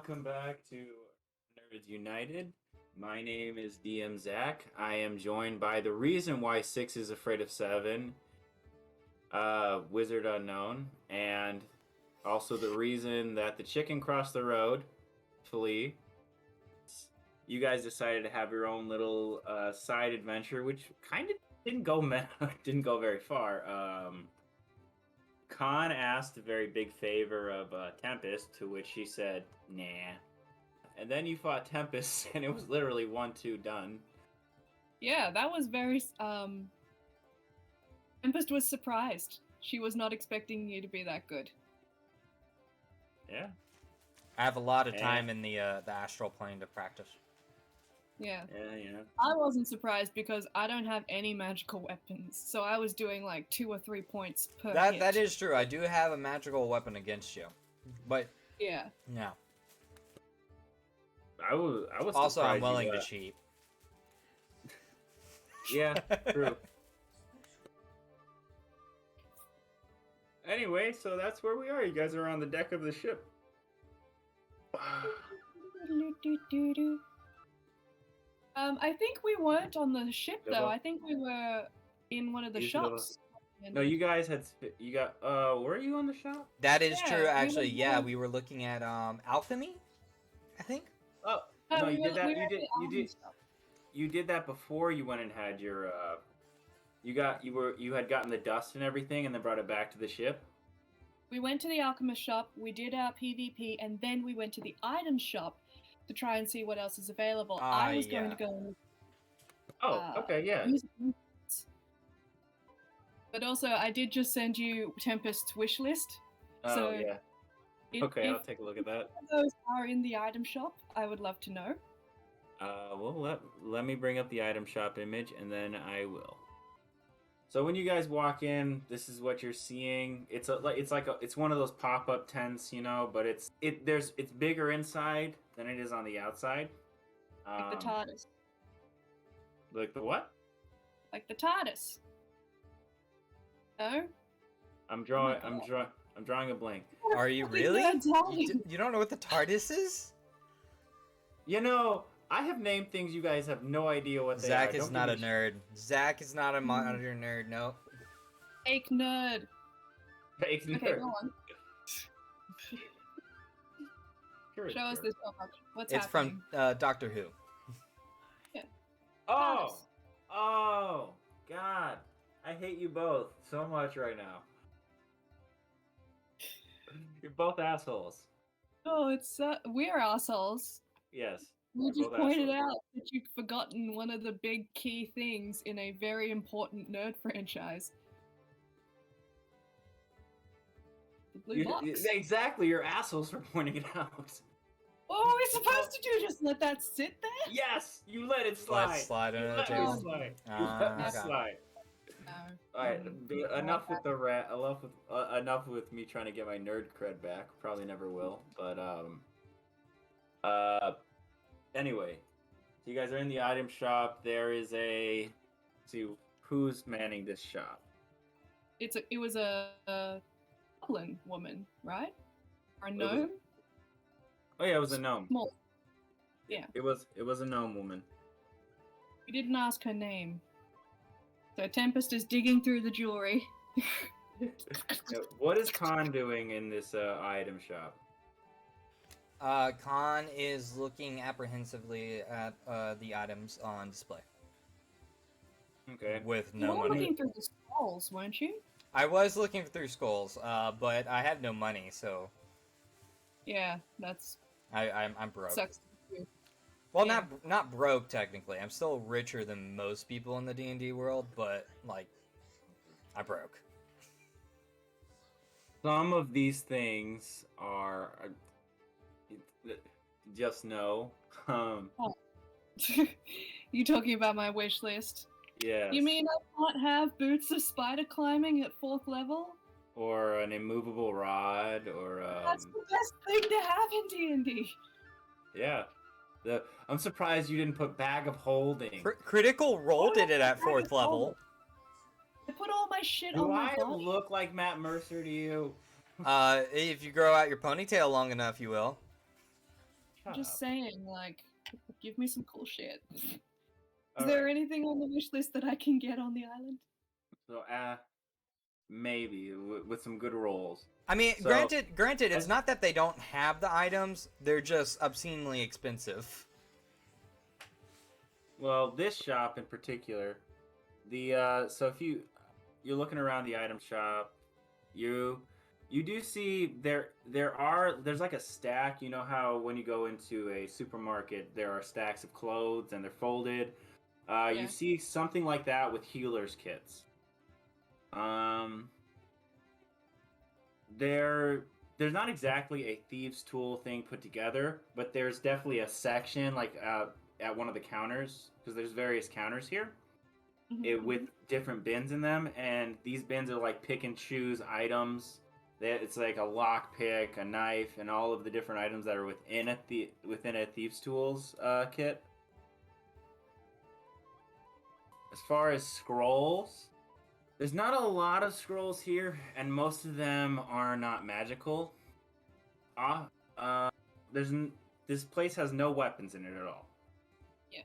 welcome back to Nerds United. My name is DM Zach. I am joined by the reason why 6 is afraid of 7, Wizard Unknown, and also the reason that the chicken crossed the road, Flea. You guys decided to have your own little side adventure, which kind of didn't go very far. Kahn asked a very big favor of Tempest, to which she said, nah. And then you fought Tempest, and it was literally 1-2 done. Yeah, that was very... Tempest was surprised. She was not expecting you to be that good. Yeah. I have a lot of time in the astral plane to practice. Yeah. Yeah. I wasn't surprised because I don't have any magical weapons, so I was doing like 2 or 3 points per hit. That is true. I do have a magical weapon against you, but yeah. No. I was also I'm willing to cheat. Yeah, true. Anyway, so that's where we are. You guys are on the deck of the ship. I think we weren't on the ship though. I think we were in one of the shops. No, you guys had were you on the shop? That is true, actually. Yeah, we were looking at alchemy, I think. Oh, no, you did that. You did that before you went and had your you had gotten the dust and everything and then brought it back to the ship. We went to the alchemist shop, we did our PvP, and then we went to the item shop to try and see what else is available. I was going to go. Oh, okay, yeah. But also, I did just send you Tempest's wish list. Oh, so yeah. Okay, I'll take a look at that. If those are in the item shop, I would love to know. Well, let me bring up the item shop image, and then I will. So when you guys walk in, this is what you're seeing. It's one of those pop-up tents, you know, but it's bigger inside than it is on the outside. Like the TARDIS. Like the what? Like the TARDIS. No? I'm drawing a blank. Are you really? You don't know what the TARDIS is? You know, I have named things you guys have no idea what they are. Zach is not a nerd. Zach is not a monitor nerd, no. Fake nerd. Fake nerd. Okay, go on. Sure. Show us this so much. What's it's happening? From Doctor Who. Yeah. Oh! Oh! God. I hate you both so much right now. You're both assholes. Oh, we're assholes. Yes. We just pointed out that you've forgotten one of the big key things in a very important nerd franchise. The blue box. Exactly, you're assholes for pointing it out. What were we supposed to do? Just let that sit there? Yes! You let it slide. Let it slide under the table. table. You let me slide. No. Alright, enough with the enough with me trying to get my nerd cred back. Probably never will, but anyway, so you guys are in the item shop. There is let's see who's manning this shop. It was a goblin woman, right? Or a gnome? Oh yeah, it was a gnome. Small. Yeah. It was a gnome woman. We didn't ask her name. So Tempest is digging through the jewelry. What is Kahn doing in this item shop? Kahn is looking apprehensively at the items on display. Okay. With no You were money. looking through the skulls, weren't you? I was looking through skulls, but I have no money, so Yeah, that's... I'm broke. Sucks. Well, Yeah. not broke technically. I'm still richer than most people in the D&D world, but like, I'm broke. Some of these things are just no. You talking about my wish list? Yeah. You mean I can't have boots of spider climbing at 4th level? Or an immovable rod, or That's the best thing to have in D&D. Yeah. I'm surprised you didn't put Bag of Holding. Critical Role did it at 4th level. I put all my shit Do on my I body. look like Matt Mercer to you? If you grow out your ponytail long enough, you will. Shut Just up. saying, like, give me some cool shit. Is All there right. anything on the wish list that I can get on the island? So, maybe with some good rolls. I mean, So, granted, it's not that they don't have the items; they're just obscenely expensive. well, this shop in particular, so if you're looking around the item shop, you do see there's like a stack. You know how when you go into a supermarket, there are stacks of clothes and they're folded. Yeah. You see something like that with healers kits. There's not exactly a thieves tool thing put together, but there's definitely a section like at one of the counters, because there's various counters here with different bins in them, and these bins are like pick and choose items. It's like a lock pick, a knife, and all of the different items that are within a thieves tools kit. As far as scrolls, there's not a lot of scrolls here, and most of them are not magical. This place has no weapons in it at all. Yeah.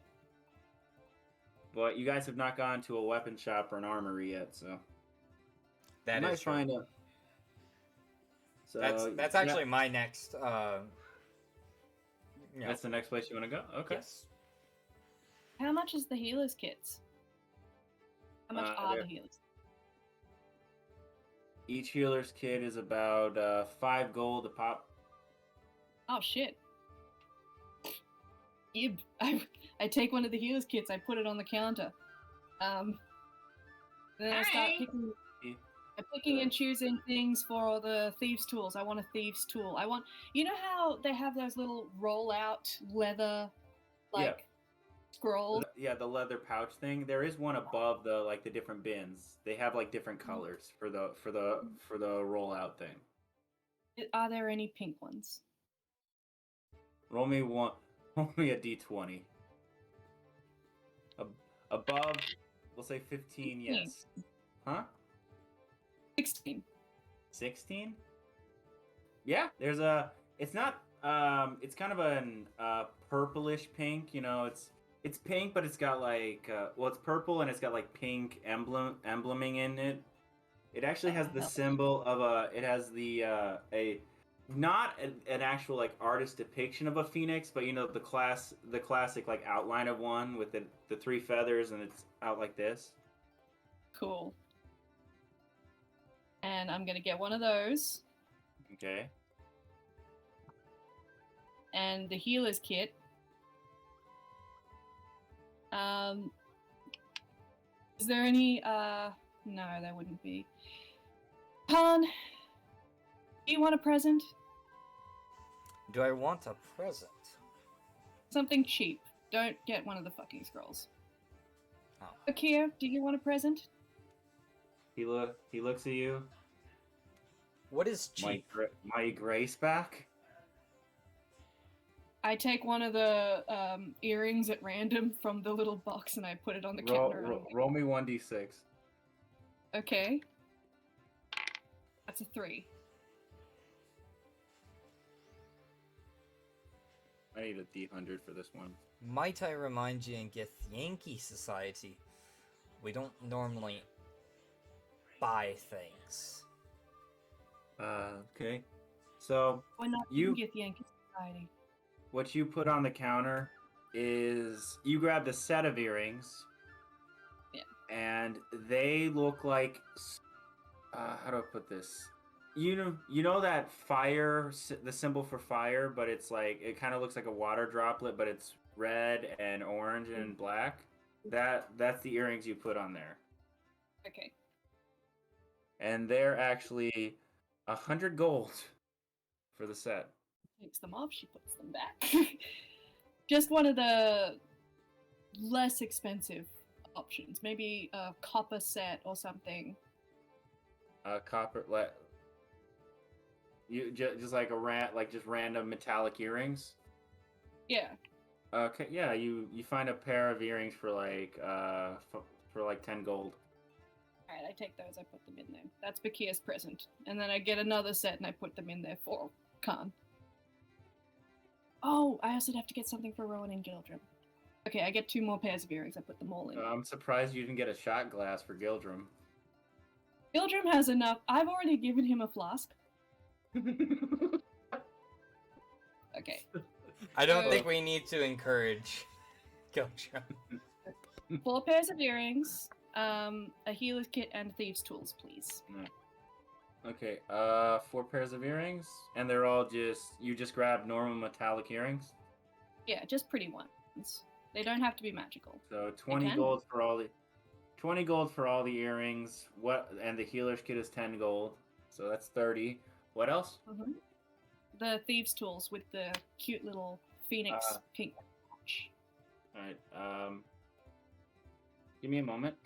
But you guys have not gone to a weapon shop or an armory yet, so That is true. find a. So That's actually my next. That's the next place you want to go. Okay. Yes. How much is the healers kits? How much are the healers? Each healer's kit is about 5 gold a pop. Oh shit. I take one of the healers kits, I put it on the counter. Then I start picking and choosing things for the thieves tools. I want a thieves tool. You know how they have those little roll out leather scrolls? Yeah, the leather pouch thing. There is one above the different bins. They have like different colors for the rollout thing. Are there any pink ones? Roll me a d20. Above, we'll say 15. Yes. Huh? 16. 16? Yeah, there's it's not it's kind of an purplish pink, you know, it's pink, but it's got like it's purple and it's got like pink embleming in it. It actually has the symbol of it has the not an actual like artist depiction of a phoenix, but you know the classic like outline of one with the 3 feathers, and it's out like this. Cool. And I'm gonna get one of those. Okay. And the healer's kit. Is there any no, there wouldn't be. Kahn, do you want a present? Do I want a present? Something cheap. Don't get one of the fucking scrolls. Oh. Akia, do you want a present? He looks at you. What is cheap? My grace back? I take one of the earrings at random from the little box and I put it on the counter. Roll me 1d6. Okay. That's a 3. I need a d100 for this one. Might I remind you in Githyanki society, we don't normally buy things. Okay. So Why not you get the Yankee Society? what you put on the counter is you grab the set of earrings. Yeah. And they look like how do I put this? You know that fire, the symbol for fire, but it's like it kind of looks like a water droplet, but it's red and orange and black. That's the earrings you put on there. Okay. And they're actually 100 gold for the set. Takes them off, she puts them back. Just one of the less expensive options. Maybe a copper set or something. Copper, you just like just random metallic earrings. Yeah. Okay, yeah, you find a pair of earrings for like 10 gold. Alright, I take those, I put them in there. That's Bakia's present. And then I get another set and I put them in there for Kahn. Oh, I also have to get something for Rowan and Gildrum. Okay, I get 2 more pairs of earrings. I put them all in. I'm surprised you didn't get a shot glass for Gildrum. Gildrum has enough. I've already given him a flask. Okay. I don't think we need to encourage Gildrum. 4 pairs of earrings, a healer's kit, and thieves' tools, please. Okay, 4 pairs of earrings, and they're all you just grab normal metallic earrings? Yeah, just pretty ones. They don't have to be magical. So 20 gold for all the earrings. And the healer's kit is 10 gold. So that's 30. What else? Mm-hmm. The thieves' tools with the cute little phoenix pink patch. Alright, give me a moment.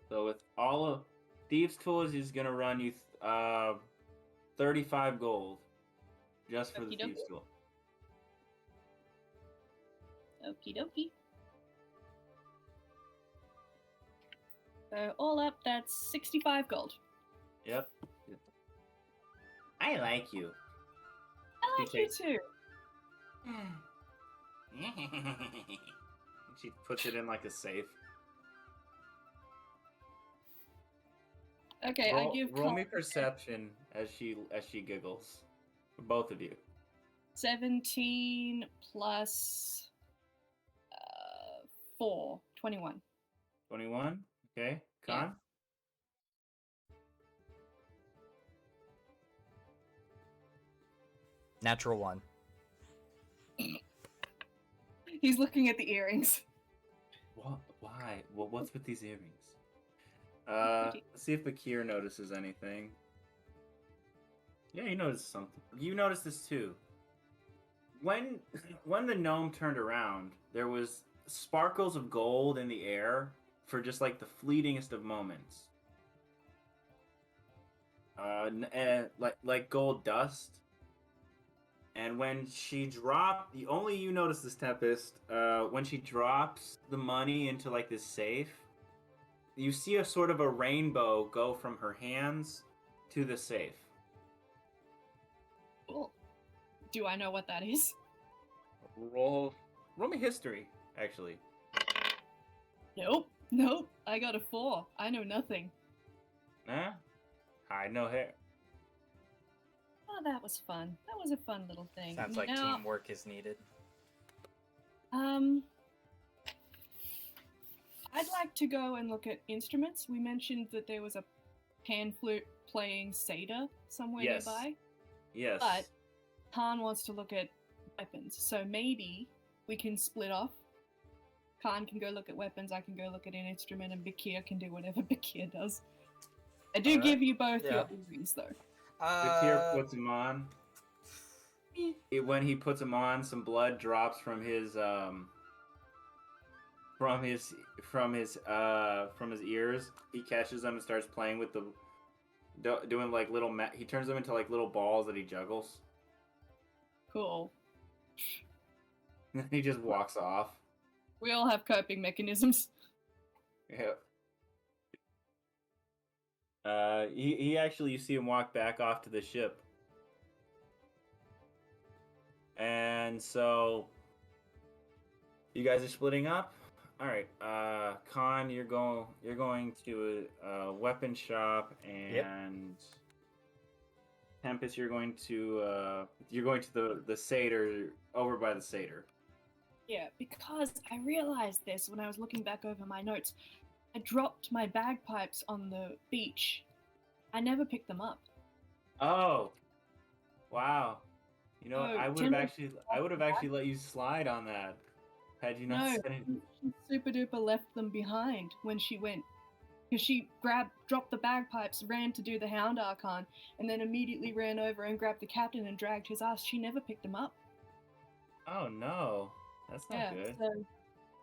So with all of thieves' tools is gonna run you 35 gold just for the thieves' tool. Okie dokie. So all up, that's 65 gold. Yep. I like you. I like you too. She puts it in like a safe. Okay, roll me perception as she giggles. For both of you. 17 plus 4, 21. 21? Okay. Kahn? Natural 1. He's looking at the earrings. What? Why? Well, what's with these earrings? Let's see if Bakir notices anything. Yeah, he noticed something. You noticed this too. When the gnome turned around, there was sparkles of gold in the air for just like the fleetingest of moments. Like gold dust. And when she dropped, only you notice this, Tempest. When she drops the money into like this safe, you see a sort of a rainbow go from her hands to the safe. Cool. Do I know what that is? Roll me history, actually. Nope. I got a 4. I know nothing. Nah? Hide no hair. Oh, that was fun. That was a fun little thing. Sounds like teamwork is needed. I'd like to go and look at instruments. We mentioned that there was a pan flute playing satyr somewhere nearby. Yes. But Kahn wants to look at weapons, so maybe we can split off. Kahn can go look at weapons, I can go look at an instrument, and Bakir can do whatever Bakir does. I do give you both your earrings, though. Bakir puts him on. When he puts him on, some blood drops from his ears. He catches them and starts playing with doing like little. He turns them into like little balls that he juggles. Cool. He just walks off. We all have coping mechanisms. Yeah. He actually, you see him walk back off to the ship. And so, you guys are splitting up. All right, Kahn, you're going to a weapon shop, and Tempest, you're going to the satyr over by the satyr. Yeah, because I realized this when I was looking back over my notes. I dropped my bagpipes on the beach. I never picked them up. Oh, wow! You know, I would have actually let you slide on that had you not said it. She super duper left them behind when she went, because she dropped the bagpipes, ran to do the Hound Archon, and then immediately ran over and grabbed the captain and dragged his ass. She never picked them up. Oh no, that's not good. So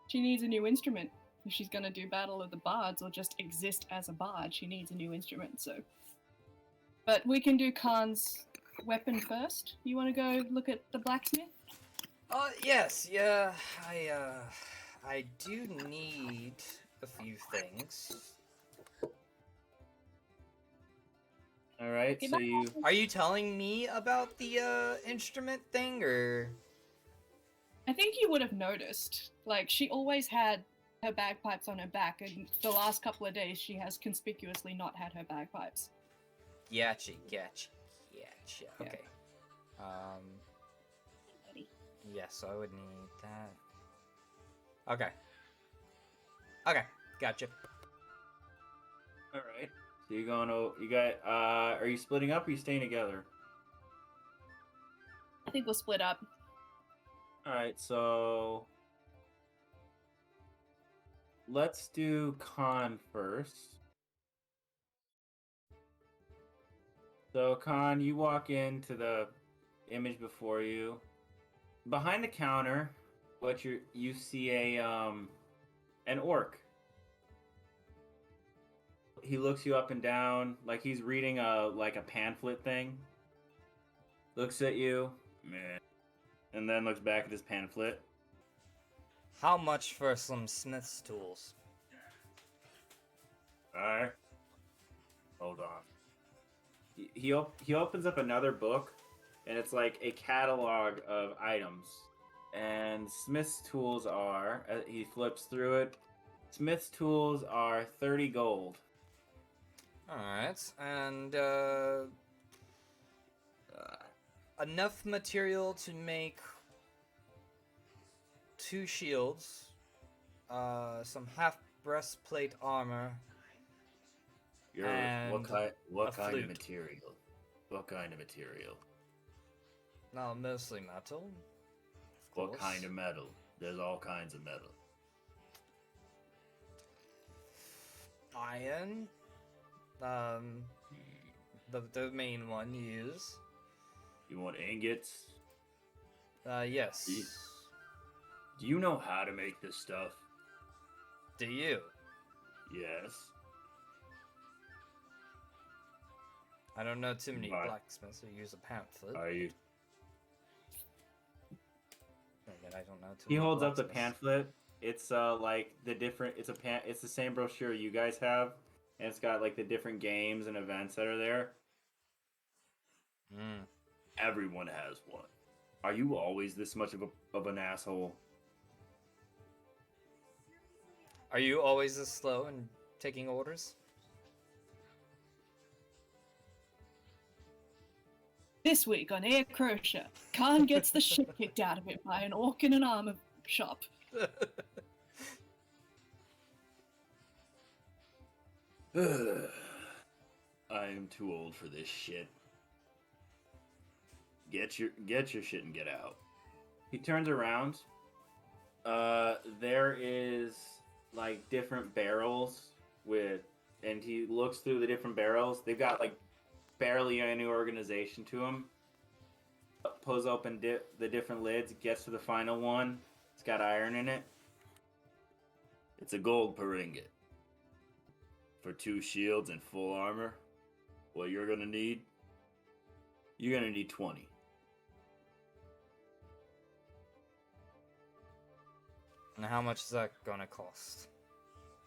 she needs a new instrument. If she's gonna do Battle of the Bards or just exist as a bard, she needs a new instrument, so. But we can do Kahn's weapon first. You wanna go look at the blacksmith? Yes, yeah, I do need a few things. All right, Okay, so bye. you. Are you telling me about the instrument thing, or? I think you would have noticed. Like, she always had her bagpipes on her back, and the last couple of days she has conspicuously not had her bagpipes. Gotcha. Yeah. Okay. Yes, I would need that. Okay, gotcha. All right. So you're going to. You got. Are you splitting up? Or are you staying together? I think we'll split up. All right. So let's do Kahn first. So Kahn, you walk into the image before you. Behind the counter, you see an orc. He looks you up and down like he's reading a pamphlet thing. Looks at you, meh, and then looks back at his pamphlet. How much for some smith's tools? Alright. Hold on. He opens up another book, and it's like a catalog of items. And Smith's tools are. He flips through it. Smith's tools are 30 gold. Alright, and enough material to make 2 shields, some half breastplate armor. And what kind flute. of material? What kind of material? No, mostly metal. Of What course. kind of metal? There's all kinds of metal. Iron. The main one you use. You want ingots? Yes. Do you know how to make this stuff? Do you? Yes. I don't know too many Right. blacksmiths who use a pamphlet. Are you? I don't know too He many holds up the blacksmiths. pamphlet. It's like the different. It's the same brochure you guys have, and it's got like the different games and events that are there. Mm. Everyone has one. Are you always this much of an asshole? Are you always this slow in taking orders? This week on Eachrotia, Kahn gets the shit kicked out of him by an orc in an armor shop. I am too old for this shit. Get your shit and get out. He turns around. There is like different barrels and he looks through the different barrels. They've got like barely any organization to them. Pulls open the different lids, gets to the final one. It's got iron in it. It's a gold per ingot. For 2 shields and full armor, what you're gonna need 20. And how much is that gonna cost?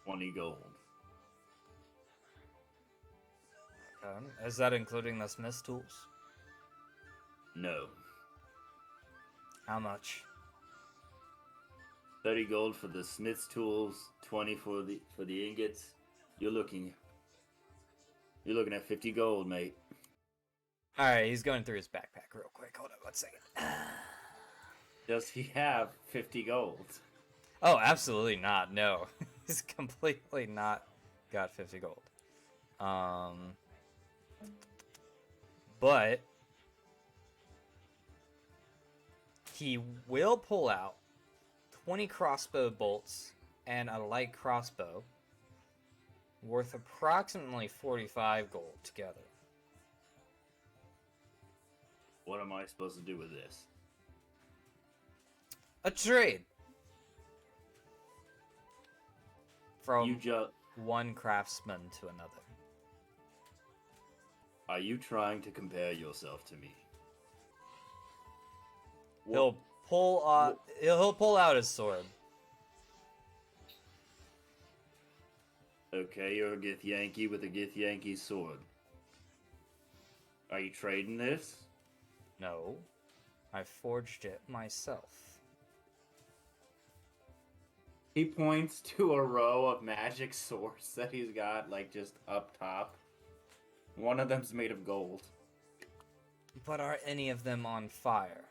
20 gold. Is that including the smith's tools? No. How much? 30 gold for the smith's tools, 20 for the ingots. You're looking at 50 gold, mate. Alright, he's going through his backpack real quick. Hold on 1 second. Does he have 50 gold? Oh, absolutely not. No. He's completely not got 50 gold. But he will pull out 20 crossbow bolts and a light crossbow worth approximately 45 gold together. What am I supposed to do with this? A trade from You just one craftsman to another. Are you trying to compare yourself to me? He'll pull out his sword. Okay, you're a Githyanki with a Githyanki sword. Are you trading this? No, I forged it myself. He points to a row of magic swords that he's got, like, just up top. One of them's made of gold. But are any of them on fire?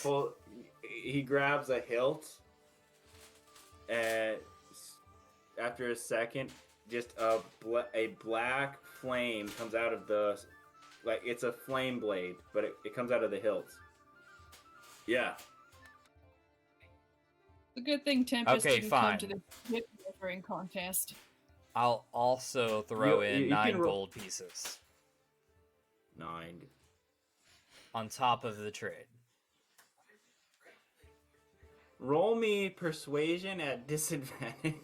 Well, he grabs a hilt, and after a second, just a black flame comes out of the... Like, it's a flame blade, but it comes out of the hilt. Yeah. The good thing Tempest Okay, didn't fine. come to the hit delivering contest. I'll also throw in you 9 can gold pieces 9. on top of the trade. Roll me persuasion at disadvantage.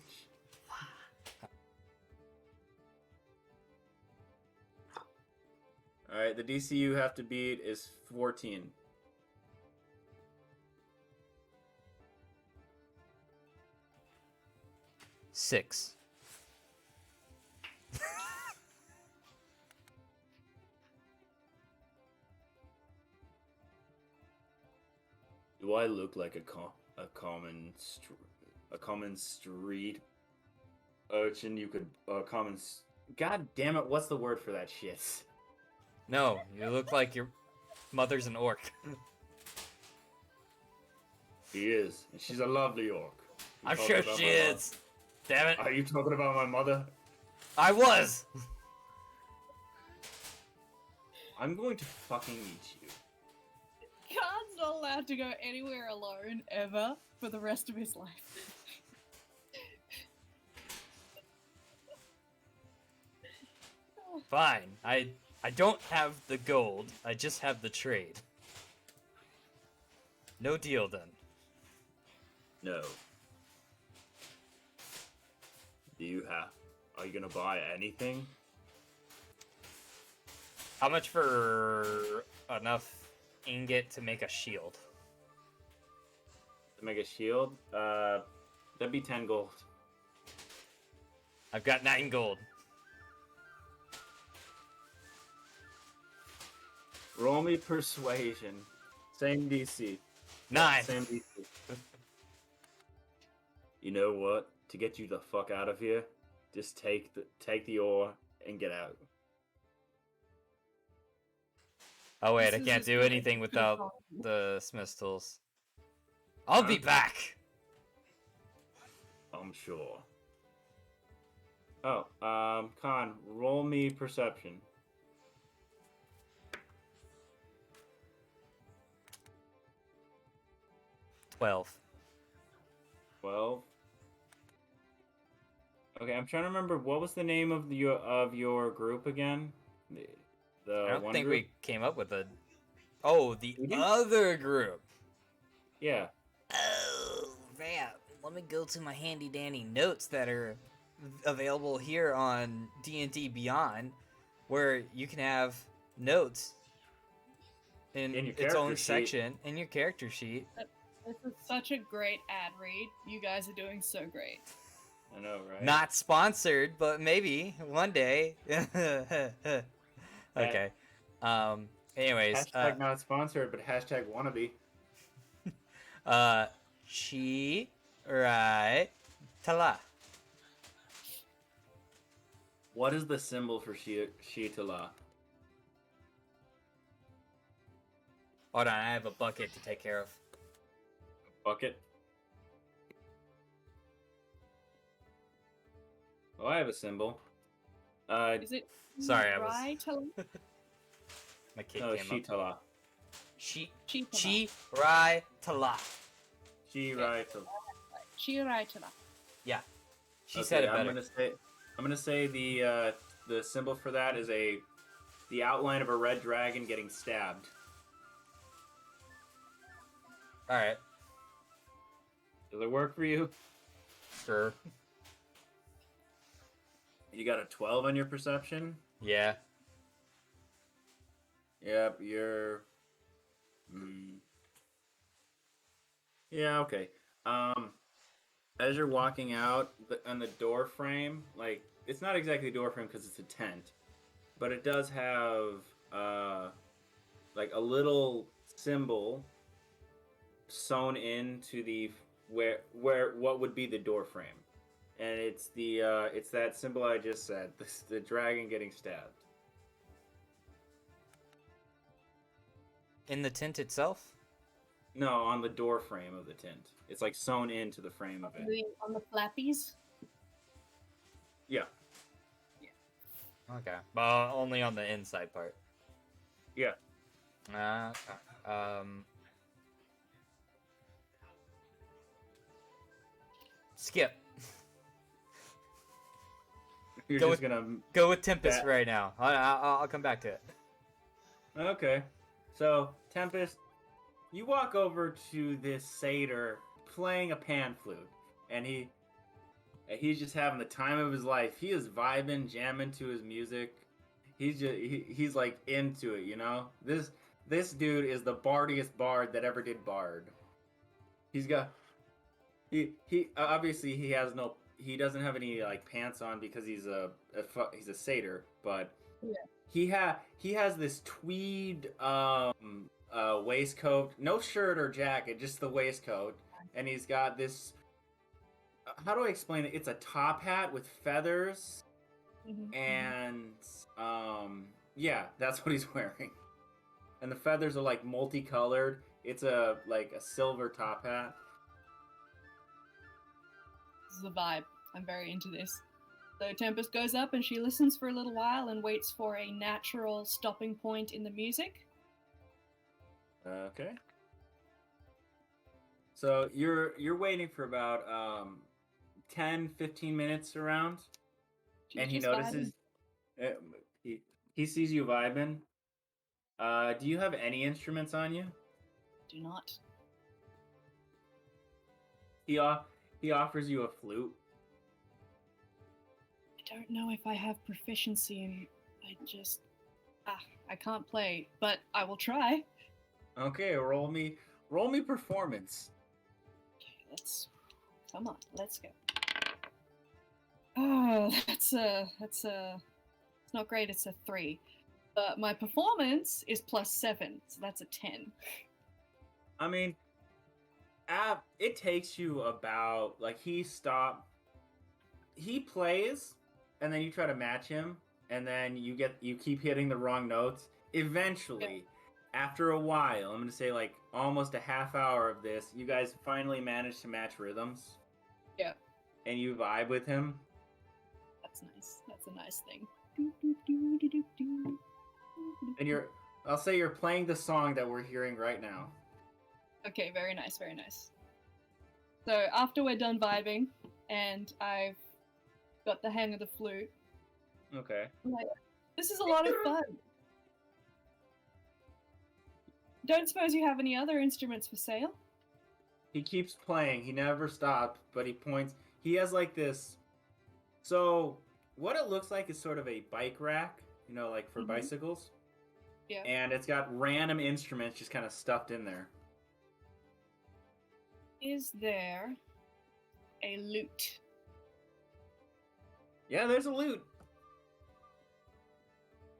Alright, the DC you have to beat is 14. Six. Do I look like a common street urchin? You could God damn it! What's the word for that shit? No, you look like your mother's an orc. He is, and she's a lovely orc. You I'm talking sure about she my is. Damn it. Are you talking about my mother? I was! I'm going to fucking eat you. Kahn's not allowed to go anywhere alone, ever, for the rest of his life. Fine. I don't have the gold. I just have the trade. No deal then. No. Are you gonna buy anything? How much for enough ingot to make a shield? To make a shield? That'd be 10 gold. I've got 9 gold. Roll me persuasion. Same DC. 9. Same DC. You know what? To get you the fuck out of here, just take the ore and get out. Oh wait, This I is can't as do good anything as without possible. the smith's tools. I'll be Huh? back. I'm sure. Oh, Kahn, roll me perception. 12. 12. Okay, I'm trying to remember what was the name of your group again. The I don't one think group? we came up with a. Oh, the We did? other group. Yeah. Oh, that. Let me go to my handy dandy notes that are available here on D&D Beyond, where you can have notes in In your its own character sheet. section in your character sheet. This is such a great ad read. You guys are doing so great. I know, right? Not sponsored, but maybe one day. Okay. Anyways, Hashtag not sponsored, but hashtag wannabe. Chi right Tala. What is the symbol for Shitala? Hold on, I have a bucket to take care of. Bucket? Oh, I have a symbol. Is it Sorry, I was- right? My kid No, came up. Shitala. Chi right Tala. Shiraitala. Chiraitala. Yeah, she said it better. I'm gonna say the symbol for that is the outline of a red dragon getting stabbed. All right, Does it work for you? sure. You got a 12 on your perception? Yeah. Yep, you're... Yeah, okay. as you're walking out on the door frame, like it's not exactly a door frame because it's a tent, but it does have like a little symbol sewn into the where what would be the door frame, and it's that symbol I just said, the dragon getting stabbed. In the tent itself? No, on the door frame of the tent. It's like sewn into the frame of it. On the flappies? Yeah. Okay. Well, only on the inside part. Yeah. Skip. You're Go just gonna Go with Tempest right now. I'll come back to it. Okay. So, Tempest, you walk over to this satyr playing a pan flute, and he's just having the time of his life. He is vibing, jamming to his music. He's like into it, you know? This dude is the bardiest bard that ever did bard. He's got he obviously he doesn't have any like pants on because he's a satyr, but yeah. he has this tweed waistcoat, no shirt or jacket, just the waistcoat, and he's got this. How do I explain it? It's a top hat with feathers, and yeah, that's what he's wearing. And the feathers are like multicolored. It's like a silver top hat. This is a vibe. I'm very into this. So Tempest goes up and she listens for a little while and waits for a natural stopping point in the music. Okay. So you're waiting for about 10-15 minutes around, She's and he just notices he sees you vibing. Do you have any instruments on you? Do not. He offers you a flute. I don't know if I have proficiency in. I can't play, but I will try. Okay, roll me performance. Okay, come on, let's go. Oh, it's not great. It's a 3, but my performance is +7, so that's a 10. I mean, it takes you about like he plays, and then you try to match him, and then you keep hitting the wrong notes. Eventually, after a while, I'm gonna say like almost a half hour of this, you guys finally manage to match rhythms. Yeah. And you vibe with him. That's nice. That's a nice thing. And I'll say you're playing the song that we're hearing right now. Okay, very nice, very nice. So after we're done vibing, and I've got the hang of the flute. Okay. I'm like, this is a lot of fun. Don't suppose you have any other instruments for sale? He keeps playing. He never stopped, but he points. He has like this. So what it looks like is sort of a bike rack, you know, like for bicycles. Yeah. And it's got random instruments just kind of stuffed in there. Is there a lute? Yeah, there's a lute.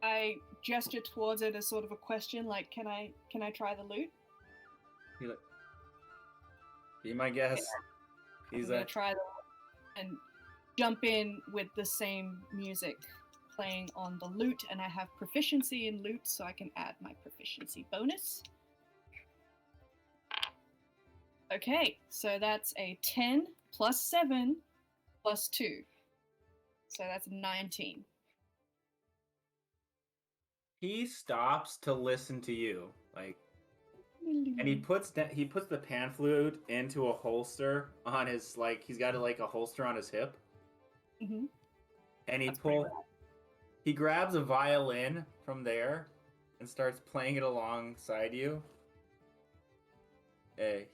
I gesture towards it as sort of a question, like, can I try the lute? Be my guest. I'm gonna try the and jump in with the same music playing on the lute, and I have proficiency in lute, so I can add my proficiency bonus. Okay, so that's a 10 plus 7 plus 2. So that's 19. He stops to listen to you, like, and he puts the pan flute into a holster on his, like, he's got like a holster on his hip. Mm-hmm. And he grabs a violin from there and starts playing it alongside you.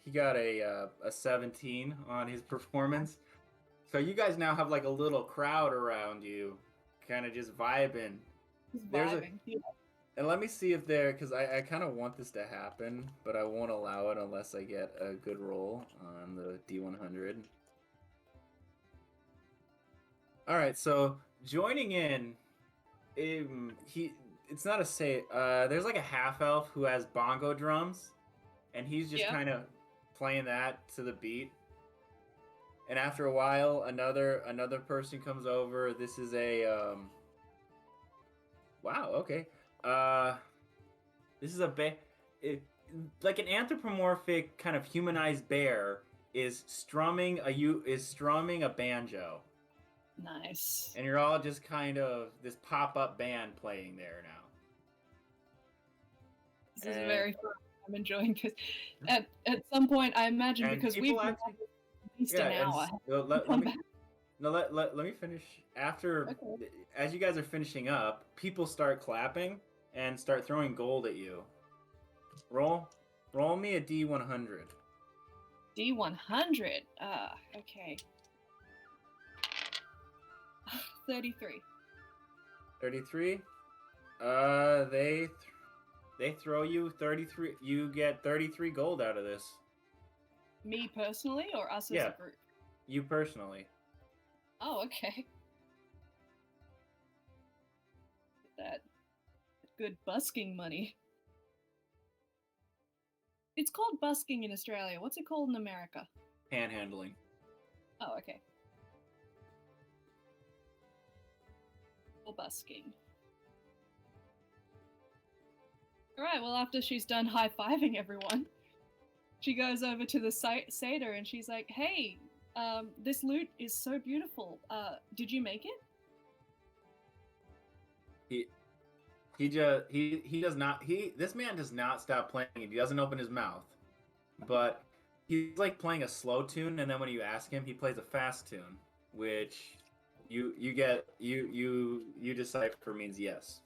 He got a 17 on his performance. So you guys now have like a little crowd around you, kind of just vibing. And let me see if because I kind of want this to happen, but I won't allow it unless I get a good roll on the D100. All right, so joining in, it's not a say. There's like a half elf who has bongo drums, and he's just Yeah. kind of playing that to the beat. And after a while, another person comes over. This is a wow. Okay. Uh, this is a like an anthropomorphic kind of humanized bear is strumming a banjo. Nice. And you're all just kind of this pop-up band playing there now. This is very fun. I'm enjoying this. At some point, I imagine, because we've been actually, at least an hour. Let me finish. After, Okay. as you guys are finishing up, people start clapping and start throwing gold at you. Roll me a D100. D100. Okay. 33. 33. They throw you 33. You get 33 gold out of this. Me personally, or us as Yeah. a group? You personally. Oh, okay. That good busking money. It's called busking in Australia. What's it called in America? Panhandling. Oh, okay. Or busking. Alright, well, after she's done high-fiving everyone, she goes over to the satyr and she's like, hey, this lute is so beautiful. Did you make it? This man does not stop playing it. He doesn't open his mouth. But he's like playing a slow tune, and then when you ask him, he plays a fast tune, which you decipher means yes.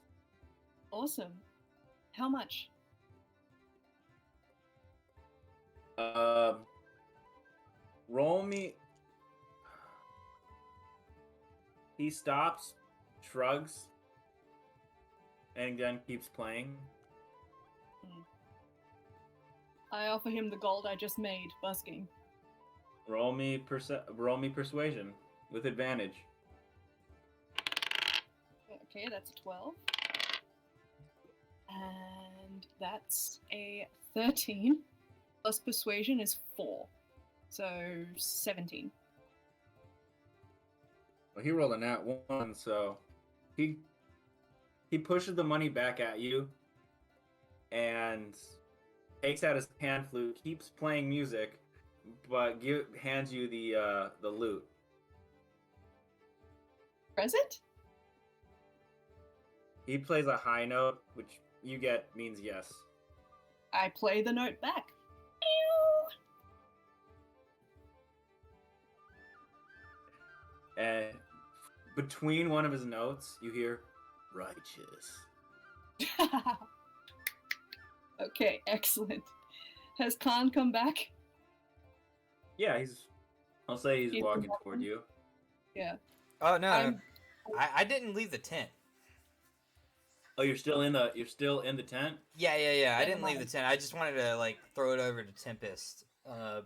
Awesome. How much? Roll me. He stops, shrugs, and then keeps playing. I offer him the gold I just made busking. Roll me persuasion with advantage. Okay, that's a 12. And that's a 13. Plus persuasion is 4. So 17. Well, he rolled a nat 1, so he pushes the money back at you and takes out his pan flute, keeps playing music, but hands you the lute. Present? He plays a high note, which you get means yes. I play the note back. And between one of his notes, you hear righteous. Okay, excellent. Has Kahn come back? Yeah, I'll say he's He's walking walking? toward you. Yeah. Oh no, I'm- I didn't leave the tent. Oh, you're still in the tent? Yeah. I Never didn't leave the mind. tent. I just wanted to like throw it over to Tempest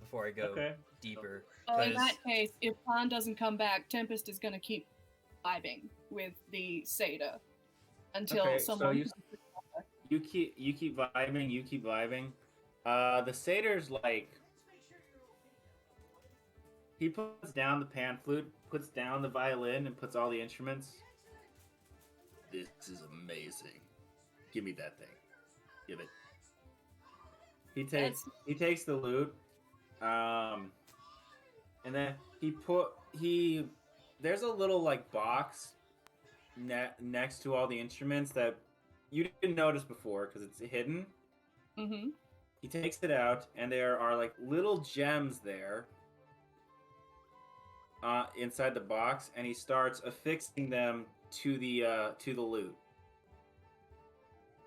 before I go Okay. deeper. Well, in 'cause- that case, if Kahn doesn't come back, Tempest is going to keep vibing with the satyr until Okay, someone. so you keep vibing. The satyr's like, he puts down the pan flute, puts down the violin, and puts all the instruments. This is amazing. Give me that thing. Give it. He takes the lute, and then there's a little like box next to all the instruments that you didn't notice before because it's hidden. Mm-hmm. He takes it out, and there are like little gems there inside the box, and he starts affixing them to the lute,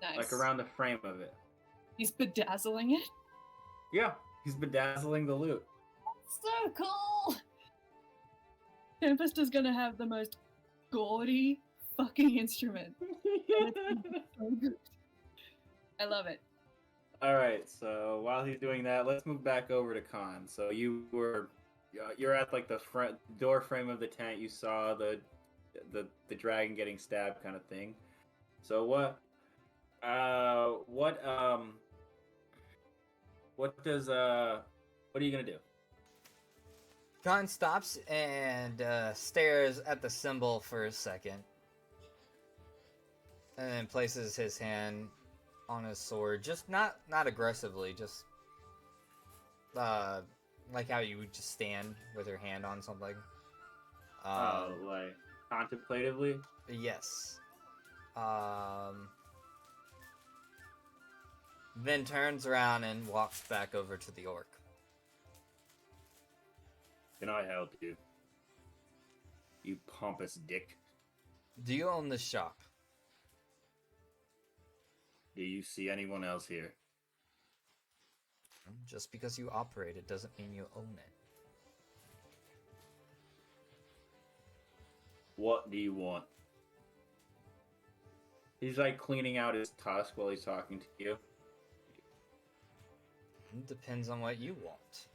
Nice. like around the frame of it. He's bedazzling it. Yeah, he's bedazzling the lute. So cool. Tempest is gonna have the most gaudy fucking instrument. So good. I love it. All right, so while he's doing that, let's move back over to Kahn. So you're at like the front door frame of the tent. You saw the the dragon getting stabbed kind of thing. So what are you gonna do? Kahn stops and stares at the symbol for a second. And then places his hand on his sword. Just not aggressively, just like how you would just stand with your hand on something. Like contemplatively? Yes. Then turns around and walks back over to the orc. Can I help you? You pompous dick. Do you own this shop? Do you see anyone else here? Just because you operate it doesn't mean you own it. What do you want? He's like cleaning out his tusk while he's talking to you. It depends on what you want.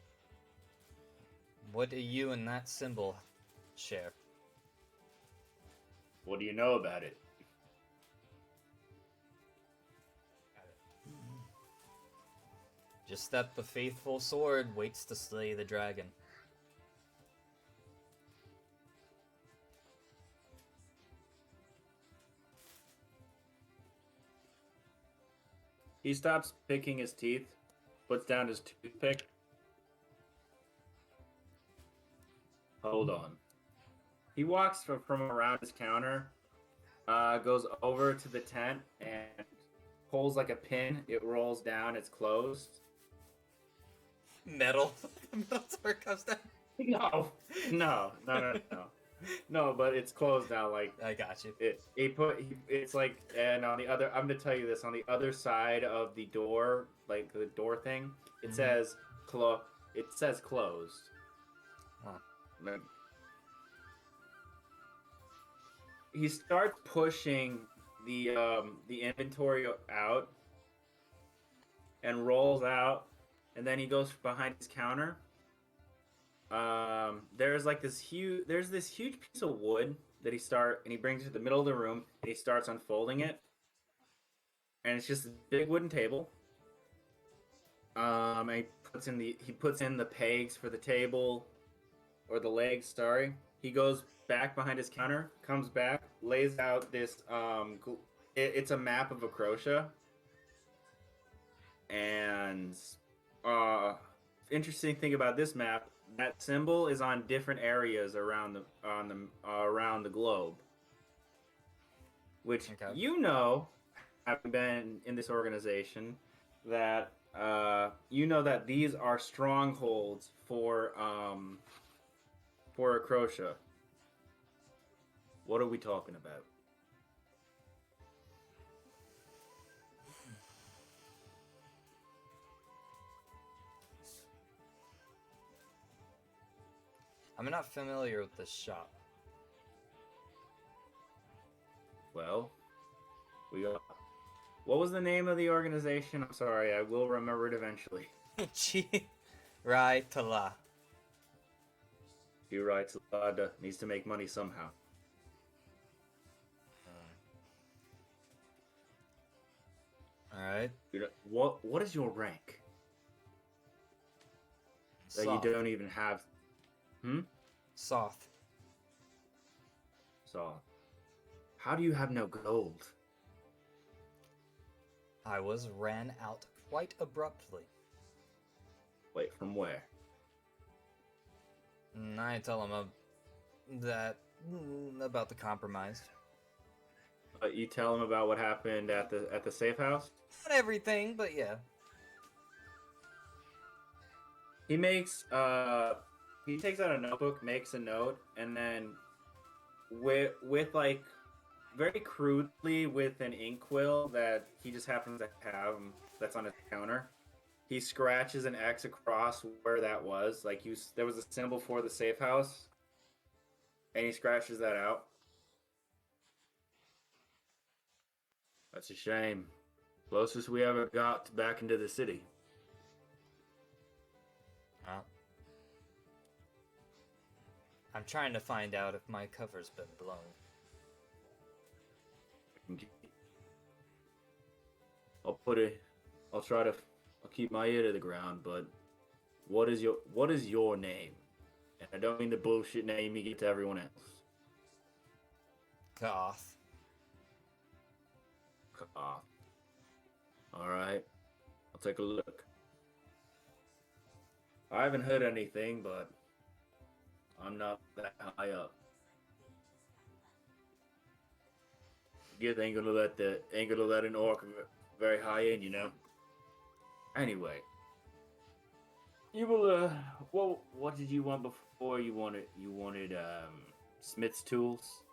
What do you and that symbol share? What do you know about it? Just that the faithful sword waits to slay the dragon. He stops picking his teeth, puts down his toothpick. Hold on. He walks from around his counter, goes over to the tent, and pulls like a pin. It rolls down, it's closed. Metal. Metal sword comes down. No. No, but it's closed now. Like I got you. It's like, and on the other, I'm gonna tell you this, on the other side of the door, like the door thing, it says It says closed. Huh. Like, he starts pushing the inventory out and rolls out, and then he goes behind his counter. There's this huge piece of wood that he brings it to the middle of the room, and he starts unfolding it, and it's just a big wooden table. And he puts in the pegs for the table, or the legs. Sorry. He goes back behind his counter, comes back, lays out this it's a map of Eachrotia, and interesting thing about this map, that symbol is on different areas around the globe, which having been in this organization, that that these are strongholds for Eachrotia. What are we talking about? I'm not familiar with this shop. Well, what was the name of the organization? I'm sorry, I will remember it eventually. Right to la. He writes Lada needs to make money somehow. Alright. What is your rank? That you don't even have. Soth. So, how do you have no gold? I was ran out quite abruptly. Wait, from where? And I tell him about the compromise. You tell him about what happened at the safe house? Not everything, but yeah. He takes out a notebook, makes a note, and then with like very crudely with an inkwell that he just happens to have that's on his counter, he scratches an X across where that was. Like there was a symbol for the safe house, and he scratches that out. That's a shame. Closest we ever got back into the city. I'm trying to find out if my cover's been blown. I'll try to. I'll keep my ear to the ground. But what is your name? And I don't mean the bullshit name you get to everyone else. Goth. Ah, all right. I'll take a look. I haven't heard anything, but I'm not that high up. Guess ain't gonna let an orc very high in, you know. Anyway, you will. What did you want before? You wanted smith's tools.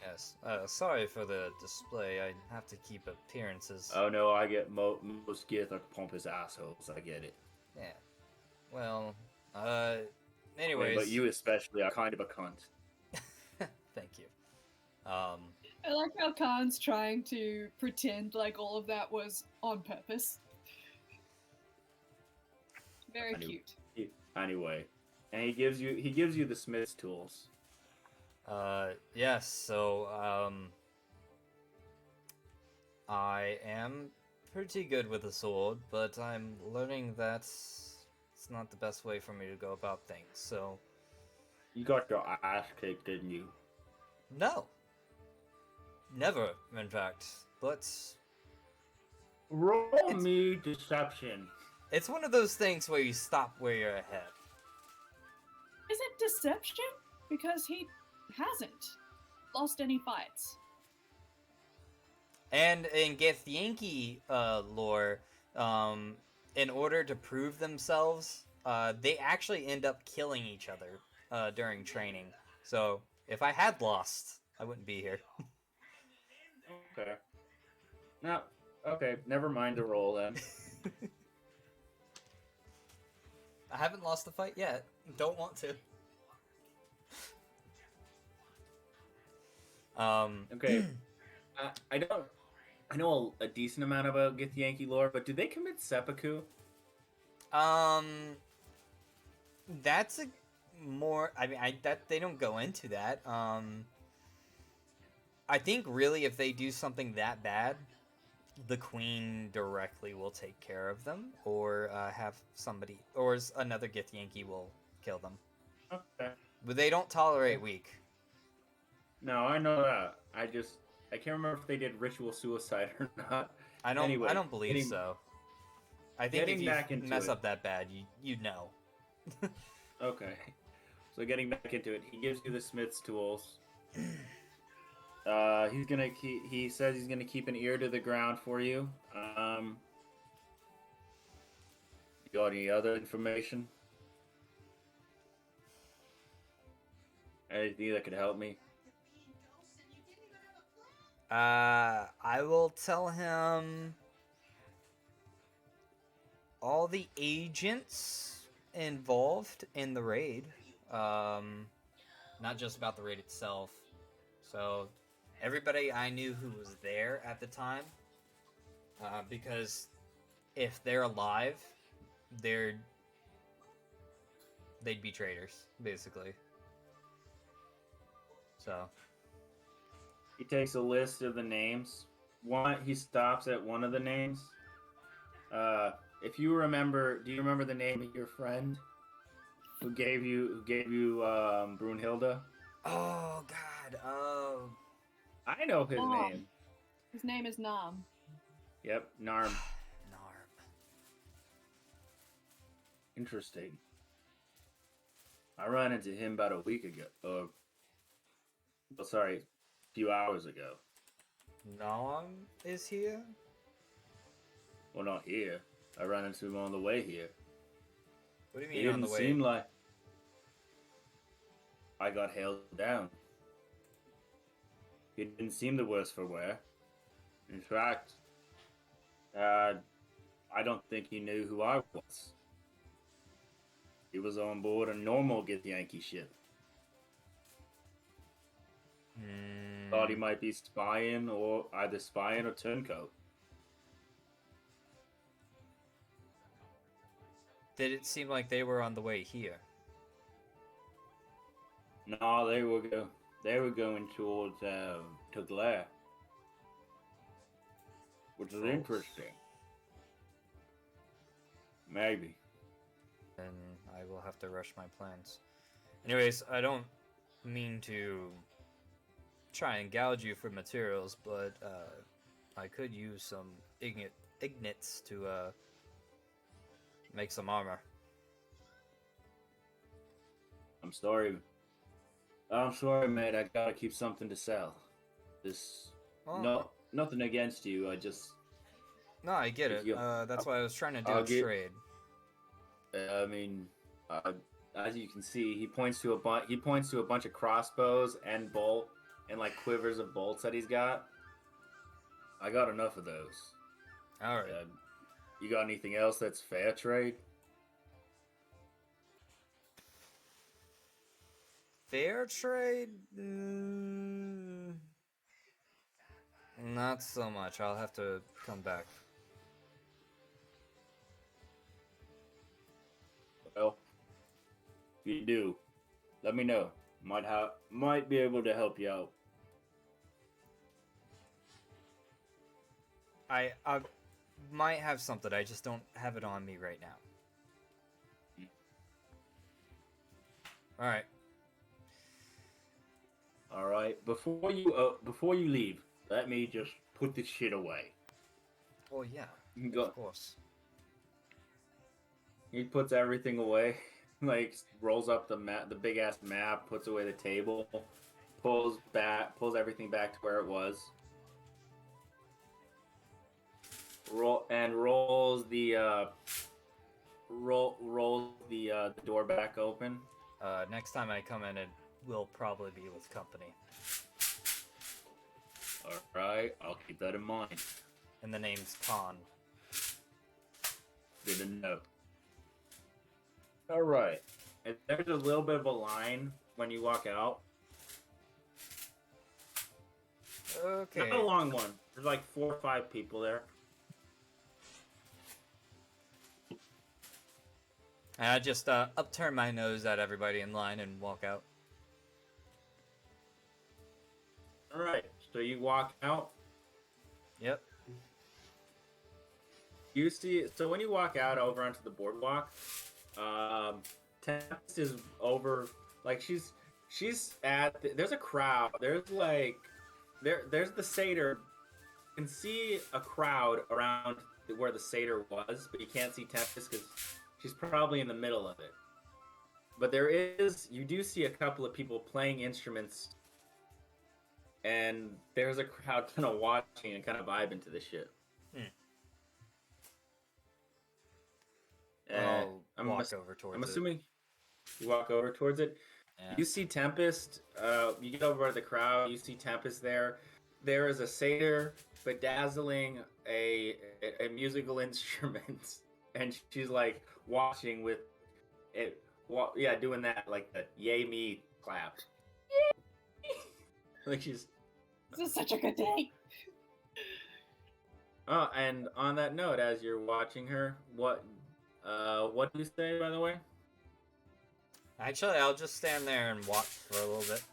Yes. Sorry for the display. I have to keep appearances. Oh no, I get most gears are pompous assholes. I get it. Yeah. Well, But anyways. you especially are kind of a cunt. Thank you. I like how Kahn's trying to pretend like all of that was on purpose. Very cute. Anyway, and he gives you the smith's tools. Yes, so, I am pretty good with a sword, but I'm learning that it's not the best way for me to go about things, so... You got your ass kicked, didn't you? No. Never, in fact, but... Roll me deception. It's one of those things where you stop where you're ahead. Is it deception? Because he hasn't lost any fights. And in Githyanki lore, in order to prove themselves, they actually end up killing each other during training. So if I had lost, I wouldn't be here. Okay. No. Okay. Never mind the roll then. I haven't lost the fight yet. Don't want to. Okay. I know a decent amount about Githyanki lore, but do they commit seppuku? That's a more. I mean, that they don't go into that. I think really, if they do something that bad, the queen directly will take care of them, or have somebody, or another Githyanki will kill them. Okay. But they don't tolerate weak. No, I know that. I can't remember if they did ritual suicide or not. I don't. Anyway, I don't believe so. I think if you mess up that bad, you'd know. Okay. So getting back into it, he gives you the smith's tools. He says he's gonna keep an ear to the ground for you. You got any other information? Anything that could help me? I will tell him all the agents involved in the raid. Not just about the raid itself. So, everybody I knew who was there at the time. Because if they're alive, they'd be traitors, basically. So... He takes a list of the names. He stops at one of the names. If you remember, do you remember the name of your friend who gave you Brunhilde? Oh God. I know his Oh. name. His name is Nam. Yep, Narm. Narm. Interesting. I ran into him about a week ago. Sorry, a few hours ago. Narm is here? Well, not here. I ran into him on the way here. What do you He mean on didn't the way? seem like I got held down. He didn't seem the worse for wear. In fact, I don't think he knew who I was. He was on board a normal Githyanki ship. Thought he might be spying, or either spying or turncoat. Did it seem like they were on the way here? No, they were going towards to Glare. which is Trolls. interesting. Maybe. And I will have to rush my plans. Anyways, I don't mean to try and gouge you for materials, but I could use some ignits to make some armor. I'm sorry. I'm sorry, mate. I gotta keep something to sell. This Well, nothing against you. I just no, I get if it. you- That's why I was trying to do I'll a get- trade. I mean, as you can see, he points to a bunch of crossbows and bolt and like quivers of bolts that he's got. I got enough of those. All right. You got anything else that's fair trade? Fair trade? Not so much. I'll have to come back. Well, if you do, let me know. Might be able to help you out. I might have something. I just don't have it on me right now. All right. All right. Before you leave, let me just put this shit away. Oh yeah. You can go. Of course. He puts everything away, like rolls up the map, the big ass map, puts away the table, pulls everything back to where it was. Rolls the door back open. Next time I come in, it will probably be with company. All right, I'll keep that in mind. And the name's Kahn. Good to know. All right, and there's a little bit of a line when you walk out. Okay. Not a long one. There's like 4 or 5 people there. And I just upturn my nose at everybody in line and walk out. All right, so you walk out. Yep. You see, so when you walk out over onto the boardwalk, Tempest is over, like she's at, there's a crowd, there's like, there's the satyr, you can see a crowd around where the satyr was, but you can't see Tempest because she's probably in the middle of it. But you do see a couple of people playing instruments, and there's a crowd kind of watching and kind of vibing to this shit. I'll walk over towards I'm it. assuming you walk over towards it. Yeah. You see Tempest. You get over to the crowd. You see Tempest there. There is a satyr bedazzling a musical instrument, and she's like watching with it. Doing that like the "Yay me" clap. Like she's. This is such a good day. Oh, and on that note, as you're watching her, what do you say, by the way? Actually, I'll just stand there and watch for a little bit.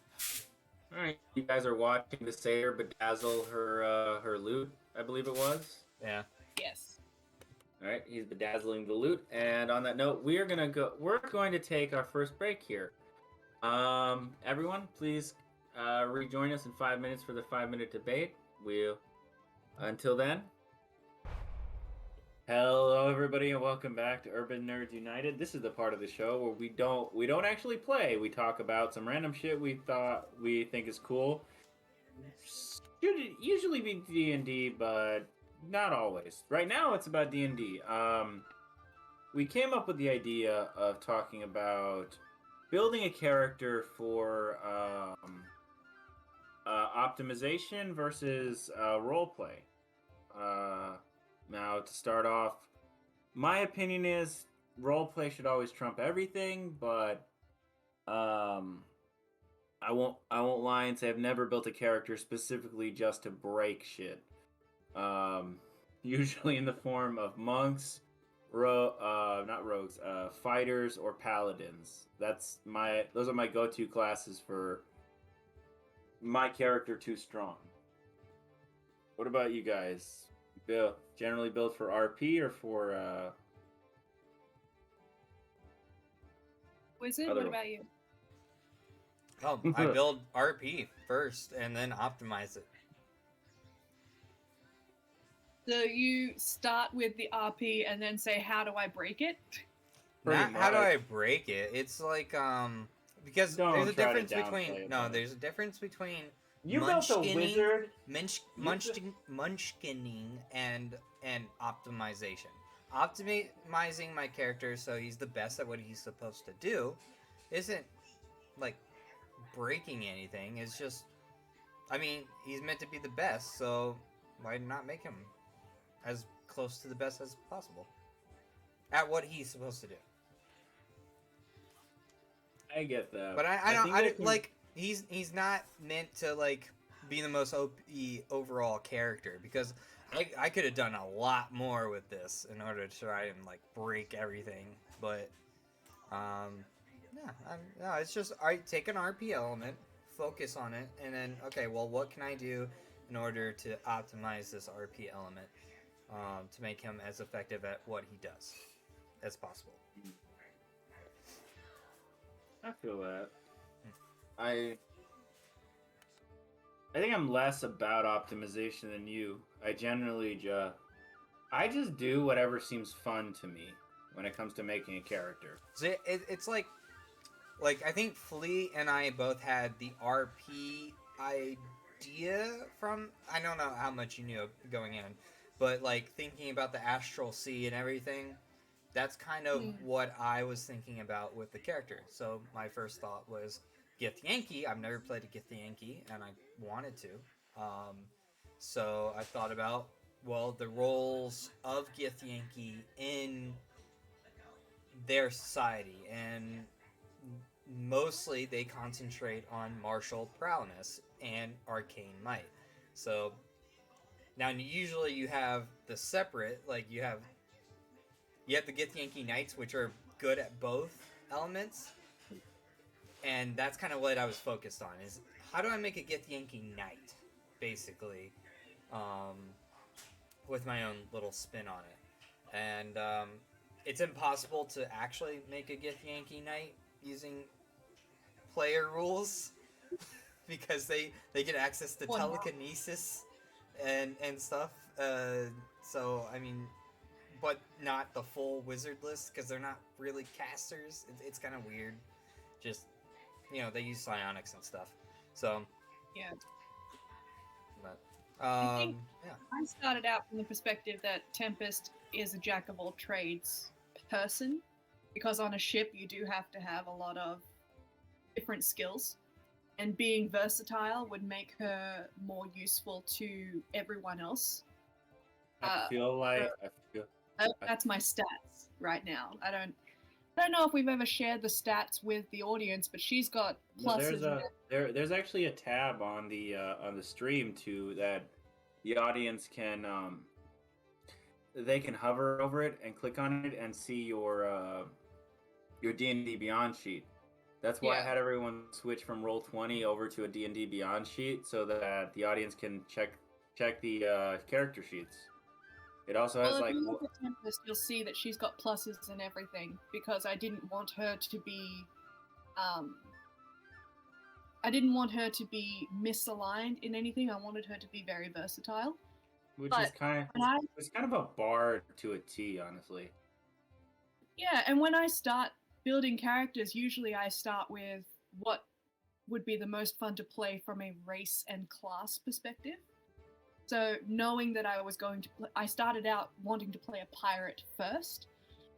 All right, you guys are watching the satyr bedazzle her lute, I believe it was. Yeah. Yes. All right, he's bedazzling the lute, and on that note, we're going to take our first break here. Everyone, please rejoin us in 5 minutes for the 5-minute debate. Until then. Hello, everybody, and welcome back to Urban Nerds United. This is the part of the show where we don't actually play. We talk about some random shit we think is cool. Should usually be D&D, but not always. Right now, it's about D&D. We came up with the idea of talking about building a character for optimization versus roleplay. Now, to start off, my opinion is roleplay should always trump everything, but I won't lie and say I've never built a character specifically just to break shit. Usually in the form of monks, not rogues, fighters or paladins. Those are my go-to classes for my character too strong. What about you guys? Generally built for RP or for Wizard, other. what about you? Oh, I build RP first and then optimize it. So you start with the RP and then say, how do I break it? Pretty Not how do much. I break it? It's like because Don't there's a try to difference between downplay it, no, though. there's a difference between You built a munchkinning, wizard. munchkinning and optimization. Optimizing my character so he's the best at what he's supposed to do isn't like breaking anything. It's just, I mean, he's meant to be the best, so why not make him as close to the best as possible at what he's supposed to do? I get that. But I think don't can- like he's not meant to like be the most OP overall character because I could have done a lot more with this in order to try and like break everything, but no, it's just I take an RP element, focus on it, and then okay, well, what can I do in order to optimize this RP element to make him as effective at what he does as possible? I feel that. I think I'm less about optimization than you. I generally just do whatever seems fun to me when it comes to making a character. So it's like I think Flea and I both had the RP idea from, I don't know how much you knew going in, but like thinking about the astral sea and everything, that's kind of what I was thinking about with the character. So my first thought was Githyanki. I've never played a Githyanki, and I wanted to. So I thought about, well, the roles of Githyanki in their society, and mostly they concentrate on martial prowess and arcane might. So now usually you have the separate, like you have the Githyanki Knights, which are good at both elements, and that's kind of what I was focused on, is how do I make a Githyanki Knight, basically, with my own little spin on it. And it's impossible to actually make a Githyanki Knight using player rules, because they get access to telekinesis and stuff. So, I mean, but not the full wizard list, because they're not really casters. It's kind of weird. Just, they use psionics and stuff. So, Yeah. But, I think yeah. I started out from the perspective that Tempest is a jack of all trades person, because on a ship you do have to have a lot of different skills, and being versatile would make her more useful to everyone else. I feel like That's my stats right now. I don't know if we've ever shared the stats with the audience, but she's got pluses. There's actually a tab on the stream too that the audience can they can hover over it and click on it and see your D&D Beyond sheet. That's why I had everyone switch from Roll20 over to a D&D Beyond sheet, so that the audience can check the character sheets. It also has if you look at Tempest, you'll see that she's got pluses and everything, because I didn't want her to be misaligned in anything. I wanted her to be very versatile. Which is kind of a bar to a T, honestly. Yeah, and when I start building characters, usually I start with what would be the most fun to play from a race and class perspective. So knowing that I started out wanting to play a pirate first,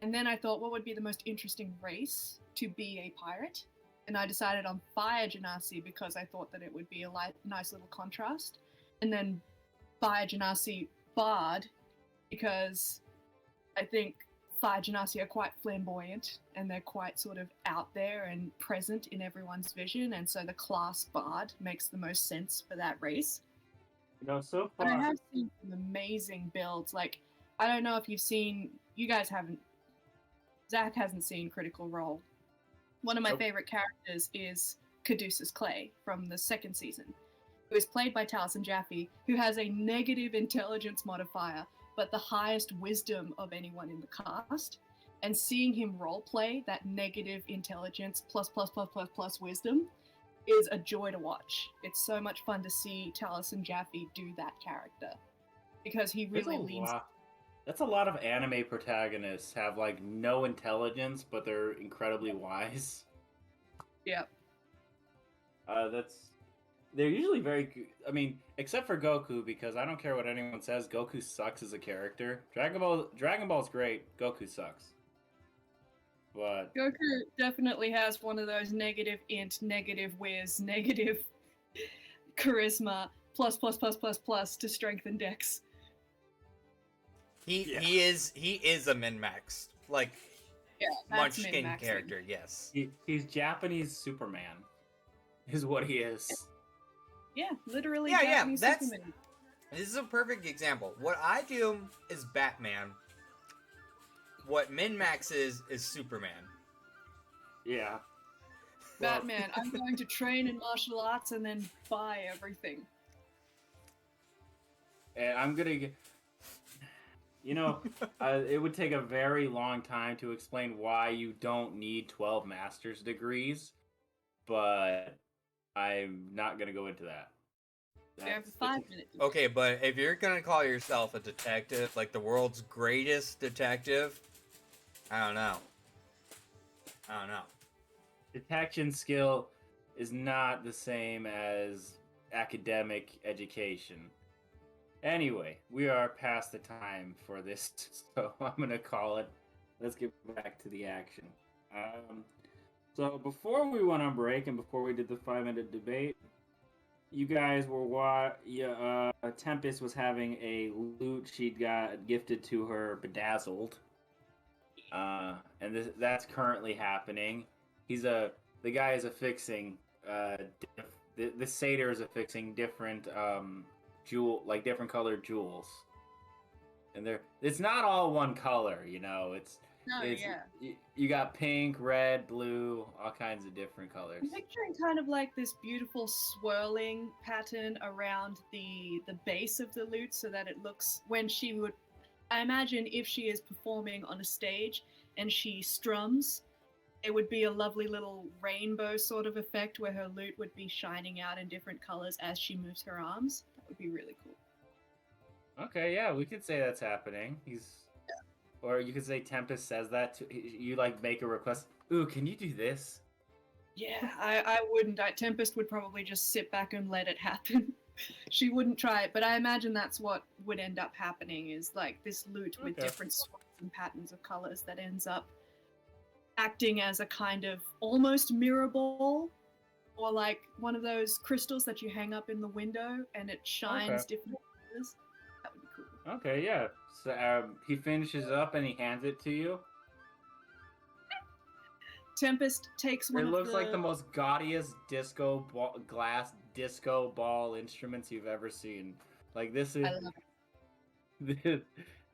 and then I thought, what would be the most interesting race to be a pirate? And I decided on Fire Genasi, because I thought that it would be a nice little contrast. And then Fire Genasi Bard, because I think Fire Genasi are quite flamboyant, and they're quite sort of out there and present in everyone's vision, and so the class Bard makes the most sense for that race. So far, But I have seen some amazing builds. Like, I don't know if you've seen, you guys haven't, Zach hasn't seen Critical Role. One of my favorite characters is Caduceus Clay from the second season. who is played by Taliesin Jaffe, who has a negative intelligence modifier, but the highest wisdom of anyone in the cast. And seeing him roleplay that negative intelligence plus wisdom is a joy to watch. It's so much fun to see Taliesin Jaffe do that character because he really leans. That's a lot of anime protagonists have like no intelligence, but they're incredibly wise. Yep. They're usually very good. I mean, except for Goku, because I don't care what anyone says, Goku sucks as a character. Dragon Ball's great. Goku sucks. But Goku definitely has one of those negative int, negative whiz, negative charisma, plus to strength and dex. He is a min-max, like, Munchkin character, yes. He's Japanese Superman, is what he is. Yeah, literally. Yeah, Japanese Superman. This is a perfect example. What I do is Batman. What min-max is Superman. Yeah. Batman, I'm going to train in martial arts and then buy everything. And I'm gonna get... it would take a very long time to explain why you don't need 12 master's degrees, but I'm not gonna go into that. We have 5 minutes. Okay, but if you're gonna call yourself a detective, like the world's greatest detective, I don't know. Detection skill is not the same as academic education. Anyway, we are past the time for this, so I'm gonna call it. Let's get back to the action. So before we went on break and before we did the 5-minute debate, you guys were Tempest was having a lute she'd got gifted to her, bedazzled. And that's currently happening. The guy is affixing the satyr is affixing different different colored jewels, and it's not all one color, it's you got pink, red, blue, all kinds of different colors. I'm picturing kind of like this beautiful swirling pattern around the base of the lute, so that it looks, when she would, I imagine if she is performing on a stage and she strums, it would be a lovely little rainbow sort of effect where her lute would be shining out in different colors as she moves her arms. That would be really cool. Okay, yeah, we could say that's happening. Or you could say Tempest says that you like make a request. Ooh, can you do this? Yeah, I wouldn't. Tempest would probably just sit back and let it happen. She wouldn't try it, but I imagine that's what would end up happening, is like this lute with different swirls and patterns of colors that ends up acting as a kind of almost mirror ball, or like one of those crystals that you hang up in the window and it shines different colors. That would be cool. Okay, yeah. So he finishes up and he hands it to you. Tempest takes one. It looks like the most gaudiest glass disco ball instruments you've ever seen. Like, this is... I love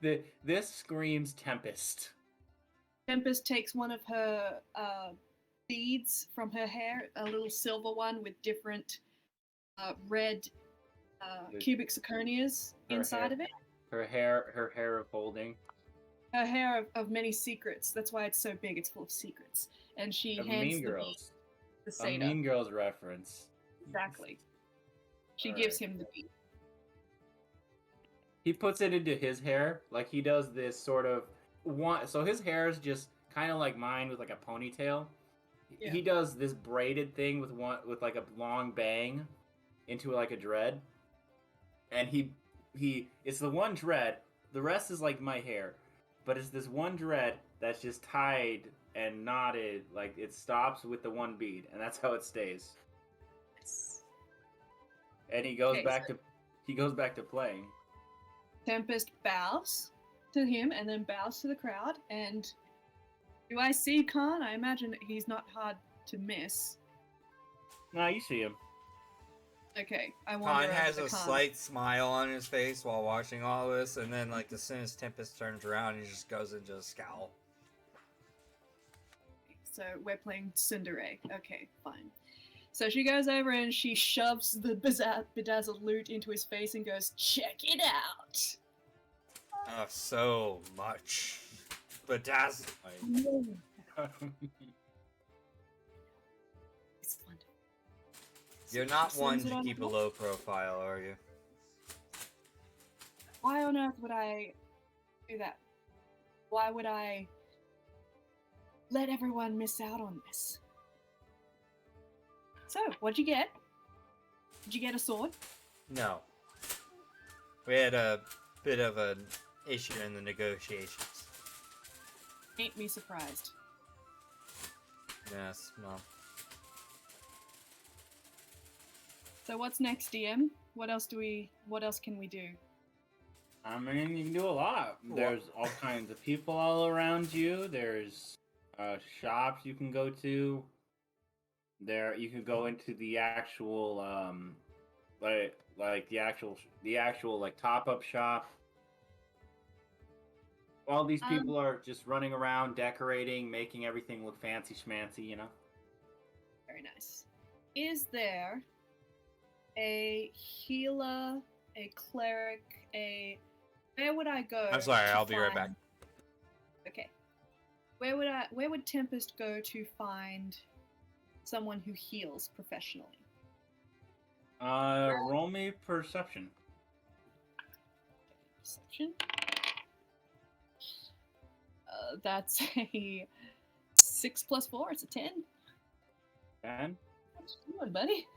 it. This screams Tempest. Tempest takes one of her beads from her hair, a little silver one with different red cubic zirconias inside of it. Her hair of holding. Her hair of many secrets. That's why it's so big. It's full of secrets. And she hands the bead. The satyr. A Mean Girls reference. Exactly. She gives him the bead. He puts it into his hair, like he does this sort of so his hair is just kind of like mine with like a ponytail. Yeah. He does this braided thing with like a long bang into like a dread, and he it's the one dread. The rest is like my hair, but it's this one dread that's just tied and knotted, like it stops with the one bead, and that's how it stays. Yes. And he goes back to playing. Tempest bows to him and then bows to the crowd. And do I see Kahn? I imagine he's not hard to miss. Nah, you see him. Okay, I Kahn has a slight smile on his face while watching all this, and then, like, as soon as Tempest turns around, he just goes into a scowl. So we're playing Tsundere. Okay, fine. So she goes over and she shoves the bedazzled loot into his face and goes, "Check it out." So much. Bedazzled. It's wonderful. You're So not she one slings it to on keep a the floor. low profile, are you? Why on earth would I do that? Why would I let everyone miss out on this? So, what'd you get? Did you get a sword? No. We had a bit of an issue in the negotiations. Ain't me surprised. Yes, well. So what's next, DM? What else can we do? I mean, you can do a lot. There's all kinds of people all around you. There's shops you can go to. There, you can go into the actual, like the actual like top-up shop. All these people are just running around, decorating, making everything look fancy schmancy, you know? Very nice. Is there a healer, a cleric, where would I go? I'm sorry, to I'll be right back. find- Okay. Where would Tempest go to find someone who heals professionally? Roll me perception. Perception. That's a 6 plus 4. It's a 10. 10? What you doing, buddy?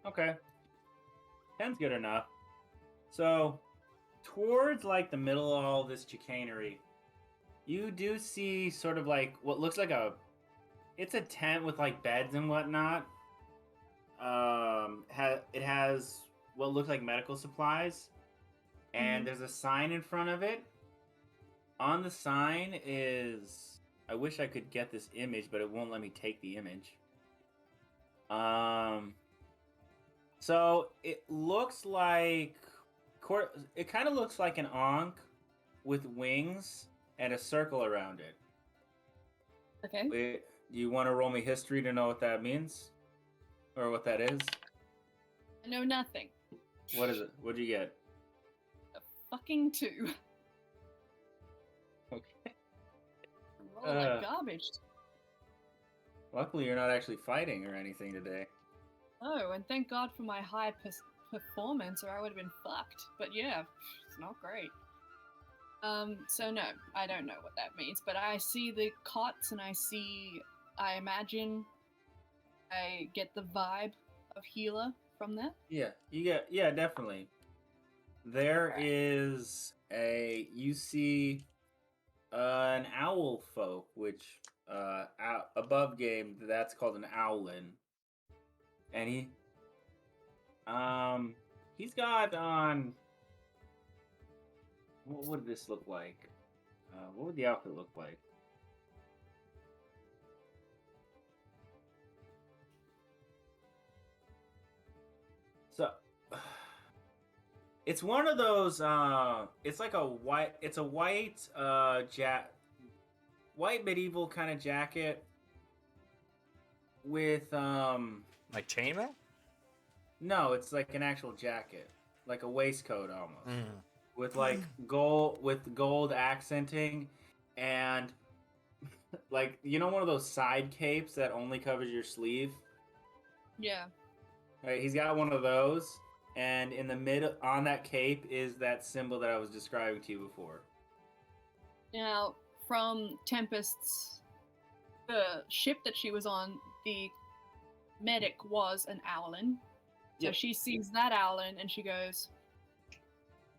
Okay. 10's good enough. So, towards like the middle of all this chicanery, you do see sort of like what looks like it's a tent with like beds and whatnot. It has what looks like medical supplies, and there's a sign in front of it. On the sign is, I wish I could get this image, but it won't let me take the image. So it looks like, it kind of looks like an ankh with wings and a circle around it. Okay. Wait, do you want to roll me history to know what that means? Or what that is? I know nothing. What is it? What'd you get? A fucking 2. Okay. Roll like garbage. Luckily, you're not actually fighting or anything today. Oh, and thank God for my high performance, or I would have been fucked. But yeah, it's not great. So no, I don't know what that means, but I see the cots and I imagine I get the vibe of healer from that. Yeah, definitely. There is you see an owl folk, which above game that's called an owlin, and he's got on. What would this look like? What would the outfit look like? So, it's one of those. It's like a white. It's a white, white medieval kind of jacket with Like chainmail? No, it's like an actual jacket, like a waistcoat almost, Mm. with like gold accenting, and like one of those side capes that only covers your sleeve. Yeah. Right, he's got one of those, and in the middle on that cape is that symbol that I was describing to you before. Now, from Tempest's the ship that she was on, the medic was an owlin. So Yep. she sees that owlin and she goes,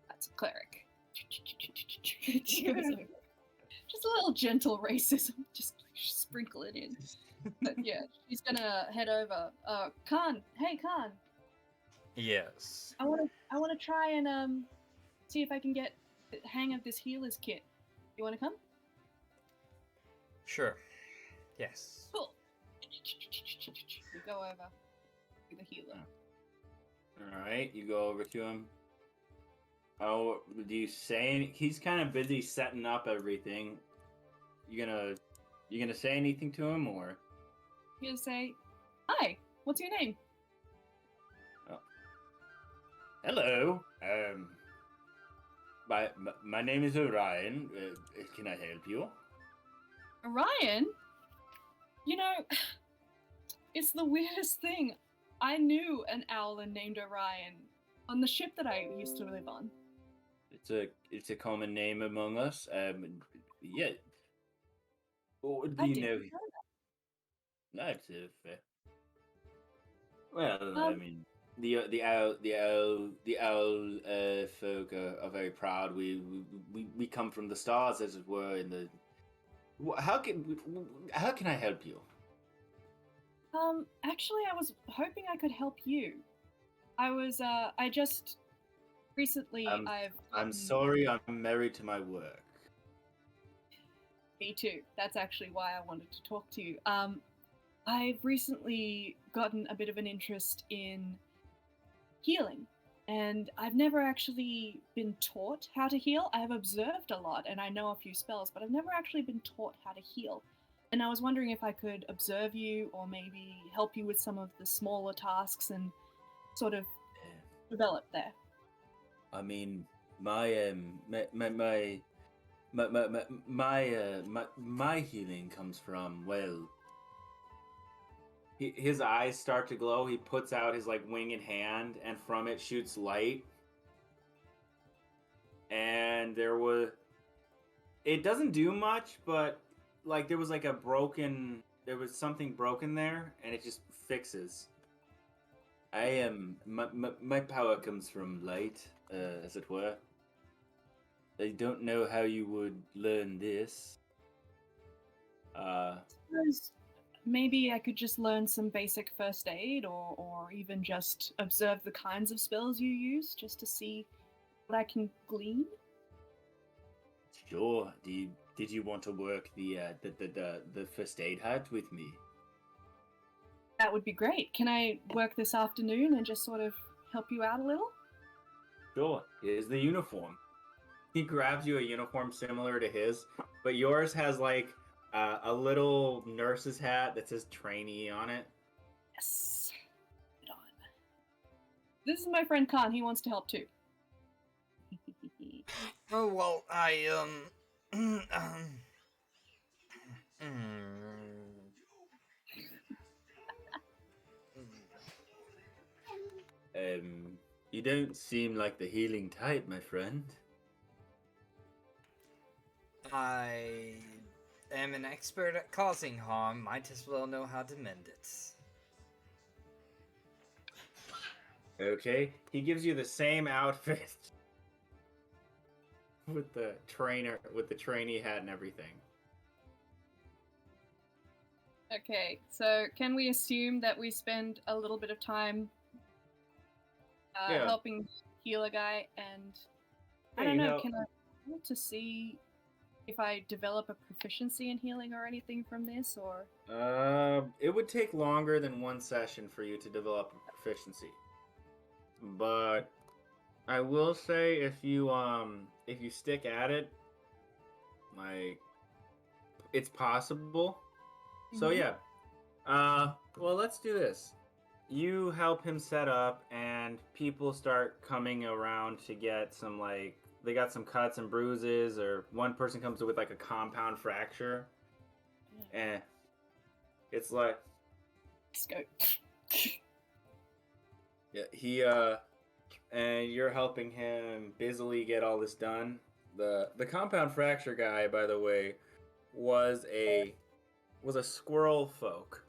"That's a cleric." She goes over. Just a little gentle racism, just sprinkle it in. But yeah, she's gonna head over. Kahn, hey Kahn, Yes. I wanna try and see if I can get the hang of this healer's kit. You wanna come? Sure. Yes. Cool. We go over to the healer. All right, you go over to him. Oh, do you say he's kind of busy setting up everything? You gonna say anything to him or? You gonna say, Hi, what's your name? Hello. My name is Orion. Can I help you? Orion? You know, it's the weirdest thing. I knew an owlin named Orion on the ship that I used to live on. It's a common name among us. Yeah. Or do I you didn't know? know That's fair. Well, I Um, mean, the owl folk are very proud. We come from the stars, as it were. In the how can I help you? Actually, I was hoping I could help you. I just recently I've I'm gotten. sorry. I'm married to my work. Me too. That's actually why I wanted to talk to you. I've recently gotten a bit of an interest in healing, and I've never actually been taught how to heal. I have observed a lot, and I know a few spells, but I've never actually been taught how to heal. And I was wondering if I could observe you, or maybe help you with some of the smaller tasks, and sort of develop there. I mean, my my healing comes from, well, his eyes start to glow. He puts out his like winged hand, and from it shoots light. And it doesn't do much, but like there was something broken there, and it just fixes. I am my power comes from light, as it were. I don't know how you would learn this. Suppose maybe I could just learn some basic first aid, or even just observe the kinds of spells you use, just to see what I can glean. Sure. Did you want to work the first aid hut with me? That would be great. Can I work this afternoon and just sort of help you out a little? Sure. Here's the uniform. He grabs you a uniform similar to his, but yours has like a little nurse's hat that says trainee on it. Yes. Put on. This is my friend Kahn. He wants to help too. Oh well, You don't seem like the healing type, my friend. I am an expert at causing harm. Might as well know how to mend it. Okay. He gives you the same outfit with the trainee hat and everything. Okay, so can we assume that we spend a little bit of time Yeah. helping heal a guy, and I Yeah, don't you know, know- can I roll to see if I develop a proficiency in healing or anything from this, or It would take longer than one session for you to develop a proficiency. But I will say if you stick at it, like it's possible. So Mhm. yeah. Well, let's do this. You help him set up, and people start coming around to get some, like, they got some cuts and bruises, or one person comes with like a compound fracture. And it's like, Let's go. yeah, and you're helping him busily get all this done. The compound fracture guy, by the way, was a squirrel folk,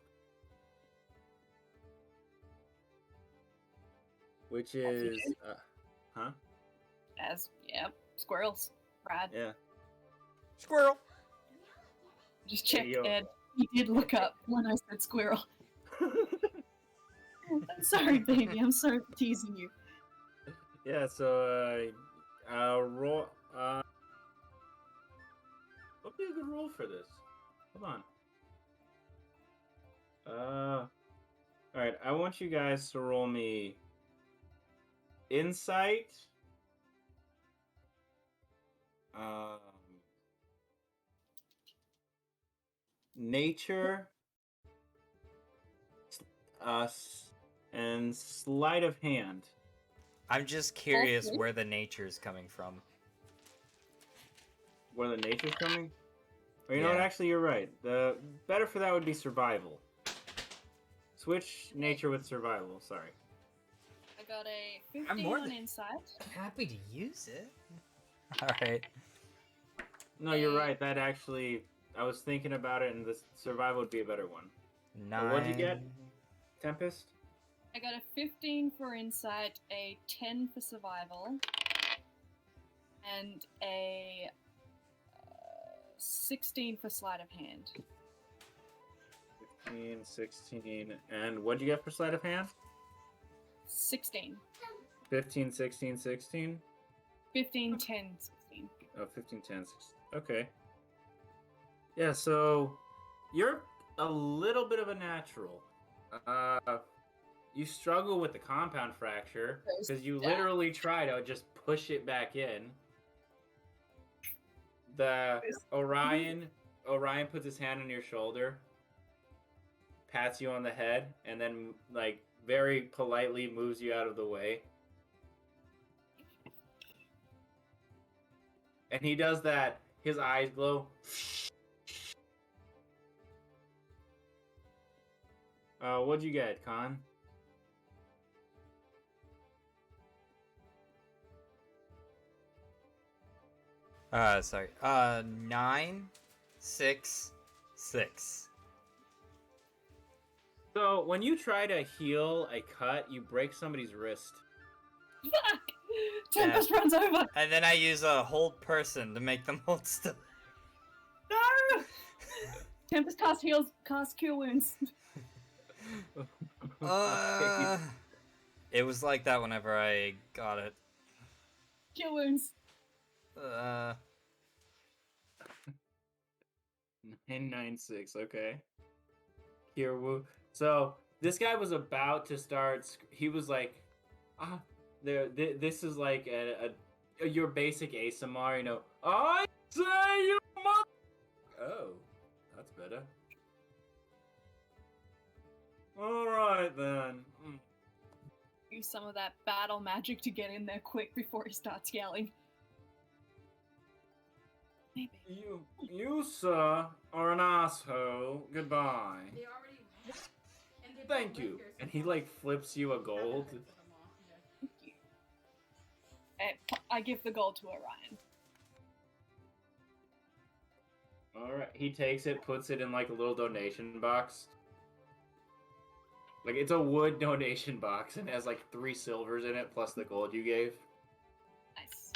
which is huh? Squirrels. Brad. Yeah. Squirrel. Just checked, yo. Ed. He did look up when I said squirrel. I'm sorry, baby. I'm sorry for teasing you. Yeah, so roll. What would be a good roll for this? Hold on. All right. I want you guys to roll me insight. Nature. and sleight of hand. I'm just curious Okay. where the nature's coming from. Where the nature's coming? Or you know what? Yeah. Actually, you're right. The better for that would be survival. Switch nature with survival. Sorry. I got a I'm 15 more on than- insight. Happy to use it. All right. No, you're right. That actually, I was thinking about it, and the survival would be a better one. 9. What'd you get? Tempest? I got a 15 for insight, a 10 for survival, and a 16 for sleight of hand. 15, 16, and what'd you get for sleight of hand? 16. 15, 16, 16? 15, 10, 16. Oh, 15, 10, 16. Okay. Yeah, so you're a little bit of a natural. You struggle with the compound fracture because you literally try to just push it back in. The Orion puts his hand on your shoulder, pats you on the head, and then like very politely moves you out of the way. And he does that. His eyes glow. What'd you get, Kahn? Sorry. 9, 6, 6. So when you try to heal a cut, you break somebody's wrist. Fuck! Tempest runs over! And then I use a hold person to make them hold still. No! Tempest cast Cure Wounds. It was like that whenever I got it. Cure Wounds. 996, okay. Here, so this guy was about to start. He was like, this is like your basic ASMR, you know. I say you mother. Oh, that's better. All right then. Use some of that battle magic to get in there quick before he starts yelling. Maybe. You, sir, are an asshole. Goodbye. They already and they Thank both you. live here, so And he far. like flips you a gold. Thank you. I give the gold to Orion. All right. He takes it, puts it in like a little donation box. Like it's a wood donation box and it has like 3 silvers in it plus the gold you gave. Nice.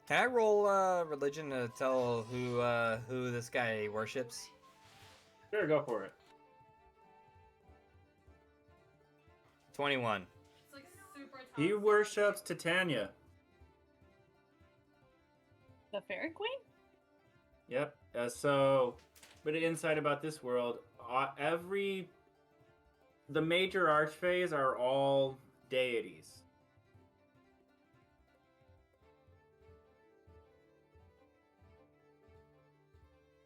Can I roll religion to tell who this guy worships? Sure, go for it. 21. It's like super tough. He worships Titania. The Fairy Queen? Yep. But inside about this world, the major archfays are all deities.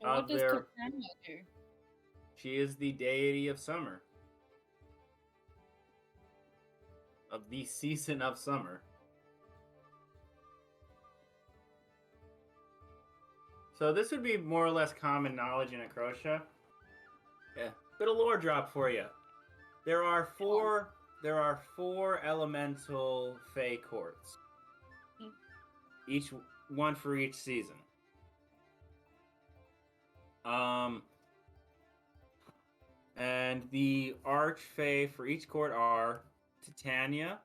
And what does There- Titania do? She is the deity of summer. Of the season of summer. So this would be more or less common knowledge in Eachrotia. Yeah. Bit of lore drop for you. There are four elemental Fey courts. Each one for each season. And the Archfey for each court are Titania,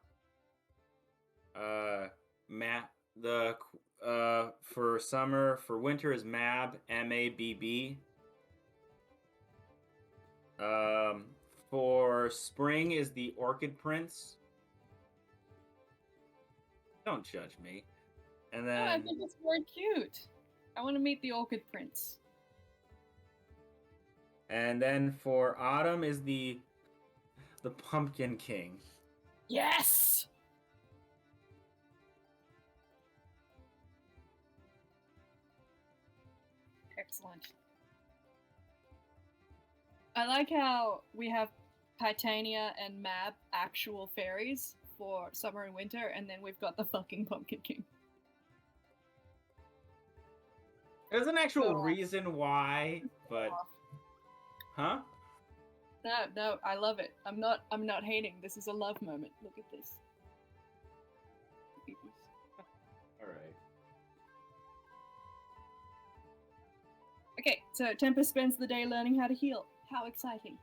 for summer, for winter is Mab, M-A-B-B. For spring is the Orchid Prince. Don't judge me. And Oh, I then think it's very cute. I want to meet the Orchid Prince. for autumn is the Pumpkin King. Yes! Excellent. I like how we have Titania and Mab actual fairies for summer and winter, and then we've got the fucking Pumpkin King. There's an actual So- reason why, but huh? No, I love it. I'm not hating. This is a love moment. Look at this. All right. Okay, so Tempest spends the day learning how to heal. How exciting.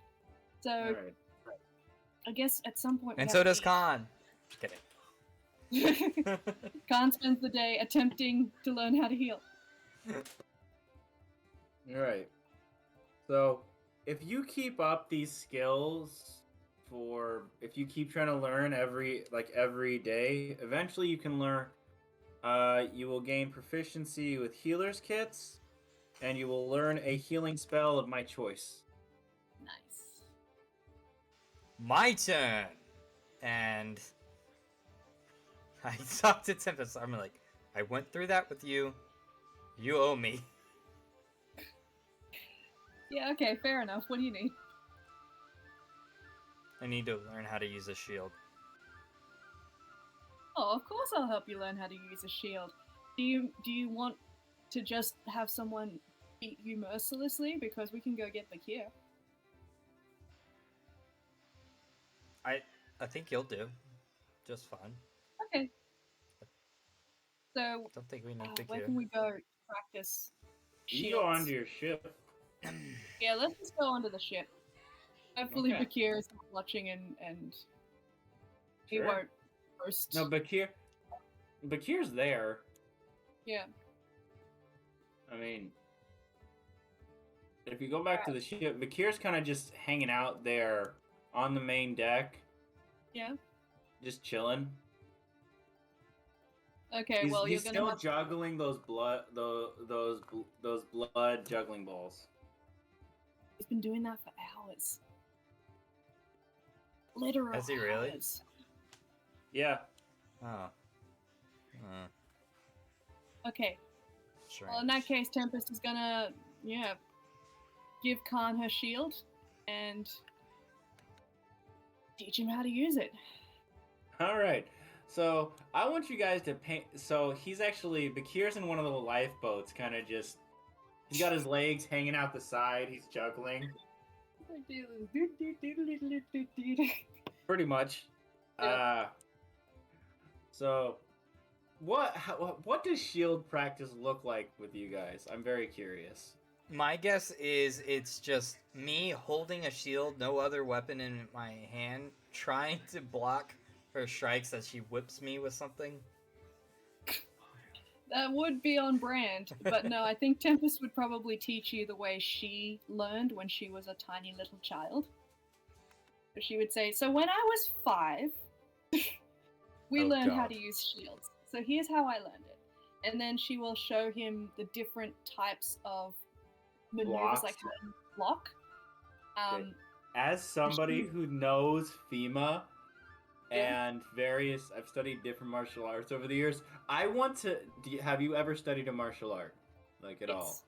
So All right. I guess at some point. And so does Kahn. Just kidding. Kahn. Kahn spends the day attempting to learn how to heal. All right. So, if you keep up these skills if you keep trying to learn every day, eventually you can learn. You will gain proficiency with healer's kits, and you will learn a healing spell of my choice. Nice. My turn. And I talked to Tempest. I'm like, I went through that with you. You owe me. Yeah, okay, fair enough. What do you need? I need to learn how to use a shield. Oh, of course I'll help you learn how to use a shield. Do you want to just have someone beat you mercilessly? Because we can go get Bakir. I think you'll do. Just fine. Okay. So, Don't think we need to where queue. can we go practice You go shields? onto your ship. Yeah, let's just go onto the ship. Hopefully Okay. Bakir is not watching and he Sure. won't roast. No, Bakir's there. Yeah. I mean, if you go back to the ship, Bakir's kind of just hanging out there on the main deck, Yeah. just chilling. Okay, He's, well he's you're still gonna have juggling those blood juggling balls. He's been doing that for hours. Literal Has he really? hours. Yeah. Oh. Okay. Strange. Well, in that case, Tempest is gonna, give Kahn her shield and teach him how to use it. All right. So I want you guys to paint. So he's actually Bakir's in one of the lifeboats, kind of just. He's got his legs hanging out the side. He's juggling. Pretty much. Yeah. So, what does shield practice look like with you guys? I'm very curious. My guess is it's just me holding a shield, no other weapon in my hand, trying to block her strikes as she whips me with something. That would be on brand, but no, I think Tempest would probably teach you the way she learned when she was a tiny little child. So she would say, so when I was 5, we Oh, learned how God. to use shields. So here's how I learned it. And then she will show him the different types of maneuvers, Blocks. like how to block. Okay. As somebody who knows FEMA and I've studied different martial arts over the years. I want to. Have you ever studied a martial art, like at all? Yes.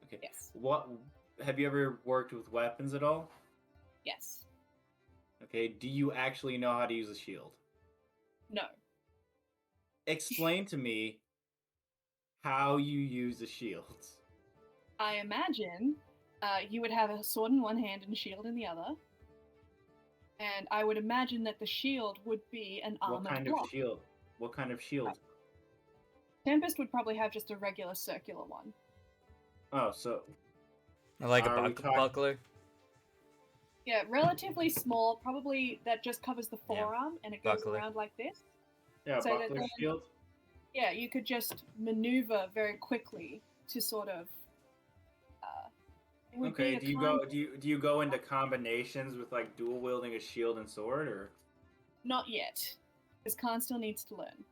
Okay. Yes. What have you ever worked with weapons at all? Yes. Okay. Do you actually know how to use a shield? No. Explain to me how you use a shield. I imagine you would have a sword in one hand and a shield in the other. And I would imagine that the shield would be an armored What kind block. of shield? What kind of shield? Tempest would probably have just a regular circular one. Oh, so Like a Are we talking- buckler. Yeah, relatively small, probably that just covers the forearm and it goes Buckler. around like this. yeah, So that buckler then- shield. Yeah, you could just maneuver very quickly to sort of. It would Okay. be a Do you kind- go? Do you go into combinations with like dual wielding a shield and sword, or? Not yet, because Kahn still needs to learn.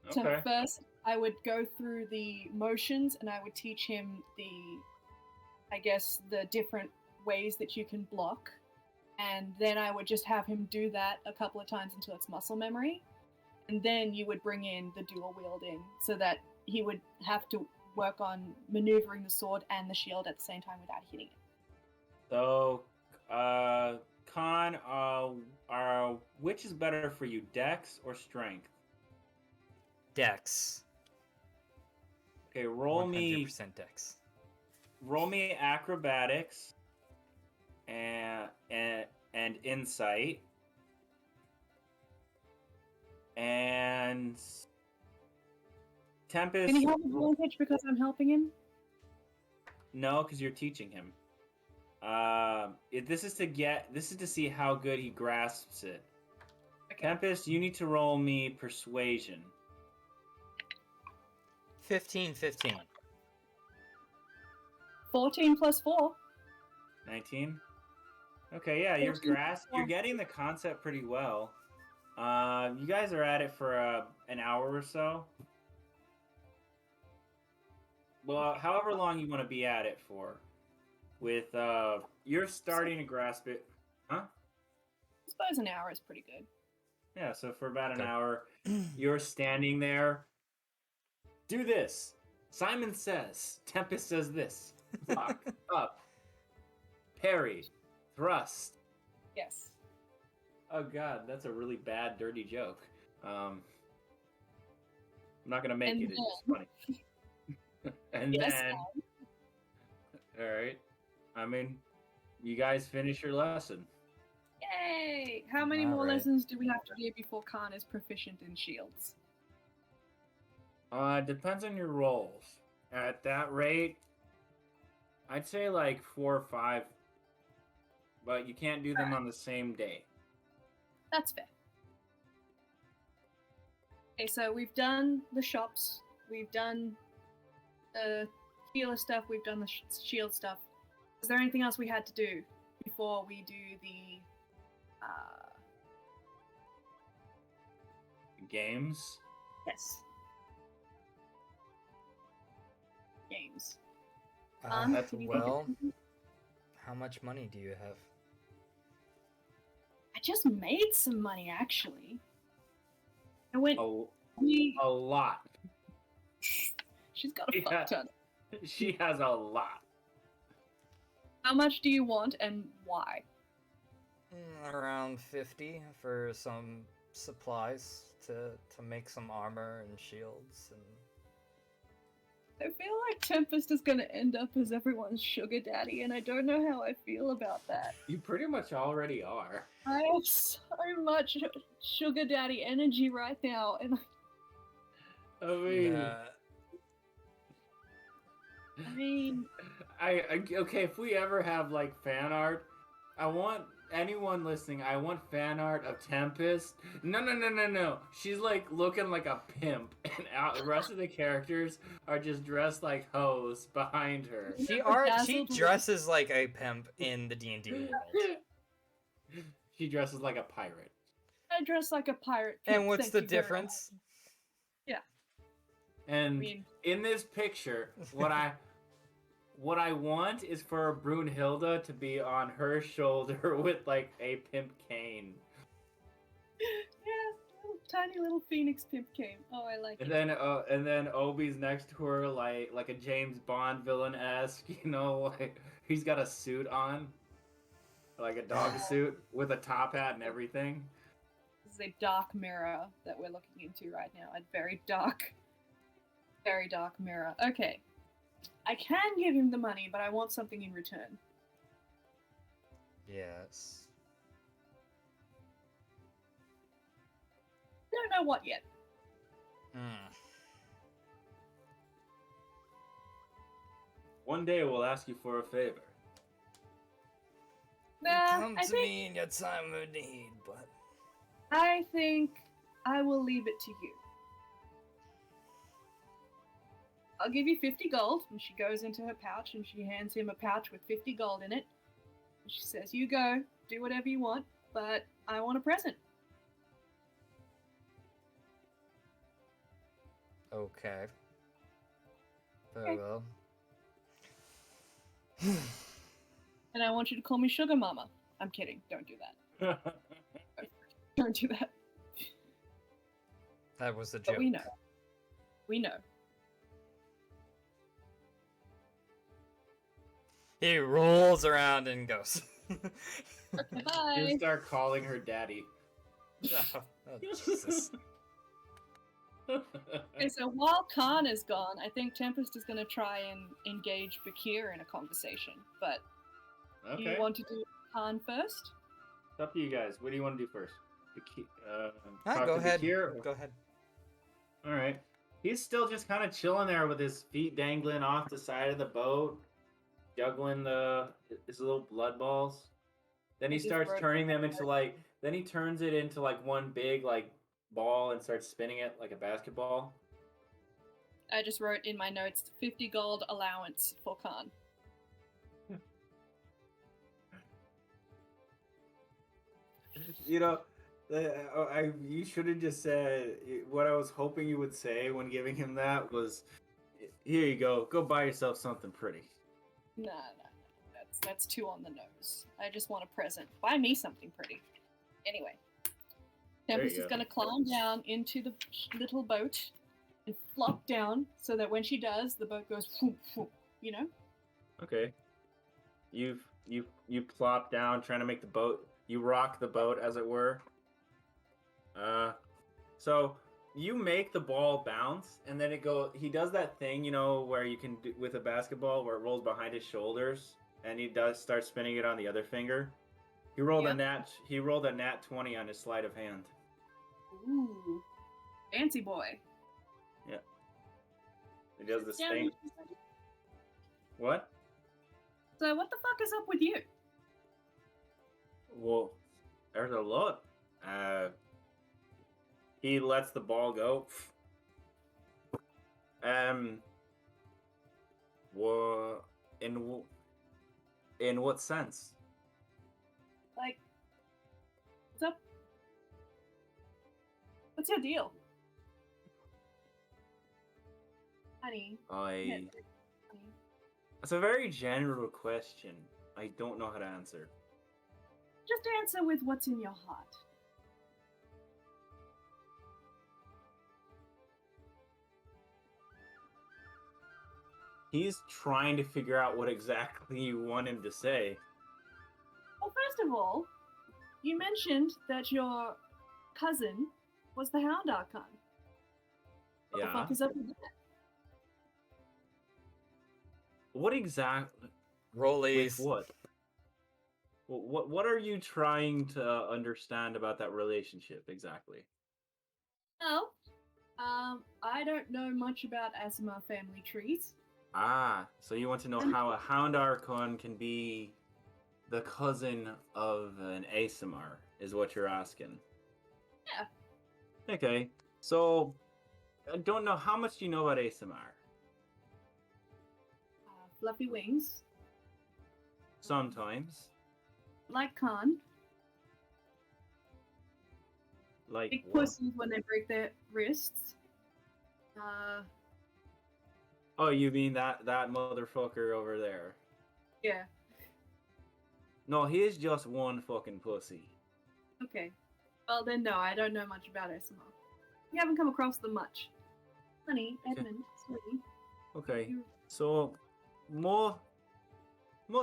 Okay. So first, I would go through the motions and I would teach him the different ways that you can block. And then I would just have him do that a couple of times until it's muscle memory. And then you would bring in the dual wielding so that he would have to work on maneuvering the sword and the shield at the same time without hitting it. So, Kahn, which is better for you, Dex or Strength? Dex. Okay, 100% Dex. roll me Acrobatics and Insight and Tempest. Can he have advantage because I'm helping him? No, because you're teaching him. This is to see how good he grasps it. Okay. Tempest, you need to roll me Persuasion. 15. 14 plus 4. 19. Okay, yeah, you're getting the concept pretty well. You guys are at it for an hour or so. Well, however long you want to be at it for. With you're starting to grasp it, huh? I suppose an hour is pretty good. Yeah, so for about an Okay. hour, you're standing there. Do this. Simon says. Tempest says this. Lock up. Parry. Thrust. Yes. Oh god, that's a really bad, dirty joke. I'm not gonna make And it. It's just funny. And Yes, then, all right. I mean, you guys finish your lesson. Yay! How many more Alright. lessons do we have to do before Kahn is proficient in shields? Depends on your rolls. At that rate, I'd say like 4 or 5, but you can't do them on the same day. That's fair. Okay, so we've done the shops, we've done the healer stuff, we've done the shield stuff. Is there anything else we had to do before we do the Games. yes. Games. That's can you think of well, something? how much money do you have? I just made some money actually. I went A we lot. she's got a Yeah. fuck ton. She has a lot. How much do you want and why? Around 50 for some supplies to make some armor and shields and I feel like Tempest is gonna end up as everyone's sugar daddy, and I don't know how I feel about that. You pretty much already are. I have so much sugar daddy energy right now, and I mean, I mean, okay, if we ever have like fan art, I want anyone listening, I want fan art of Tempest. No. She's like looking like a pimp, and the rest of the characters are just dressed like hoes behind her. she dresses like a pimp in the D&D world. She dresses like a pirate. I dress like a pirate. And what's thank the you very difference? much. And I mean, in this picture, what I want is for Brunhilde to be on her shoulder with like a pimp cane. yeah, tiny little phoenix pimp came. Oh, I like And it. then Obi's next to her like a James Bond villain-esque, like he's got a suit on. Like a dog suit with a top hat and everything. This is a dark mirror that we're looking into right now. A very dark mirror. Okay. I can give him the money, but I want something in return. Yes. I don't know what yet. One day we'll ask you for a favor. Nah, Come I to think me in your time of need, but I will leave it to you. I'll give you 50 gold. And she goes into her pouch and she hands him a pouch with 50 gold in it. And she says, you go, do whatever you want, but I want a present. okay. Very Okay. well. And I want you to call me Sugar Mama. I'm kidding. Don't do that. Don't do that. That was the joke. But we know. We know. He rolls around and goes. Okay, bye. You start calling her daddy. Oh, Jesus. Okay, so while Kahn is gone, I think Tempest is going to try and engage Bakir in a conversation. But do Okay. you want to do Kahn first? It's up to you guys. What do you want to do first? Alright, Talk go to ahead. Bakir? Go ahead. All right. He's still just kind of chilling there with his feet dangling off the side of the boat, juggling his little blood balls. Then he I just starts wrote- turning them into then he turns it into like one big like ball and starts spinning it like a basketball. I just wrote in my notes 50 gold allowance for Kahn. You know, you should have just said what I was hoping you would say when giving him that was, "Here you go. Go buy yourself something pretty." Nah. That's too on the nose. I just want a present. Buy me something pretty. Anyway, There you Tempest is go. going to climb down into the little boat and flop down so that when she does, the boat goes whoop, whoop, you know? Okay. You plop down trying to make the boat. You rock the boat, as it were. So you make the ball bounce, and then he does that thing, you know, where you can do with a basketball, where it rolls behind his shoulders, and he does start spinning it on the other finger. He rolled Yeah. a nat 20 on his sleight of hand. Ooh. Fancy boy. Yeah. He does this Yeah, thing. What? So what the fuck is up with you? Well, there's a lot. He lets the ball go. Well, in what sense? Like, what's up? What's your deal? Honey. Honey. Honey. It's a very general question. I don't know how to answer. Just answer with what's in your heart. He's trying to figure out what exactly you want him to say. Well, first of all, you mentioned that your cousin was the Hound Archon. What the Yeah. fuck is up with that? What exactly? Rollies. With what? What are you trying to understand about that relationship exactly? Well, I don't know much about Asimar family trees. Ah, so you want to know how a Hound Archon can be the cousin of an Asimar, is what you're asking. Yeah. Okay, so I don't know, how much do you know about Asimar? Fluffy wings, Sometimes. like Kahn. Like Big what? pussies when they break their wrists. Oh, you mean that motherfucker over there? Yeah. No, he is just one fucking pussy. Okay. Well then, no, I don't know much about Asimar. You haven't come across them much. Honey, Okay. Edmund, sweetie. Okay, You- so most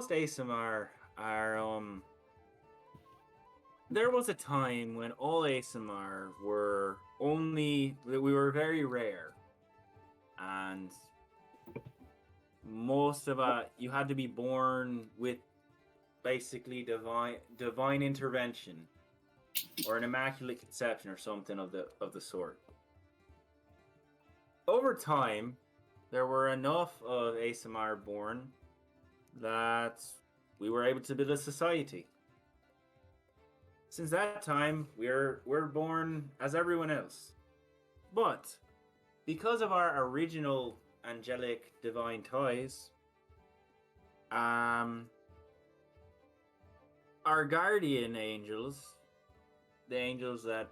Asimar are there was a time when all Asimar we were very rare, and most of you had to be born with basically divine intervention or an immaculate conception or something of the sort. Over time, there were enough of Asimar born that we were able to build a society. Since that time, we're born as everyone else. But because of our original angelic divine ties, our guardian angels, the angels that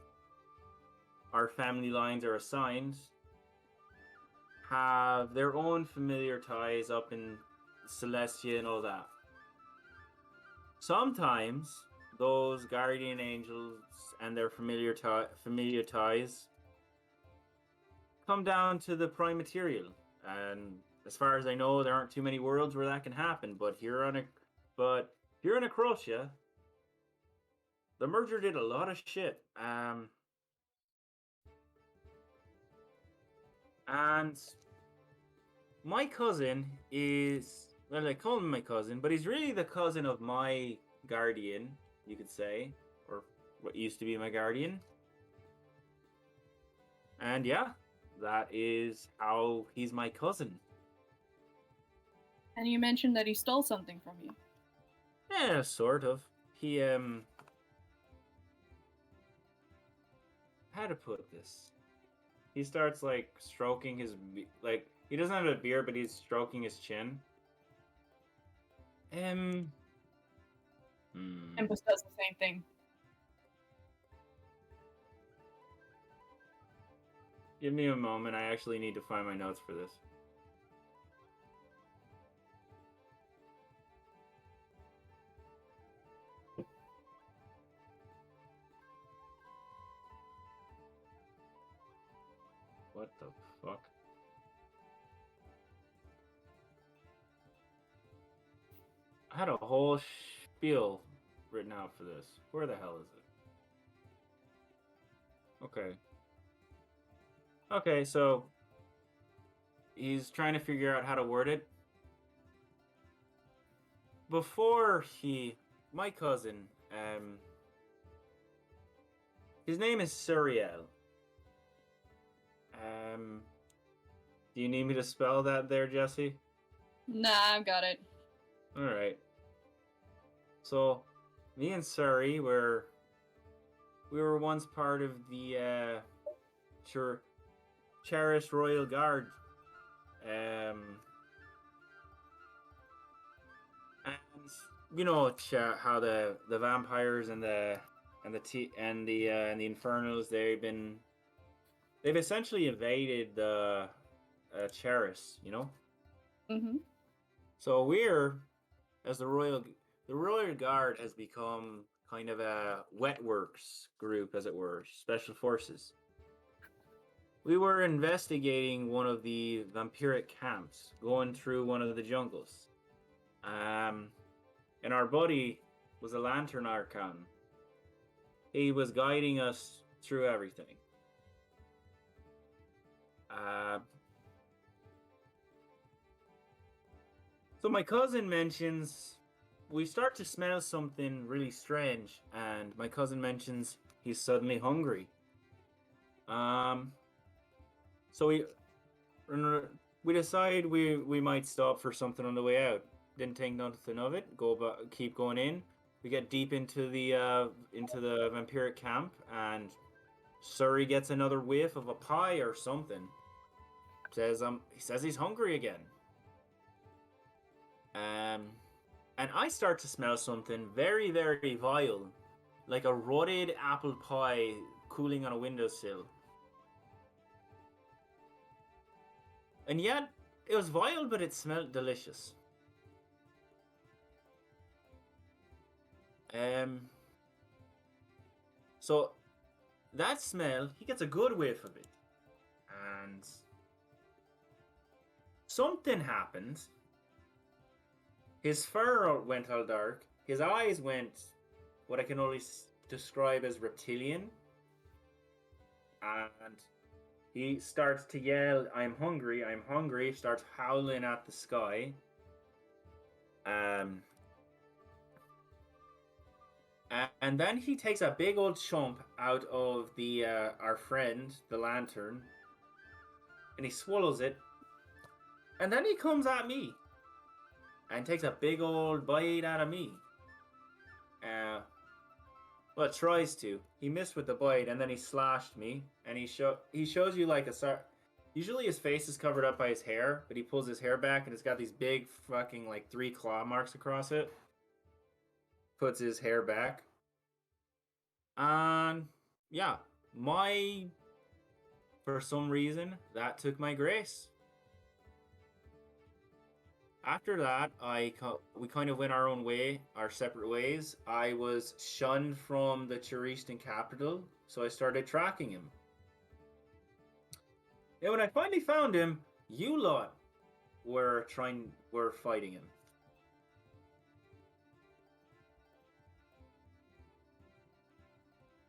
our family lines are assigned, have their own familiar ties up in Celestia and all that. Sometimes those guardian angels and their familiar ties come down to the prime material and as far as I know, there aren't too many worlds where that can happen. But here in Eachrotia, the merger did a lot of shit. And my cousin is, well, I call him my cousin, but he's really the cousin of my guardian, you could say, or what used to be my guardian. And yeah, that is how he's my cousin. And you mentioned that he stole something from you. Yeah, sort of. He, how to put this? He starts, like, stroking his, like, he doesn't have a beard, but he's stroking his chin. Tempest does the same thing. Give me a moment. I actually need to find my notes for this. What the fuck? I had a whole spiel written out for this. Where the hell is it? Okay. Okay, so he's trying to figure out how to word it. Before my cousin, his name is Suriel. Do you need me to spell that there, Jessie? Nah, I've got it. Alright. So, me and Suri we were once part of the, cherished Royal Guard. And you know how the vampires and the Infernals, they've essentially invaded the Cheris, you know? Mm-hmm. So as the Royal Guard has become kind of a wet works group, as it were, special forces. We were investigating one of the vampiric camps, going through one of the jungles. And our buddy was a lantern archon. He was guiding us through everything. So my cousin mentions we start to smell something really strange, and my cousin mentions he's suddenly hungry. So we decide we might stop for something on the way out. Didn't think nothing of it. Keep going in. We get deep into the vampiric camp, and Suri gets another whiff of a pie or something. He says he's hungry again. And I start to smell something very, very vile, like a rotted apple pie cooling on a windowsill. And yet, it was vile, but it smelled delicious. So that smell, he gets a good whiff of it, and something happened. His fur went all dark. His eyes went what I can only describe as reptilian. And he starts to yell, I'm hungry, I'm hungry. Starts howling at the sky. And then he takes a big old chunk out of our friend, the lantern. And he swallows it. And then he comes at me. And takes a big old bite out of me. Well, tries to. He missed with the bite, and then he slashed me. And he shows you like usually his face is covered up by his hair, but he pulls his hair back, and it's got these big fucking like 3 claw marks across it. Puts his hair back. And yeah, for some reason, that took my grace. After that, we kind of went our own way, our separate ways. I was shunned from the Cheristan capital, so I started tracking him. And when I finally found him, you lot we're fighting him.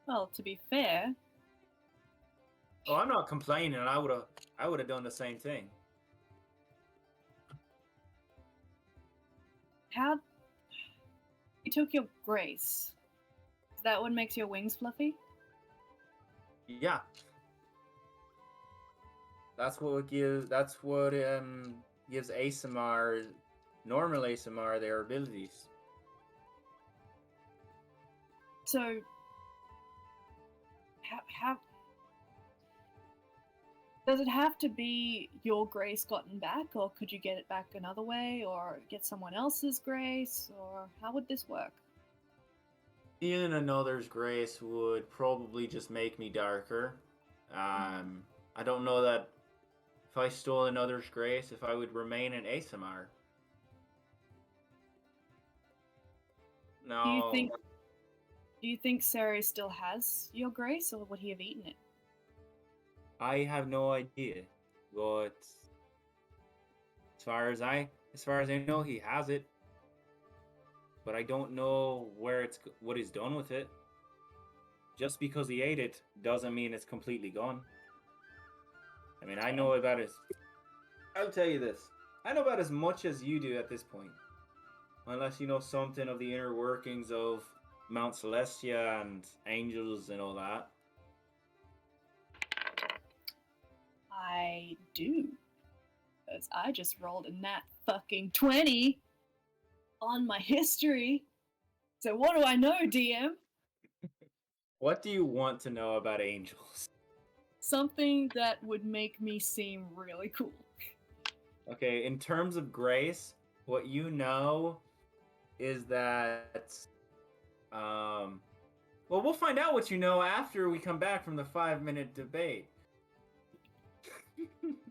Well, to be fair, Oh, I'm not complaining. I would have done the same thing. how you took your grace. Is that what makes your wings fluffy? Yeah. That's what gives ASMR, normal ASMR, their abilities. So, how does it have to be your grace gotten back, or could you get it back another way, or get someone else's grace, or how would this work? Stealing another's grace would probably just make me darker. I don't know that if I stole another's grace, if I would remain an ASMR. No. Do you think Sari still has your grace, or would he have eaten it? I have no idea, but as far as I know, he has it. But I don't know what he's done with it. Just because he ate it doesn't mean it's completely gone. I mean, I know about his. I'll tell you this: I know about as much as you do at this point, unless you know something of the inner workings of Mount Celestia and angels and all that. I do. Because I just rolled a nat fucking 20 on my history. So what do I know, DM? What do you want to know about angels? Something that would make me seem really cool. Okay, in terms of grace, what you know is that well, we'll find out what you know after we come back from the 5-minute debate.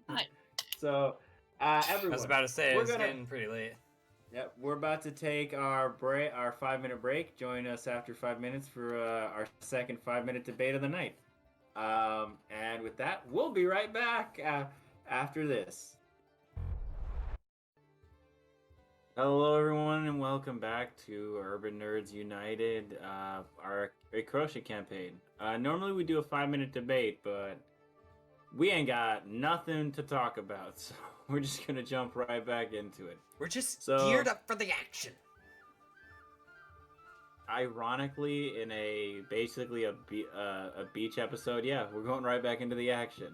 Hi. So, everyone, I was about to say, we're it's gonna- getting pretty late. Yep, we're about to take our 5-minute break. Join us after 5 minutes for our second 5-minute debate of the night. And with that, we'll be right back after this. Hello, everyone, and welcome back to Urban Nerds United, our Eachrotia campaign. Normally we do a 5-minute debate, but we ain't got nothing to talk about, so we're just gonna jump right back into it. We're just So- geared up for the action. Ironically, in basically a beach episode, yeah, we're going right back into the action.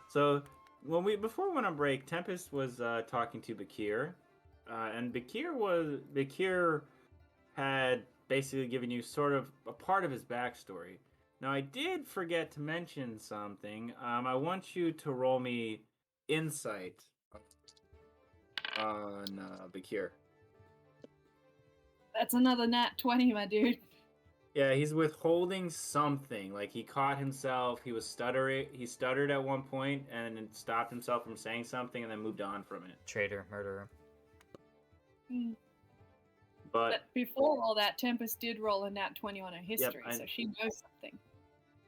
So before we went on break, Tempest was talking to Bakir, and Bakir had basically given you sort of a part of his backstory. Now, I did forget to mention something. I want you to roll me insight on Bakir. That's another nat 20, my dude. Yeah, he's withholding something. Like, he caught himself. He was stuttering. He stuttered at one point and stopped himself from saying something and then moved on from it. Traitor, murderer. But Before all that, Tempest did roll a nat 20 on her history, I- so she knows something.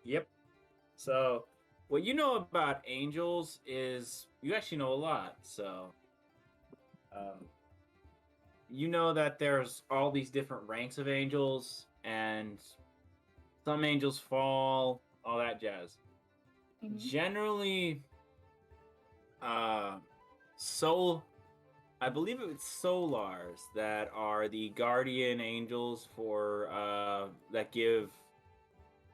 yep. So, what you know about angels is you actually know a lot. So, you know that there's all these different ranks of angels, and some angels fall, all that jazz. Mhm. Generally, I believe it's Solars that are the guardian angels for that give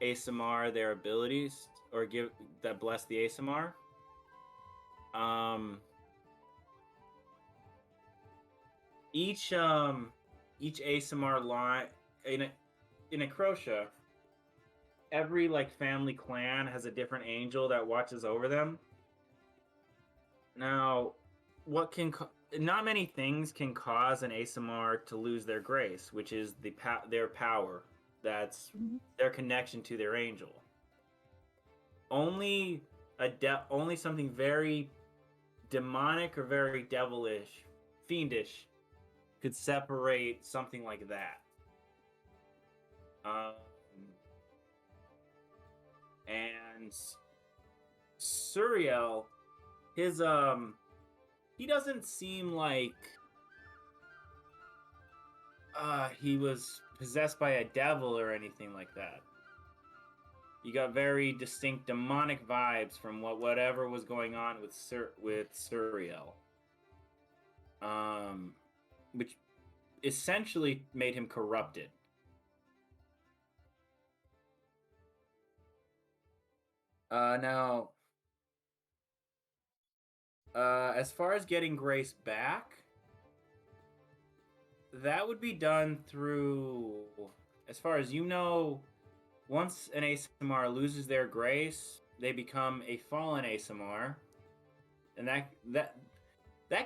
ASMR their abilities, or that bless the ASMR. Each ASMR line in Eachrotia, every like family clan has a different angel that watches over them. Now, not many things can cause an ASMR to lose their grace, which is their power. That's their connection to their angel. Only something very demonic or very devilish, fiendish, could separate something like that. And Suriel his he doesn't seem like he was possessed by a devil or anything like that. You got very distinct demonic vibes from whatever was going on with Suriel. Which essentially made him corrupted. Now, as far as getting Grace back, that would be done through, as far as you know, once an ASMR loses their Grace, they become a fallen ASMR, and that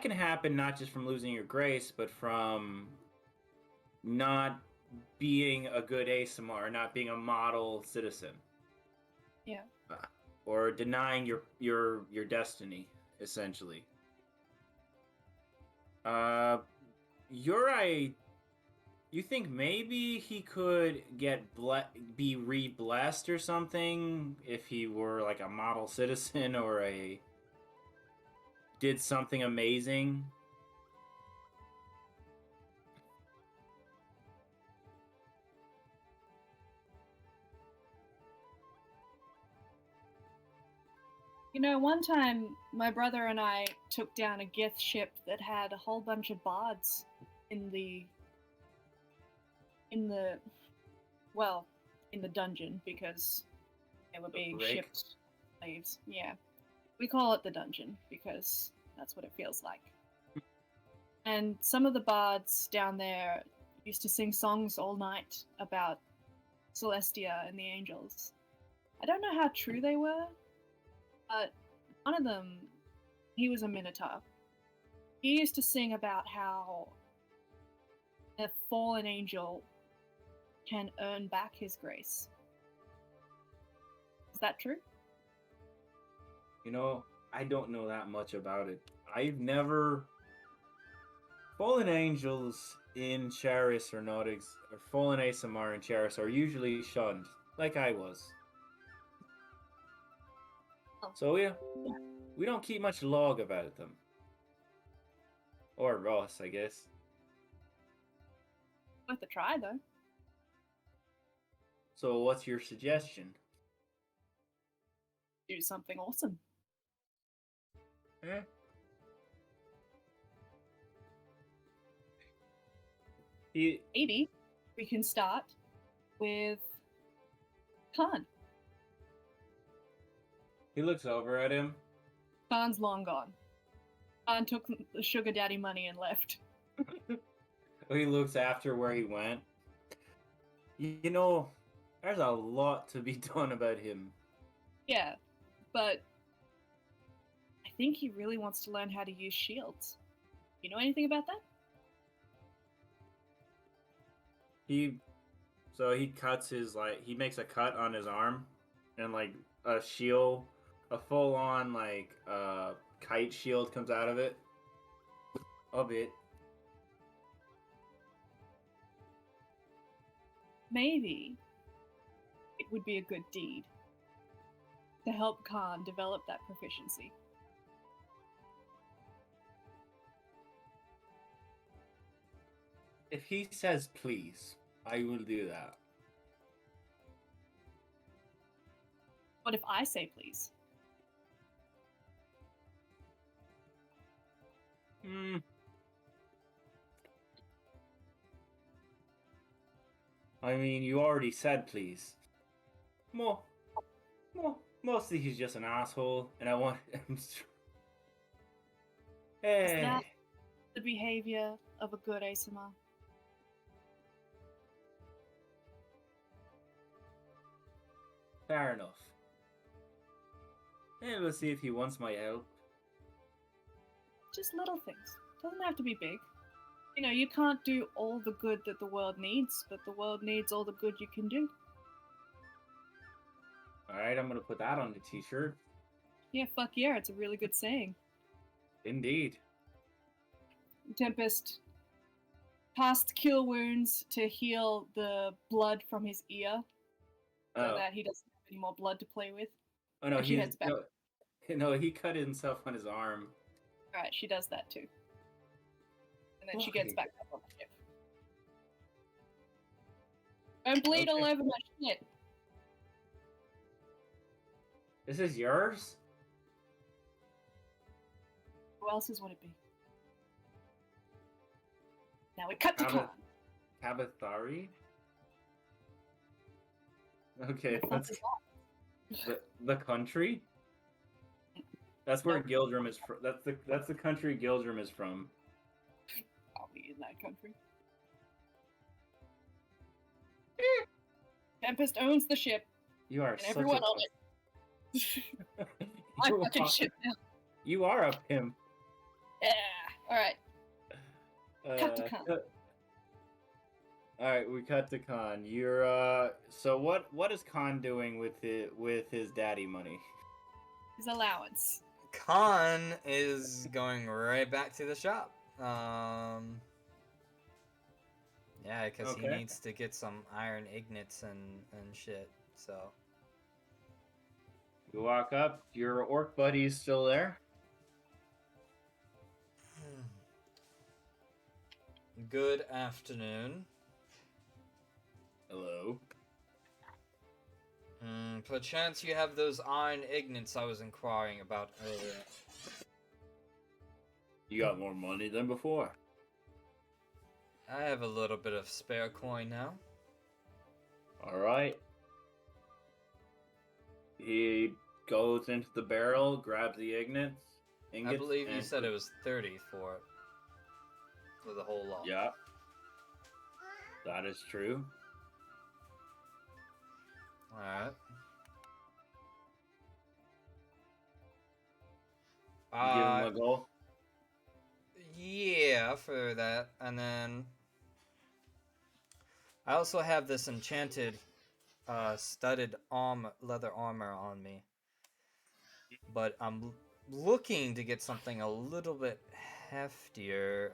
can happen not just from losing your Grace, but from not being a good ASMR, not being a model citizen. Yeah. Or denying your destiny, essentially. You think maybe he could be re-blessed or something if he were like a model citizen or did something amazing? You know, one time my brother and I took down a Gith ship that had a whole bunch of bards in the dungeon because they were being shipped slaves. Yeah. We call it the dungeon because that's what it feels like. And some of the bards down there used to sing songs all night about Celestia and the angels. I don't know how true they were, but one of them, he was a Minotaur. He used to sing about how a fallen angel can earn back his grace. Is that true? You know, I don't know that much about it. I've never... Fallen angels in Charis or fallen ASMR in Charis are usually shunned, like I was. Oh. So we don't keep much log about them. Or Ross, I guess. Worth a try, though. So what's your suggestion? Do something awesome. Eh? Maybe we can start with Kahn. He looks over at him. Kahn's long gone. Kahn took the sugar daddy money and left. He looks after where he went. You know, there's a lot to be done about him. Yeah, but I think he really wants to learn how to use shields. You know anything about that? He cuts he makes a cut on his arm, and like a shield, a full on kite shield comes out of it. A bit. Maybe it would be a good deed to help Kahn develop that proficiency. If he says please, I will do that. What if I say please? I mean, you already said please. Mostly he's just an asshole, and I want him. Hey. Is that the behavior of a good ASMR? Fair enough. Yeah, we'll see if he wants my help. Just little things. Doesn't have to be big. You know, you can't do all the good that the world needs, but the world needs all the good you can do. Alright, I'm gonna put that on the t-shirt. Yeah, fuck yeah, it's a really good saying. Indeed. Tempest cast Cure Wounds to heal the blood from his ear, so that he doesn't have any more blood to play with. Oh no, he heads back. No, No, he cut himself on his arm. Alright, she does that too. And then she gets Why? back up on the ship. Don't bleed all Okay. over my shit. This is yours? Who else's would it be? Now we cut to Have it. Kahn. Kabathari? Okay, What that's is the country? That's where Nope. Gildrum is from. That's the country Gildrum is from. Are we in that country? Tempest owns the ship You are and such everyone a on it. I'm You fucking are- shit now. You are a pimp. Yeah. Alright. Cut to Kahn. All right, we cut to Kahn. You're So what is Kahn doing with his daddy money? His allowance. Kahn is going right back to the shop. Yeah, because he Okay. needs to get some iron ignits and shit. So You walk up. Your orc buddy's still there. good afternoon. Hello. Perchance you have those iron ignits I was inquiring about earlier. You got more money than before. I have a little bit of spare coin now. All right. He goes into the barrel, grabs the ingots. I believe you and- said it was 30 for it. For the whole lot. Yeah, that is true. Alright. You give him a goal. Yeah, for that. And then I also have this enchanted studded leather armor on me. But I'm looking to get something a little bit heftier.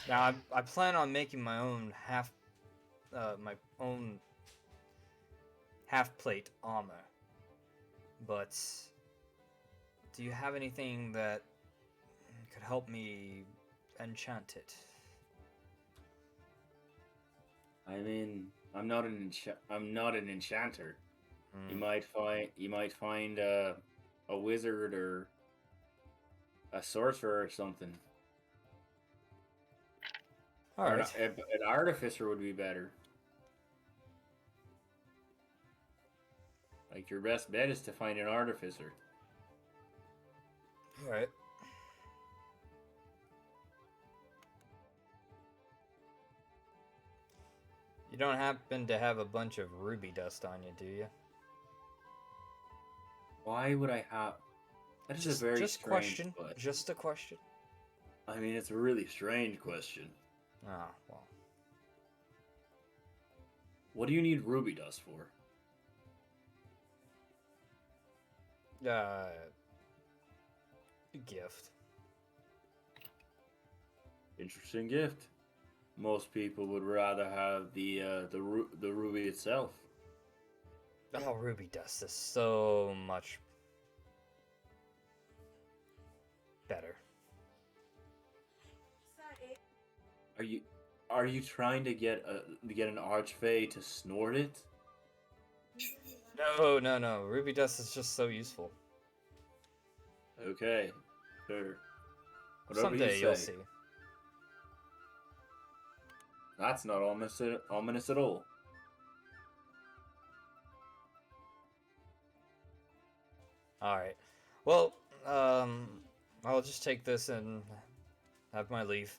Now I plan on making my own half plate armor. But do you have anything that could help me enchant it? I mean, I'm not an enchanter. You Hmm. might find a wizard or a sorcerer or something. All Or right. an artificer would be better. Like your best bet is to find an artificer. All right. You don't happen to have a bunch of ruby dust on you, do you? Why would I have? That is a very just strange question. question. Just a question. I mean, it's a really strange question. Oh, well. What do you need ruby dust for? Gift. Interesting gift. Most people would rather have the ruby itself. Oh, ruby dust is so much better. Are you trying to get an archfey to snort it? No. Ruby dust is just so useful. Okay, sure. Whatever Someday you you'll say. see. That's not ominous at all. All right. Well, I'll just take this and have my leave.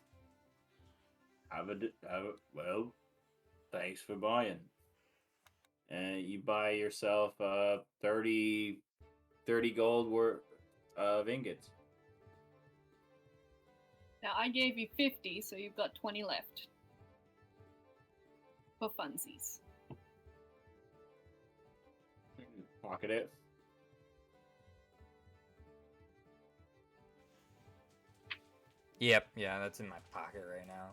Well, thanks for buying. And you buy yourself 30 gold worth of ingots. Now I gave you 50, so you've got 20 left. For funsies. Pocket it. Yep, yeah, that's in my pocket right now.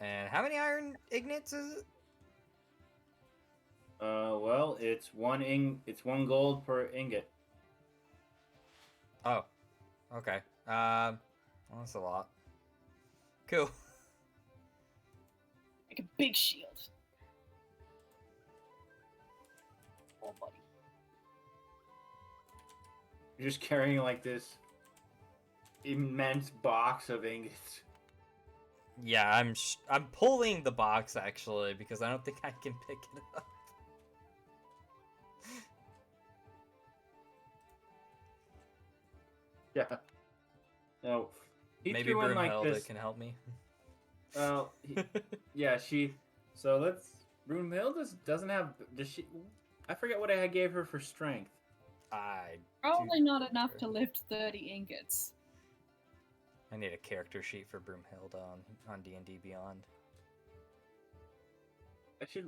And how many iron ignits is it? Well, Well, it's it's 1 gold per ingot. Oh, okay. Well, that's a lot. Cool. Like a big shield. Oh, buddy. You're just carrying like this immense box of ingots. Yeah, I'm pulling the box actually because I don't think I can pick it up. Yeah. No. He Maybe threw in like Broomhilda this. can help me. Well, yeah, she. So let's. Broomhilda doesn't have. Does she? I forget what I gave her for strength. Probably not enough to lift 30 ingots. I need a character sheet for Broomhilda on D&D Beyond. I should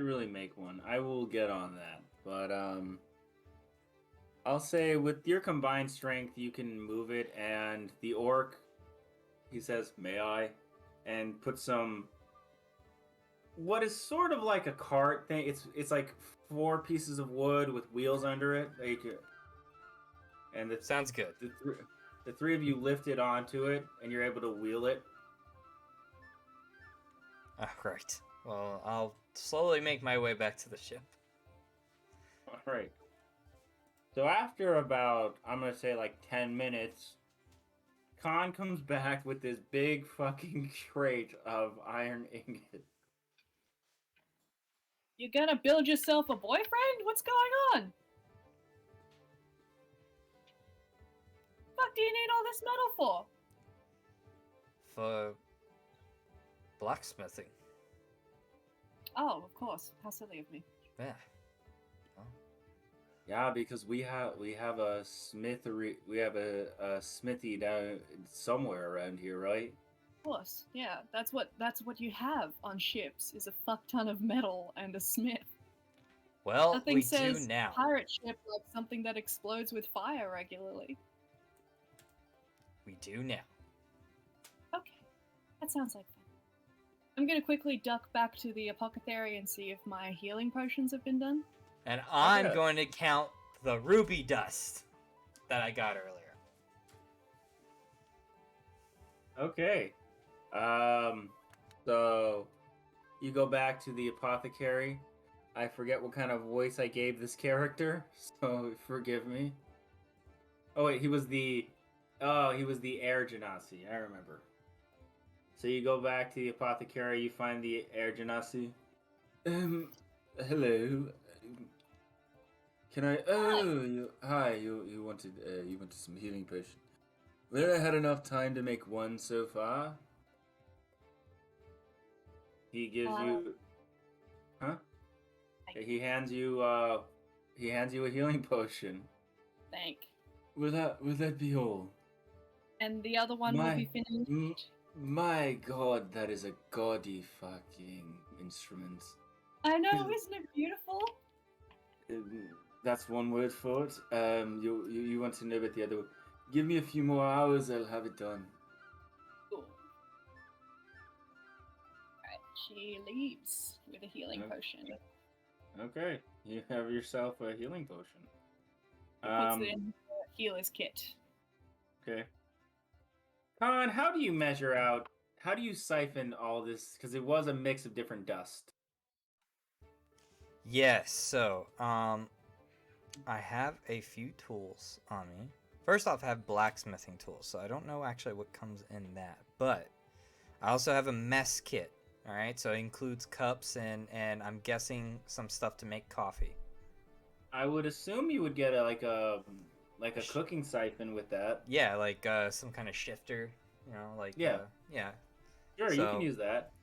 really make one. I will get on that. But I'll say with your combined strength you can move it, and the orc, he says, "May I?" and put some what is sort of like a cart thing. It's like 4 pieces of wood with wheels under it. And the Sounds good. the 3 of you lift it onto it, and you're able to wheel it. Alright. Well, I'll slowly make my way back to the ship. All right. So after about, I'm gonna say like 10 minutes, Kahn comes back with this big fucking crate of iron ingot. You gonna build yourself a boyfriend? What's going on? Fuck do you need all this metal for? For blacksmithing. Oh, of course. How silly of me. Yeah. Yeah, because we have a smithery, we have a smithy down somewhere around here, right? Of course. Yeah, that's what you have on ships is a fuck ton of metal and a smith. Well, Nothing we says do now. pirate ship like something that explodes with fire regularly. We do now. Okay. That sounds like fun. I'm gonna quickly duck back to the apothecary and see if my healing potions have been done. And I'm Okay. going to count the ruby dust that I got earlier. Okay. So you go back to the apothecary. I forget what kind of voice I gave this character, so forgive me. Oh wait, he was the air genasi. I remember. So you go back to the apothecary. You find the air genasi. Hello. Can I? Oh, hi. You wanted some healing potion. Well, I had enough time to make one so far. He gives you, huh? He hands you a healing potion. Thank. Will that be all? And the other one will be finished. My God, that is a gaudy fucking instrument. I know, isn't it beautiful? That's one word for it. You want to know about the other? Give me a few more hours, I'll have it done. Cool. Alright, she leaves with a healing potion. Okay, you have yourself a healing potion. Puts it in the healer's kit. Okay. Kahn, how do you siphon all this? Because it was a mix of different dust. Yes, so, I have a few tools on me. First off, I have blacksmithing tools, so I don't know actually what comes in that. But I also have a mess kit, alright? So it includes cups and I'm guessing some stuff to make coffee. I would assume you would get a cooking siphon with that. Yeah, like some kind of shifter, you know, like... Yeah. Yeah. Sure, you can use that.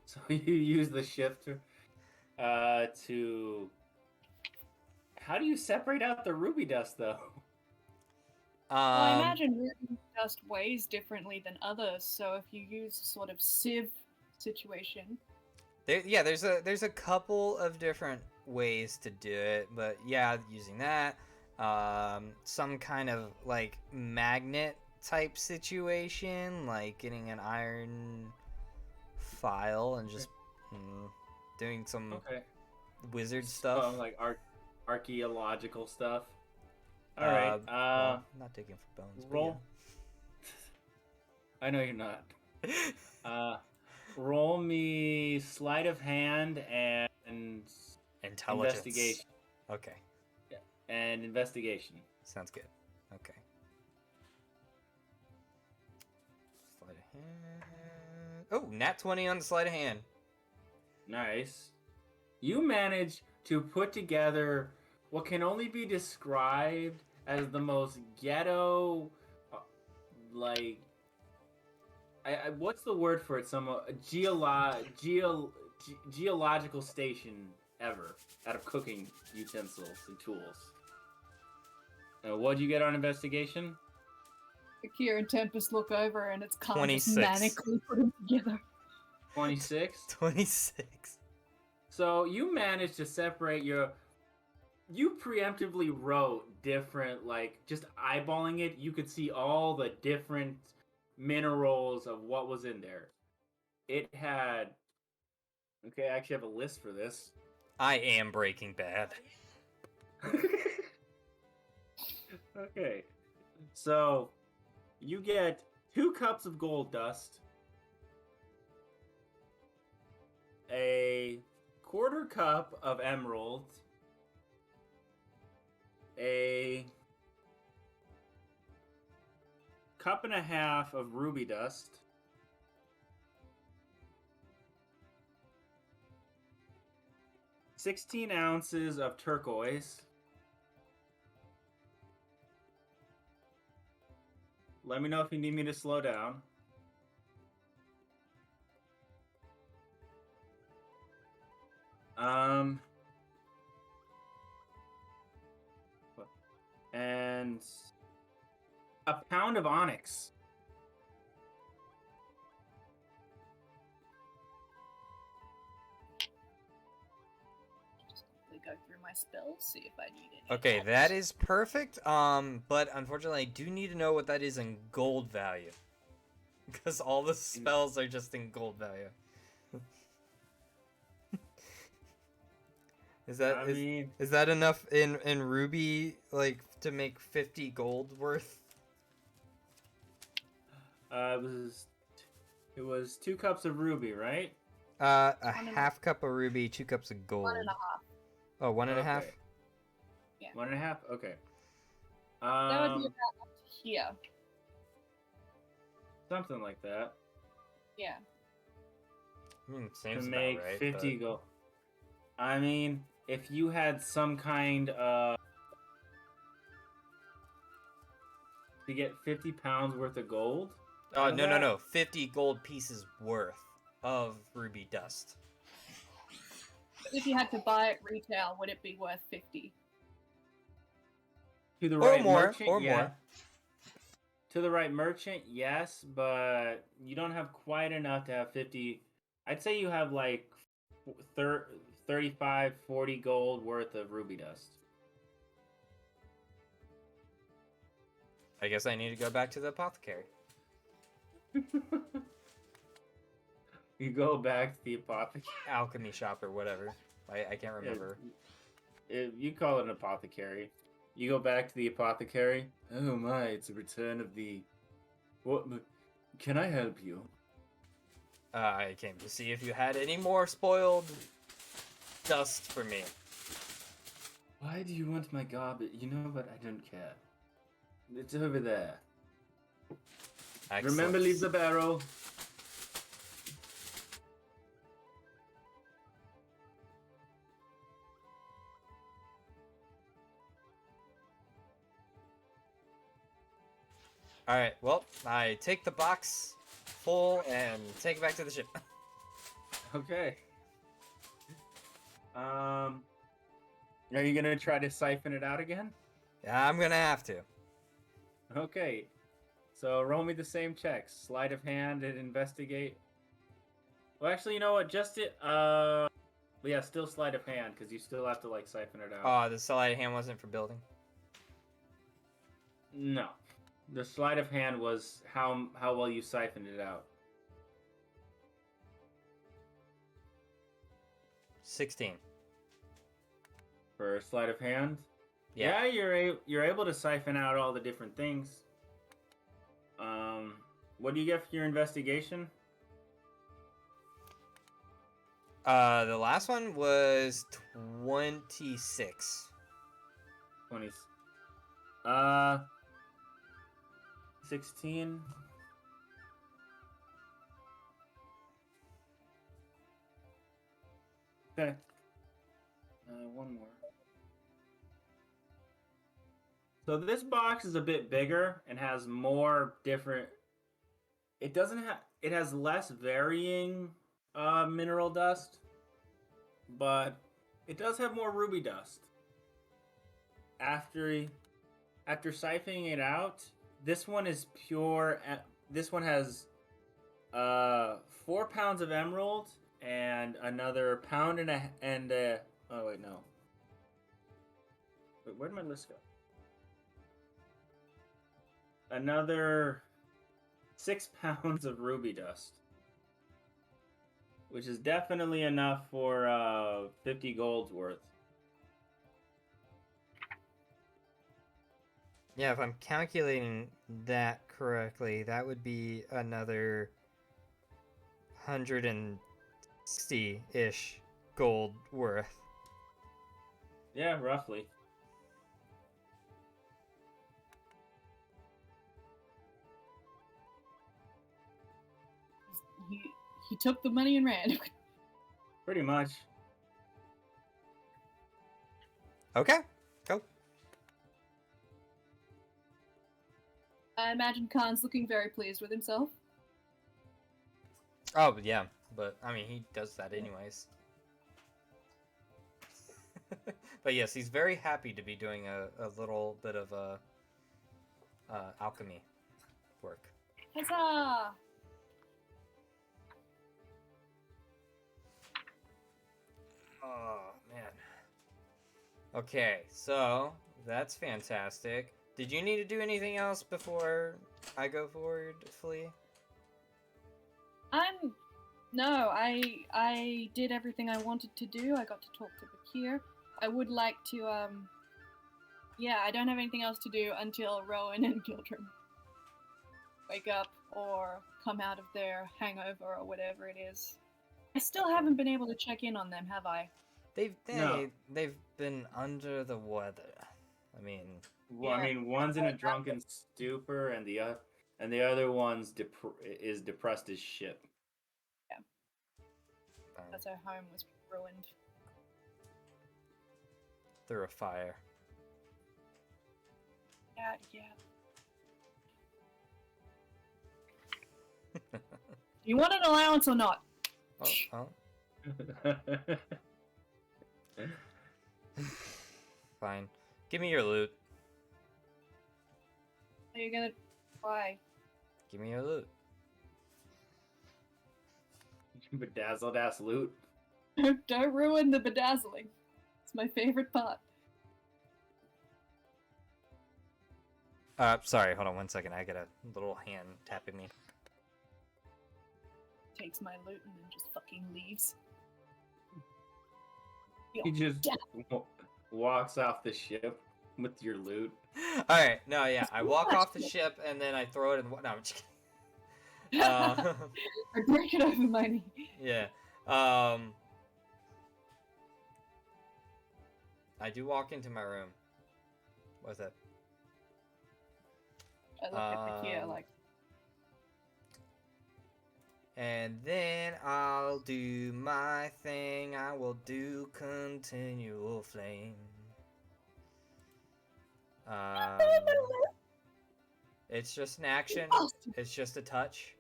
So you use the shifter to... How do you separate out the ruby dust, though? Well, I imagine ruby dust weighs differently than others, so if you use a sort of sieve situation... There's a couple of different ways to do it, but yeah, using that, some kind of like magnet type situation, like getting an iron file and just doing some wizard stuff. Like archaeological stuff. All right. Well, I'm not digging for bones. Roll. I know you're not. Roll me sleight of hand and Intelligence. investigation. Okay. Yeah, and investigation. Sounds good. Okay. Sleight of hand. Oh, nat 20 on the sleight of hand. Nice. You manage to put together what can only be described as the most ghetto, like, what's the word for it? Geological station ever out of cooking utensils and tools. What'd you get on investigation? Bakir and Tempest look over, and it's kind of 26. manically put them together. 26? 26. So you managed to separate you preemptively wrote different, like, just eyeballing it, you could see all the different minerals of what was in there. It had, okay, I actually have a list for this. I am Breaking Bad. Okay, so you get 2 cups of gold dust, a quarter cup of emerald, a cup and a half of ruby dust, $16 ounces of turquoise. Let me know if you need me to slow down. And a pound of onyx. Just quickly go through my spells, see if I need any. Okay, help. that is perfect. But unfortunately, I do need to know what that is in gold value. Because all the spells are just in gold value. Is that enough in ruby, like, to make 50 gold worth? It was 2 cups of ruby, right? A half cup of ruby, 2 cups of gold. 1.5. Oh, 1.5? Okay. Yeah. 1.5? Okay. That would be about up to here. Something like that. Yeah. Seems To about make right, 50 but... gold. I mean, if you had some kind of... to get 50 pounds worth of gold? Oh, no. 50 gold pieces worth of ruby dust. But if you had to buy it retail, would it be worth 50? To the Or right more, merchant, or yeah. more. To the right merchant, yes, but you don't have quite enough to have 50. I'd say you have like 35, 40 gold worth of ruby dust. I guess I need to go back to the apothecary. You go back to the apothecary. Alchemy shop or whatever. I can't remember. You call it an apothecary. You go back to the apothecary. Oh my, it's a return of the... What? Can I help you? I came to see if you had any more spoiled dust for me. Why do you want my garbage? You know what? I don't care. It's over there. Excellent. Remember, leave the barrel. Alright, well, I take the box full and take it back to the ship. Okay. Are you gonna try to siphon it out again? Yeah, I'm gonna have to. Okay. So roll me the same checks. Sleight of hand and investigate. Well, actually, you know what? Yeah, still sleight of hand because you still have to like siphon it out. Oh, the sleight of hand wasn't for building? No. The sleight of hand was how well you siphoned it out. 16. For sleight of hand. Yeah. You're able to siphon out all the different things. What do you get for your investigation? The last one was 26. 20. 16. Okay. One more. So this box is a bit bigger and has more different. It doesn't have. It has less varying mineral dust, but it does have more ruby dust. After siphoning it out, this one is pure. This one has 4 pounds of emerald and another pound and a. Oh wait, no. Wait, where'd my list go? Another 6 pounds of ruby dust, which is definitely enough for 50 gold's worth. Yeah, if I'm calculating that correctly, that would be another 160-ish gold worth. Yeah, roughly. He took the money and ran. Pretty much. Okay, go. I imagine Khan's looking very pleased with himself. Oh, yeah, but I mean, he does that anyways. But yes, he's very happy to be doing a little bit of alchemy work. Huzzah! Oh, man. Okay, so that's fantastic. Did you need to do anything else before I go forward, Flea? No, I did everything I wanted to do. I got to talk to Bakir. I would like to, yeah, I don't have anything else to do until Rowan and Gildrum wake up or come out of their hangover or whatever it is. I still haven't been able to check in on them, have I? They've No. been under the weather. I mean, Well, I mean, one's in a drunken stupor, and the other one's is depressed as shit. As our home was ruined. through a fire. Yeah. Do you want an allowance or not? Oh. Fine. Give me your loot. Are you gonna... Why? Give me your loot. Bedazzled ass loot. Don't ruin the bedazzling. It's my favorite part. Sorry, hold on 1 second. I got a little hand tapping me. Takes my loot and then just fucking leaves. He just walks off the ship with your loot. Alright, no, yeah. I walk off the ship and then I throw it in the... No, I'm just kidding. I break it over my knee. Yeah. I do walk into my room. What's that? I look at the key, like... And then I'll do my thing. I will do continual flame. It's just an action. It's just a touch.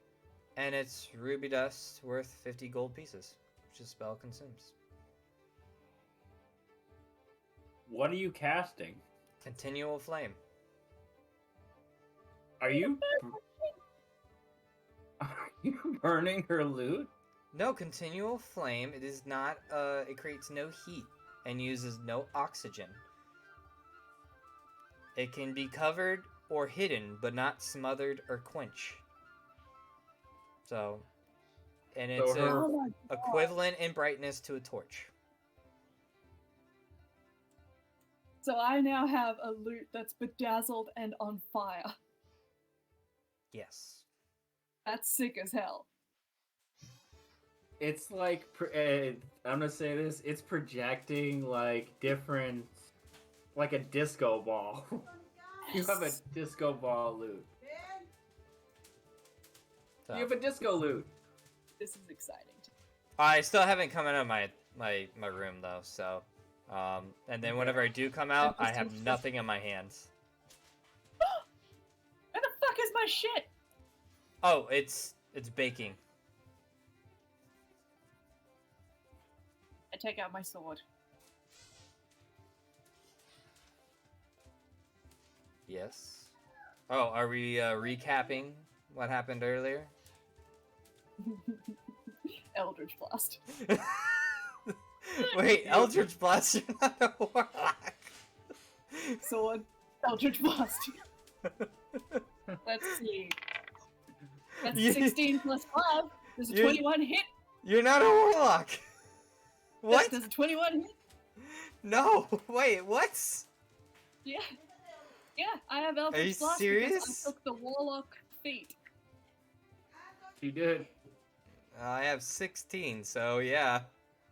And it's ruby dust worth 50 gold pieces, which the spell consumes. What are you casting? Continual flame. Are you burning her loot? No, continual flame. It is not. It creates no heat and uses no oxygen. It can be covered or hidden, but not smothered or quench. So, and it's So equivalent in brightness to a torch. So I now have a lute that's bedazzled and on fire. Yes. That's sick as hell. It's like I'm gonna say this. It's projecting like different, like a disco ball. You have a disco ball loot. So, You have a disco loot. This is exciting. I still haven't come out of my room though, so and then whenever I do come out, I have nothing in my hands. Where the fuck is my shit? Oh, it's baking. I take out my sword. Yes. Oh, are we recapping what happened earlier? Eldritch Blast. Wait, Eldritch Blast, you're not a warlock. Sword. Eldritch Blast. Let's see. That's 16 plus 5. There's a 21 hit. You're not a warlock. What? There's a 21 hit. No. Wait, what? Yeah. Yeah, I have Eldritch Are you Blast serious? because I took the warlock feat. You did. I have 16, so yeah.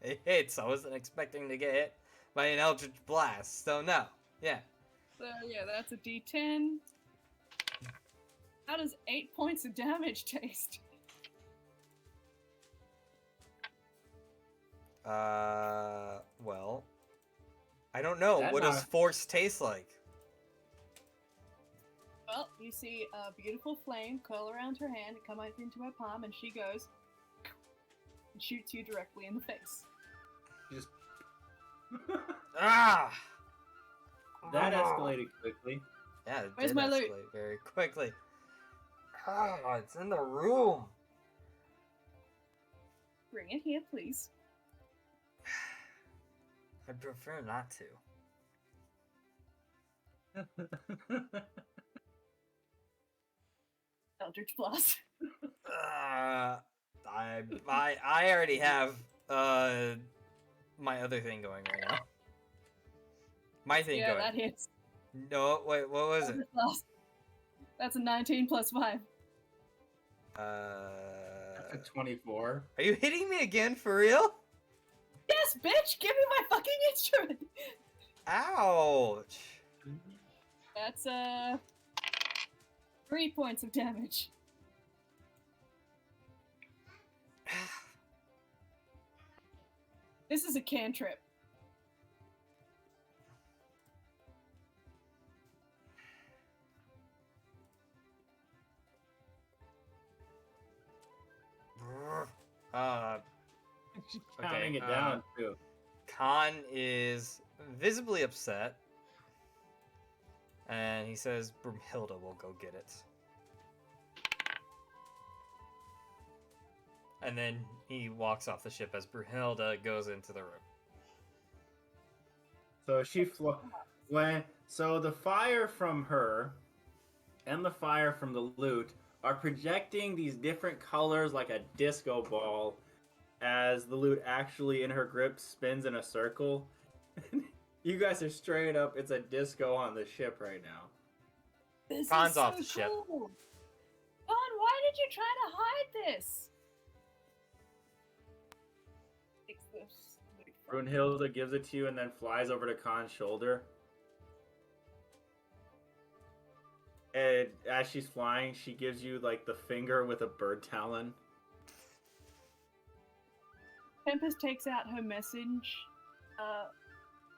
It hits. I wasn't expecting to get hit by an Eldritch Blast, so no. Yeah. So yeah, that's a D10. How does 8 points of damage taste? Well, I don't know. That What does knocked- force taste like? Well, you see a beautiful flame curl around her hand and come up into her palm, and she goes and shoots you directly in the face. Just Ah! that escalated quickly. Yeah, it Where's did my loot? escalate very quickly. Ah, it's in the room. Bring it here, please. I'd prefer not to. Eldritch Blast. I already have my other thing going right now. My thing Yeah, going. that hits. No, wait, what was it? Eldritch Blast. That's a 19 plus 5. That's a 24. Are you hitting me again for real? Yes, bitch! Give me my fucking instrument! Ouch. That's 3 points of damage. This is a cantrip. She's counting it down too. Kahn is visibly upset. And he says, Brumhilda will go get it. And then he walks off the ship as Brumhilda goes into the room. So so the fire from her and the fire from the lute are projecting these different colors like a disco ball as the lute actually in her grip spins in a circle. You guys are straight up, it's a disco on the ship right now. This Kahn's is so off the ship. cool. Kahn, why did you try to hide this? Fix this. Brunhilde gives it to you and then flies over to Kahn's shoulder. And as she's flying, she gives you like the finger with a bird talon. Tempest takes out her message.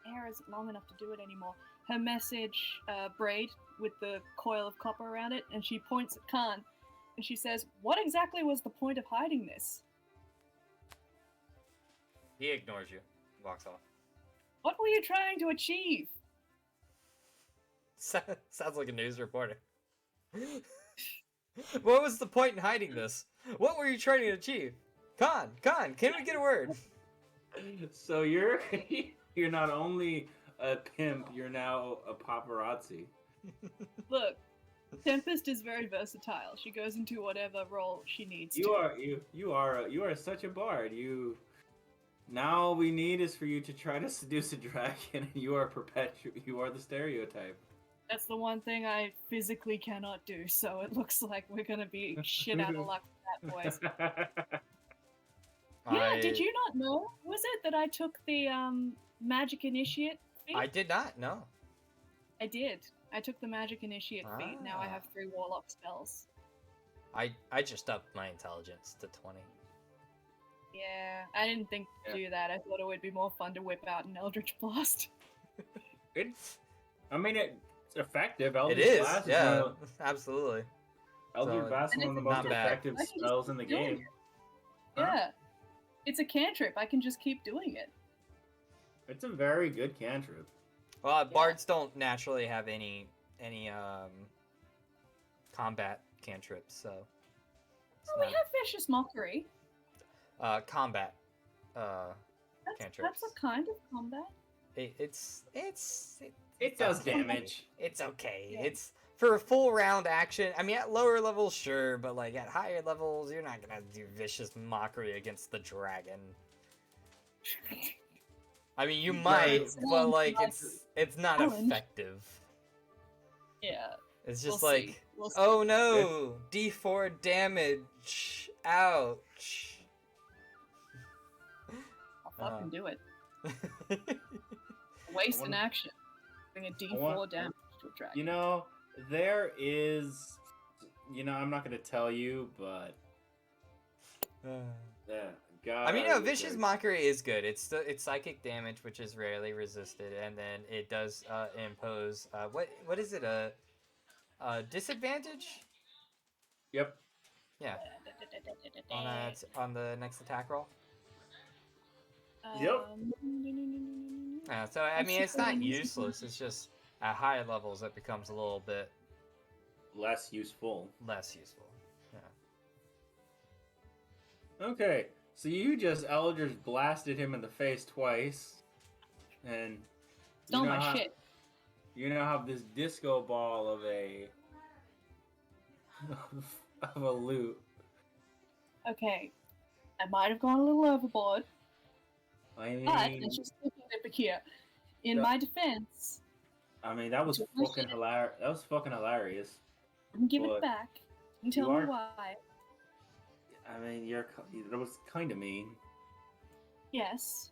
Hair isn't long enough to do it anymore. Her message braid with the coil of copper around it, and she points at Kahn, and she says, "What exactly was the point of hiding this? He ignores you. Walks off. What were you trying to achieve?" Sounds like a news reporter. What was the point in hiding this? What were you trying to achieve? Kahn, can we get a word? So you're not only a pimp, you're now a paparazzi. Look, Tempest is very versatile. She goes into whatever role she needs You to. are such a bard. You Now all we need is for you to try to seduce a dragon, and you are you are the stereotype. That's the one thing I physically cannot do, so it looks like we're gonna be shit out of luck with that, boys. Yeah, did you not know? Was it that I took the magic initiate feat? I did not know. I did. I took the magic initiate feat. Now I have 3 warlock spells. I just upped my intelligence to 20. Yeah, I didn't think to do that. I thought it would be more fun to whip out an Eldritch Blast. It's effective. It Eldritch is, Blast yeah, one absolutely. Eldritch So, Blast is one of the most not bad. effective I can just spells in the keep doing game. it. Huh? Yeah. It's a cantrip. I can just keep doing it. It's a very good cantrip. Well, bards don't naturally have any combat cantrips, so. Oh, we have Vicious Mockery. Combat That's cantrips. a kind of combat. It does damage. It's okay. Yeah. It's for a full round action. I mean, at lower levels, sure, but like at higher levels, you're not gonna do Vicious Mockery against the dragon. I mean, you might, but like it's not challenge. effective. Yeah. It's just We'll like, see. We'll see. oh no, D4 damage. Ouch. I'll fucking do it. Waste an action. Bring a D4 damage to a dragon. You know, there is. You know, I'm not gonna tell you, but. God. I mean, no, Vicious Mockery is good. It's psychic damage, which is rarely resisted, and then it does impose what is it, a disadvantage? Yep. Yeah. On the next attack roll. Yep. So I mean, it's not useless. It's just at higher levels it becomes a little bit Less useful. less useful. Yeah. Okay, so you just Eldritch blasted him in the face twice, and Stole my shit. You now have this disco ball of a of a lute. Okay. I might have gone a little overboard, I mean, but let's just look at it here. In my defense, I mean that was fucking hilarious. That was fucking hilarious. I can give But it back. You tell you me are- why. I mean, that was kind of mean. Yes.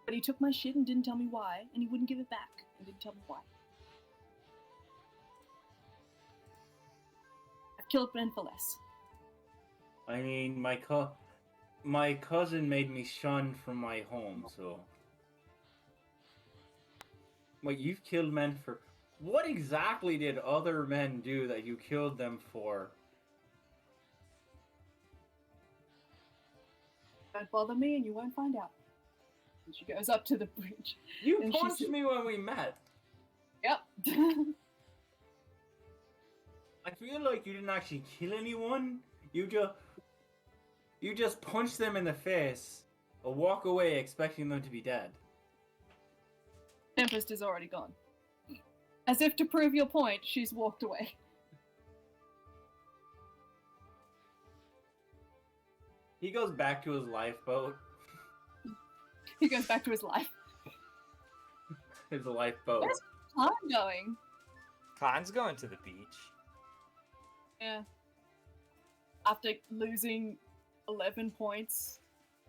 But he took my shit and didn't tell me why, and he wouldn't give it back and didn't tell me why. I've killed men for less. I mean, my cousin made me shunned from my home, so. Wait, you've killed men for. What exactly did other men do that you killed them for? Don't bother me and you won't find out. And she goes up to the bridge. You And she punched said- me when we met. Yep. I feel like you didn't actually kill anyone. You just punched them in the face or walk away expecting them to be dead. Tempest is already gone. As if to prove your point, she's walked away. He goes back to his lifeboat. He goes back to his life. His lifeboat. Where's Kahn going? Kahn's going to the beach. Yeah. After losing 11 points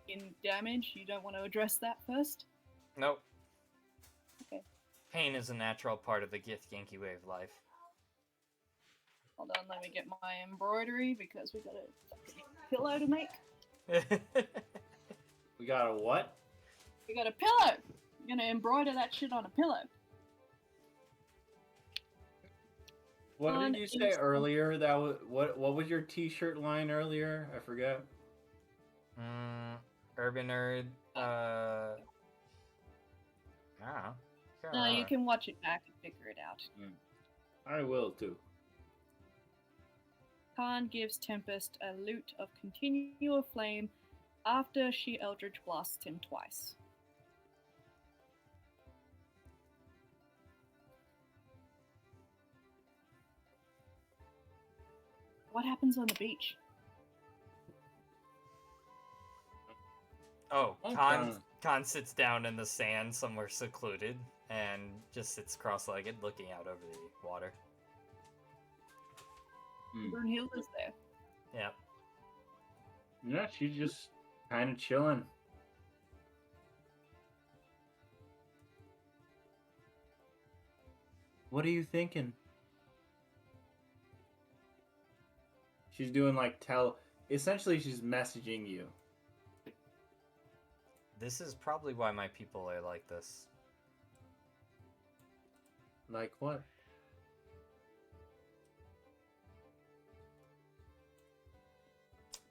in damage, you don't want to address that first? Nope. Okay. Pain is a natural part of the Gith Yankee way of life. Hold on, let me get my embroidery because we got a fucking pillow to make. We got a what? We got a pillow! I'm gonna embroider that shit on a pillow. What On did you say Insta. earlier? That was what was your t-shirt line earlier? I forget. Urban Nerd, I don't know. No, you can watch it back and figure it out. I will too. Kahn gives Tempest a lute of continual flame after she Eldritch blasts him twice. What happens on the beach? Oh, Okay. Kahn sits down in the sand somewhere secluded and just sits cross-legged looking out over the water. Brunhilde's there. Yeah. Yeah, she's just kind of chilling. What are you thinking? She's doing like essentially she's messaging you. This is probably why my people are like this. Like what?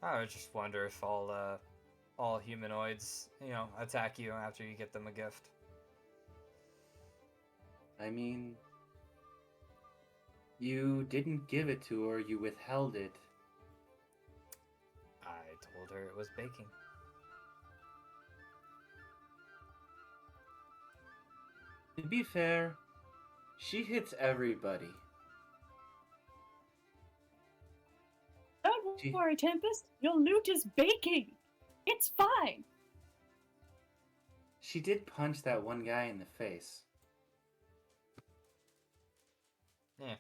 I just wonder if all humanoids, attack you after you get them a gift. I mean, you didn't give it to her, you withheld it. I told her it was baking. To be fair, she hits everybody. Don't worry, Tempest. Your loot is baking. It's fine. She did punch that one guy in the face. Yeah.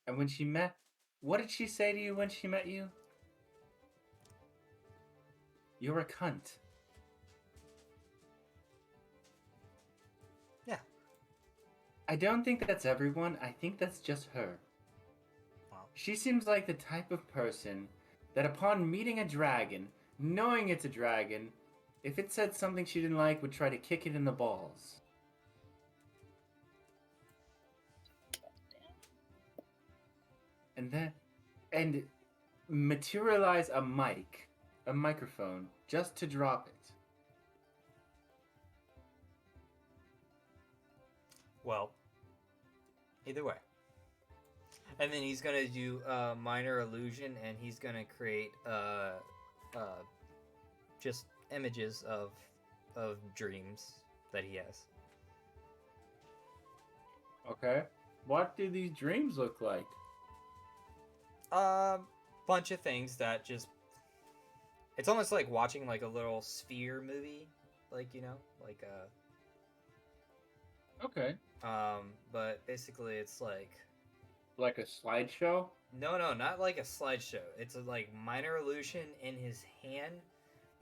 And when she met... What did she say to you when she met you? You're a cunt. Yeah. I don't think that's everyone. I think that's just her. Wow. She seems like the type of person that upon meeting a dragon, knowing it's a dragon, if it said something she didn't like, would try to kick it in the balls. And materialize a microphone, just to drop it. Well, either way. And then he's gonna do minor illusion, and he's gonna create just images of dreams that he has. Okay. What do these dreams look like? Bunch of things that just... It's almost like watching like a little Sphere movie, like Okay. but basically it's like... Like a slideshow? No, not like a slideshow. It's a like minor illusion in his hand,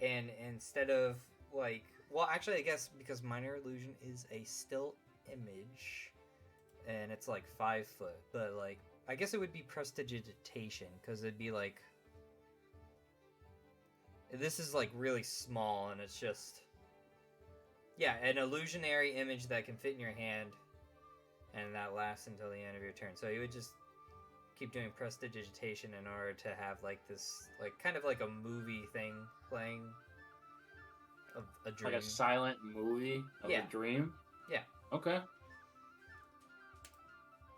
and instead of like... Well, actually, I guess because minor illusion is a still image, and it's like 5 foot, but like... I guess it would be prestidigitation, because it'd be like... This is like really small, and it's just... Yeah, an illusionary image that can fit in your hand, and that lasts until the end of your turn. So you would just keep doing prestidigitation in order to have like this, like kind of like a movie thing playing of a dream. Like a silent movie of Yeah. a dream? Yeah. Okay.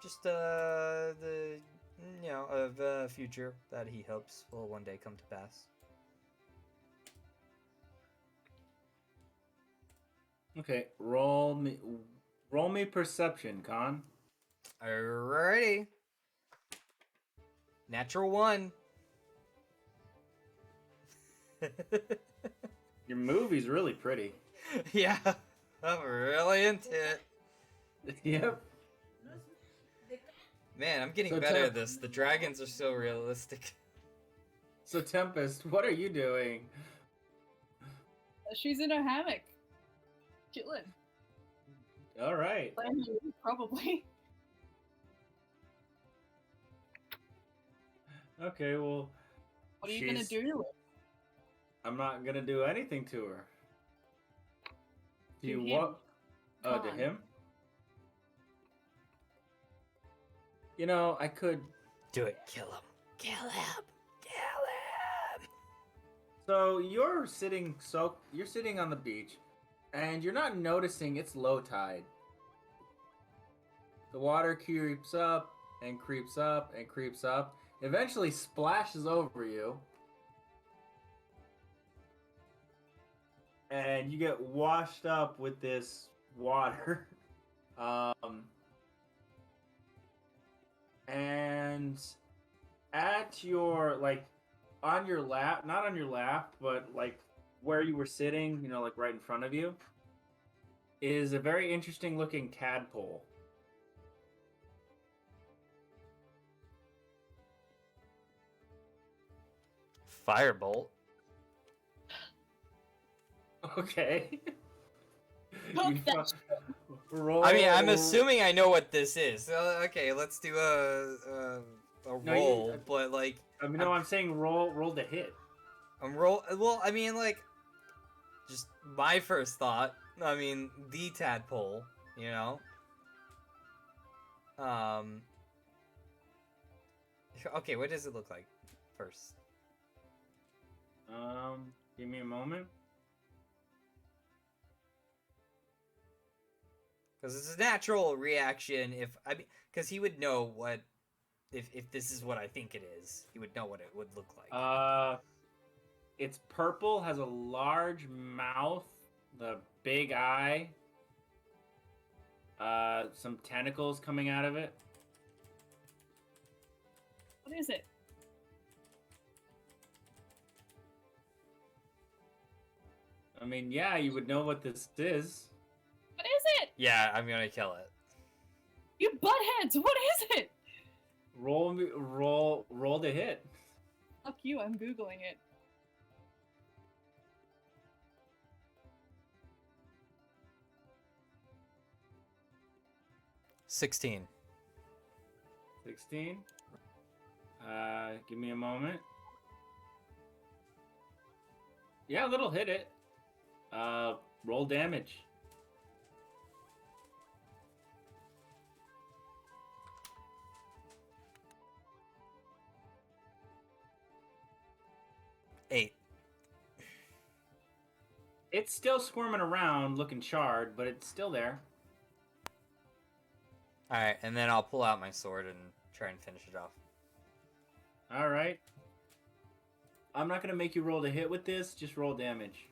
Just the of future that he hopes will one day come to pass. Okay, roll me perception, Kahn. Alrighty. Natural 1. Your movie's really pretty. Yeah, I'm really into it. Yep. Man, I'm getting So better at this. The dragons are so realistic. So Tempest, what are you doing? She's in a hammock. Chilling. All right. Probably. Okay, well, What are you gonna do to it? I'm not gonna do anything to her. Do To you him. want? Oh, to Kahn. him? You know, I could. Do it. Kill him. Kill him. Kill him. So you're sitting on the beach, and you're not noticing it's low tide. The water creeps up and creeps up and creeps up. Eventually splashes over you. And you get washed up with this water. And at your, like, on your lap, not on your lap, but like where you were sitting, like right in front of you, is a very interesting looking tadpole. Firebolt. Okay. Hope You that's roll. I mean, I'm assuming I know what this is. Okay, let's do a No, roll, but like, I'm saying roll to hit. Well, I mean, like, just my first thought. I mean, the tadpole, you know. Okay, what does it look like first? Give me a moment. Because it's a natural reaction. Because he would know what, if this is what I think it is, he would know what it would look like. It's purple, has a large mouth, the big eye, some tentacles coming out of it. what is it? I mean, yeah, you would know what this is. What is it? Yeah, I'm gonna kill it. You buttheads! What is it? Roll to hit. Fuck you! I'm googling it. $16. 16. Give me a moment. Yeah, that'll hit it. Roll damage. $8. It's still squirming around, looking charred, but it's still there. All right, and then I'll pull out my sword and try and finish it off. All right. I'm not gonna make you roll to hit with this. Just roll damage.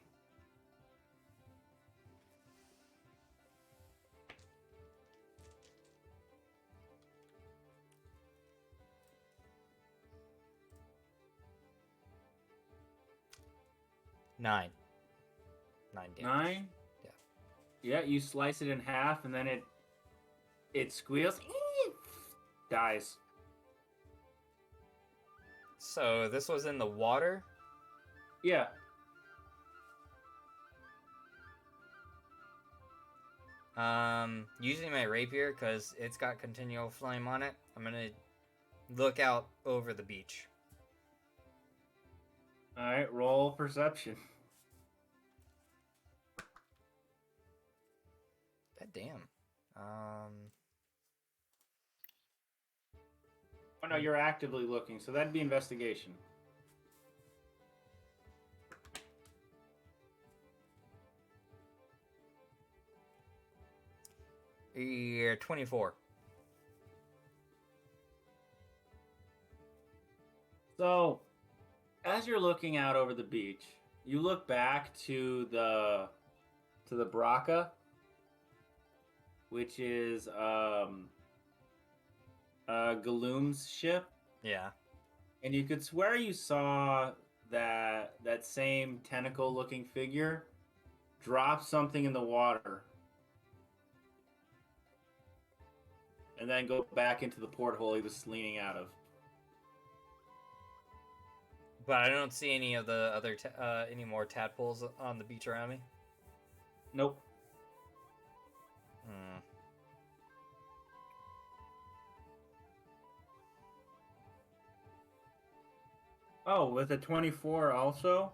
Nine damage. 9. Yeah. Yeah, you slice it in half, and then it squeals, dies. So this was in the water? Yeah. Using my rapier, because it's got continual flame on it, I'm gonna look out over the beach. All right, roll perception. God damn. Oh no, you're actively looking, so that'd be investigation. Yeah, 24. So, as you're looking out over the beach, you look back to the Braca, which is Galoom's ship, Yeah. and you could swear you saw that same tentacle-looking figure drop something in the water, and then go back into the porthole he was leaning out of. But I don't see any of the other any more tadpoles on the beach around me. Nope. Hmm. Oh, with a 24 also,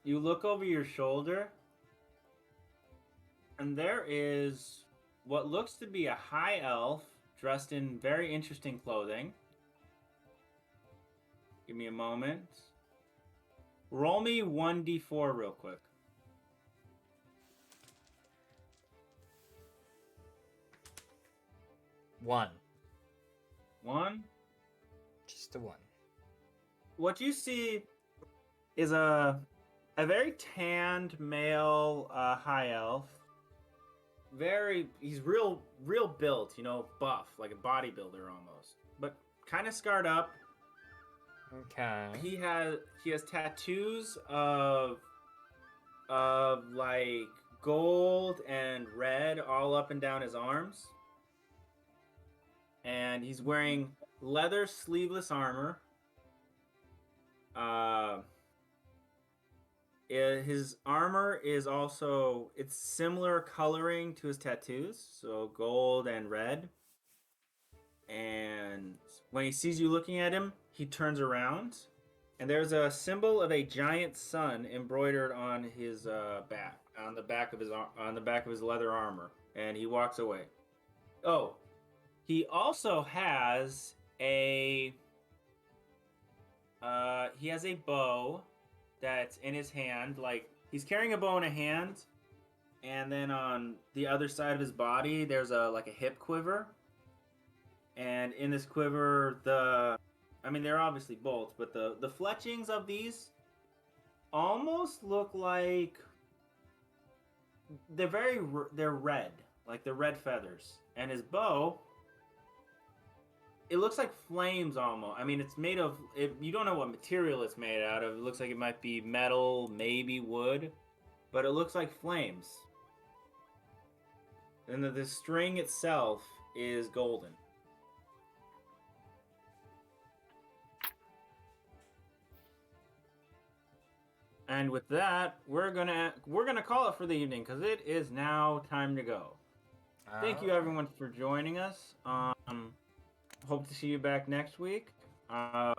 you look over your shoulder, and there is what looks to be a high elf dressed in very interesting clothing. Give me a moment. Roll me 1d4 real quick. 1. 1. Just a 1. What you see is a very tanned male high elf. He's real built, buff, like a bodybuilder almost, but kind of scarred up. Okay. He has tattoos of of like gold and red all up and down his arms. And he's wearing leather sleeveless armor. His armor is also, it's similar coloring to his tattoos, so gold and red. And when he sees you looking at him, he turns around, and there's a symbol of a giant sun embroidered on his back, on the back of his leather armor, and he walks away. Oh, he also has a bow that's in his hand. Like, he's carrying a bow in a hand, and then on the other side of his body, there's a hip quiver. And in this quiver, they're obviously bolts, but the fletchings of these almost look like they're red, like they're red feathers. And his bow, it looks like flames almost. I mean, it's made of you don't know what material it's made out of. It looks like it might be metal, maybe wood, but it looks like flames. And the string itself is golden. And with that, we're gonna call it for the evening because it is now time to go. Thank you everyone for joining us. Hope to see you back next week. I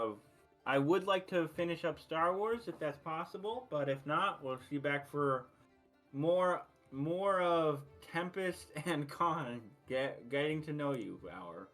would like to finish up Star Wars if that's possible, but if not, we'll see you back for more of Tempest and Kahn getting to know you hour.